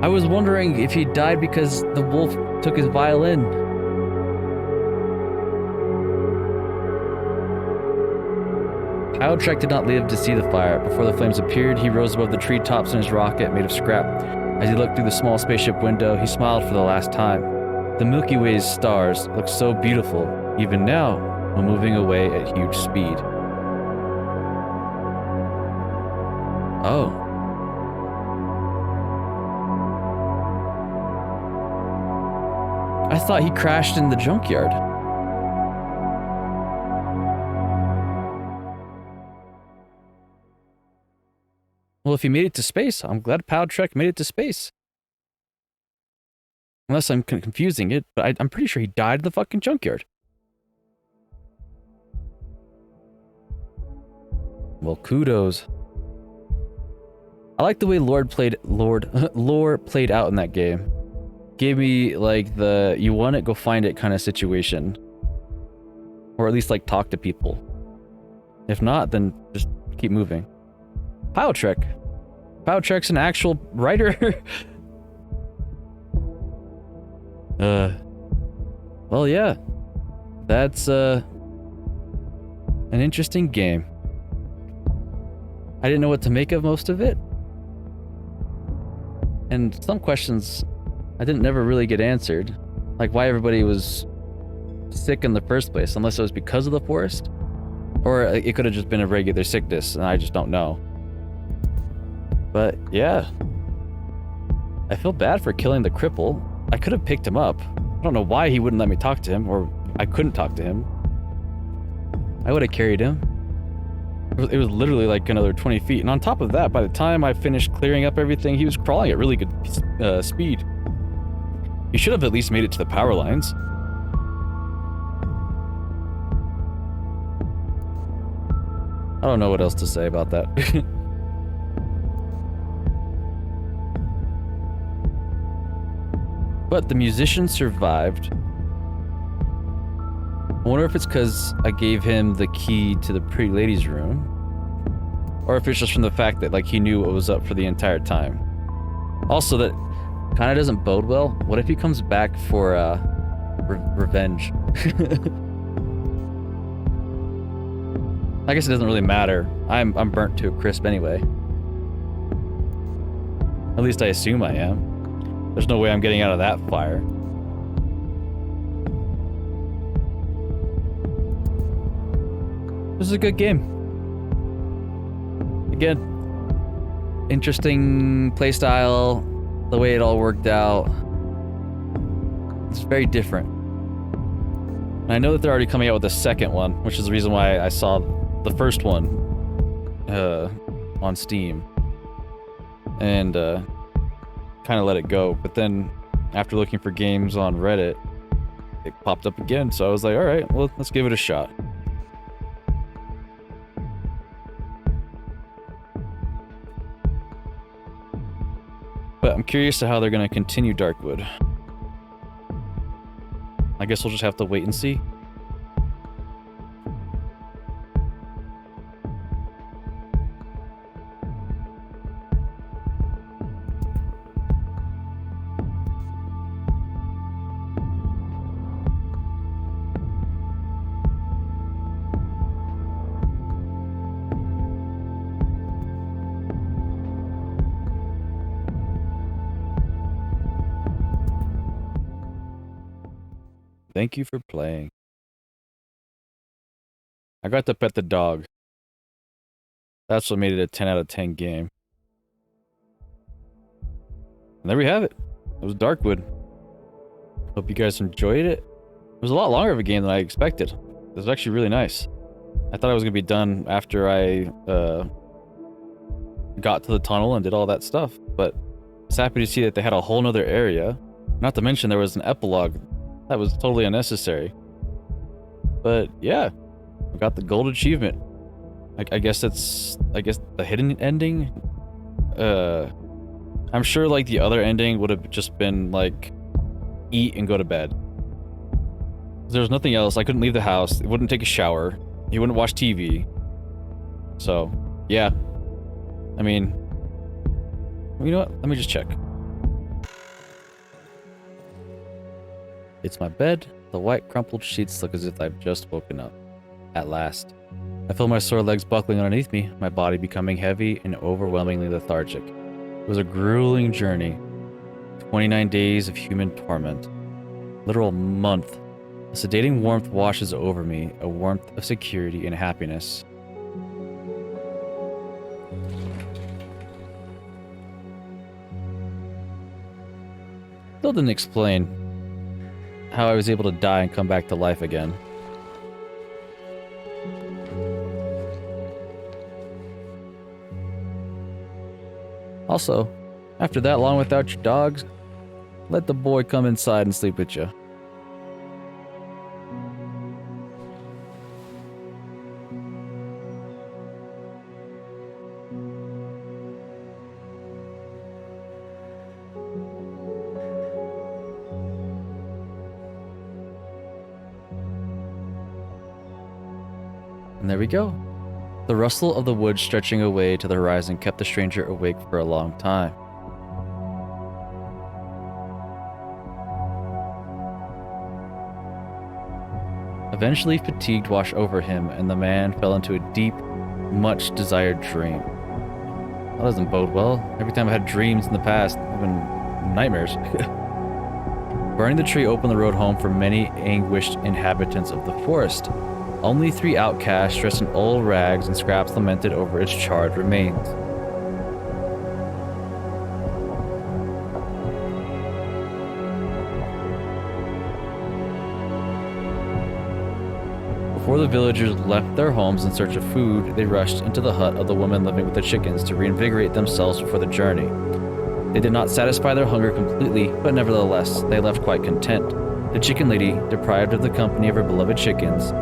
I was wondering if he died because the wolf took his violin. Trek did not live to see the fire. Before the flames appeared, he rose above the treetops in his rocket made of scrap. As he looked through the small spaceship window, he smiled for the last time. The Milky Way's stars looked so beautiful, even now, while moving away at huge speed. Oh. I thought he crashed in the junkyard. Well, if he made it to space, I'm glad Trek made it to space. Unless I'm confusing it, but I'm pretty sure he died in the fucking junkyard. Well, kudos. I like the way lore played out in that game. Gave me like the you want it, go find it kind of situation. Or at least like talk to people. If not, then just keep moving. Trek. Trek's an actual writer. Well, yeah. That's an interesting game. I didn't know what to make of most of it. And some questions I didn't never really get answered. Like why everybody was sick in the first place, unless it was because of the forest. Or it could have just been a regular sickness, and I just don't know. But yeah. I feel bad for killing the cripple. I could have picked him up. I don't know why he wouldn't let me talk to him, or I couldn't talk to him. I would have carried him. It was literally like another 20 feet. And on top of that, by the time I finished clearing up everything, he was crawling at really good speed. He should have at least made it to the power lines. I don't know what else to say about that. But the musician survived. I wonder if it's because I gave him the key to the pretty lady's room. Or if it's just from the fact that like he knew what was up for the entire time. Also, that kind of doesn't bode well. What if he comes back for revenge? I guess it doesn't really matter. I'm burnt to a crisp anyway. At least I assume I am. There's no way I'm getting out of that fire. This is a good game. Again, interesting playstyle, the way it all worked out. It's very different. And I know that they're already coming out with a second one, which is the reason why I saw the first one on Steam. And kind of let it go. But then after looking for games on Reddit, it popped up again. So I was like, all right, well, let's give it a shot. But I'm curious to how they're going to continue Darkwood. I guess we'll just have to wait and see. Thank you for playing. I got to pet the dog. That's what made it a 10 out of 10 game. And there we have it. It was Darkwood. Hope you guys enjoyed it. It was a lot longer of a game than I expected. It was actually really nice. I thought I was going to be done after I got to the tunnel and did all that stuff. But I was happy to see that they had a whole nother area. Not to mention there was an epilogue. That was totally unnecessary. But yeah, I got the gold achievement. I guess it's the hidden ending. I'm sure like the other ending would have just been like eat and go to bed. There was nothing else. I couldn't leave the house. It wouldn't take a shower. He wouldn't watch TV. So yeah, I mean, you know what? Let me just check. It's my bed. The white crumpled sheets look as if I've just woken up. At last. I feel my sore legs buckling underneath me, my body becoming heavy and overwhelmingly lethargic. It was a grueling journey. 29 days of human torment. Literal month. A sedating warmth washes over me, a warmth of security and happiness. Still didn't explain how I was able to die and come back to life again. Also, after that long without your dogs, let the boy come inside and sleep with you. And there we go. The rustle of the wood stretching away to the horizon kept the stranger awake for a long time. Eventually, fatigue washed over him, and the man fell into a deep, much-desired dream. That doesn't bode well. Every time I had dreams in the past, I've been nightmares. Burning the tree opened the road home for many anguished inhabitants of the forest. Only 3 outcasts dressed in old rags and scraps lamented over its charred remains. Before the villagers left their homes in search of food, they rushed into the hut of the woman living with the chickens to reinvigorate themselves before the journey. They did not satisfy their hunger completely, but nevertheless, they left quite content. The chicken lady, deprived of the company of her beloved chickens,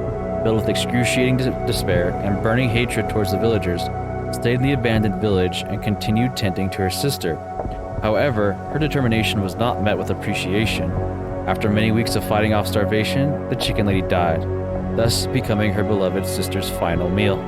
filled with excruciating despair and burning hatred towards the villagers, stayed in the abandoned village and continued tending to her sister. However, her determination was not met with appreciation. After many weeks of fighting off starvation, the chicken lady died, thus becoming her beloved sister's final meal.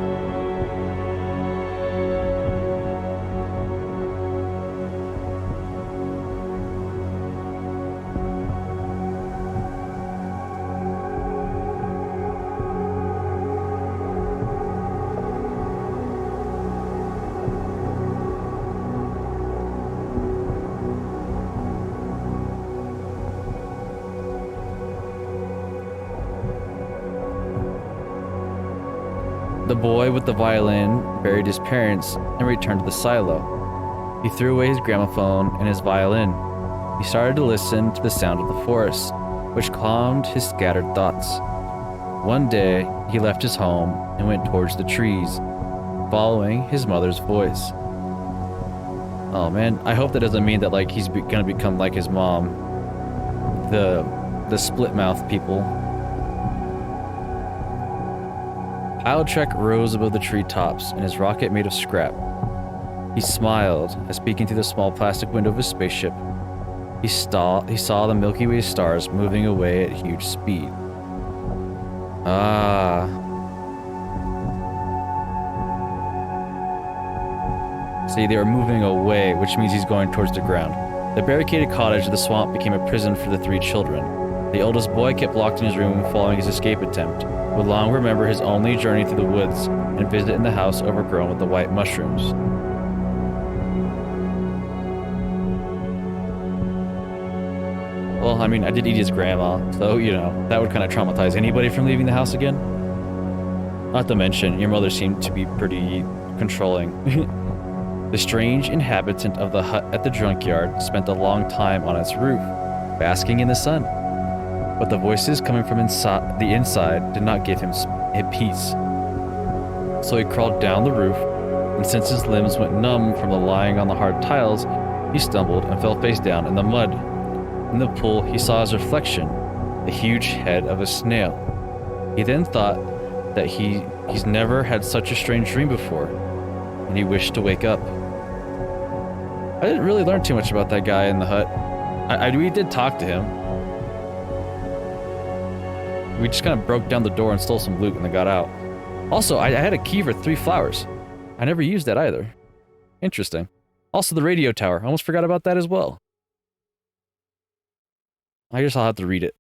The boy with the violin buried his parents and returned to the silo. He threw away his gramophone and his violin. He started to listen to the sound of the forest, which calmed his scattered thoughts. One day, he left his home and went towards the trees, following his mother's voice. Oh man, I hope that doesn't mean that like he's gonna become like his mom. The split mouth people. Trek rose above the treetops in his rocket made of scrap. He smiled as peeking through the small plastic window of his spaceship. He saw the Milky Way stars moving away at huge speed. See, they were moving away, which means he's going towards the ground. The barricaded cottage of the swamp became a prison for the 3 children. The oldest boy kept locked in his room following his escape attempt, would long remember his only journey through the woods and visit in the house overgrown with the white mushrooms. Well, I mean, I did eat his grandma, so, you know, that would kind of traumatize anybody from leaving the house again. Not to mention, your mother seemed to be pretty controlling. The strange inhabitant of the hut at the junkyard spent a long time on its roof, basking in the sun. But the voices coming from the inside did not give him peace. So he crawled down the roof, and since his limbs went numb from the lying on the hard tiles, he stumbled and fell face down in the mud. In the pool, he saw his reflection, the huge head of a snail. He then thought that he's never had such a strange dream before, and he wished to wake up. I didn't really learn too much about that guy in the hut. We did talk to him. We just kind of broke down the door and stole some loot and then got out. Also, I had a key for 3 flowers. I never used that either. Interesting. Also, the radio tower. I almost forgot about that as well. I guess I'll have to read it.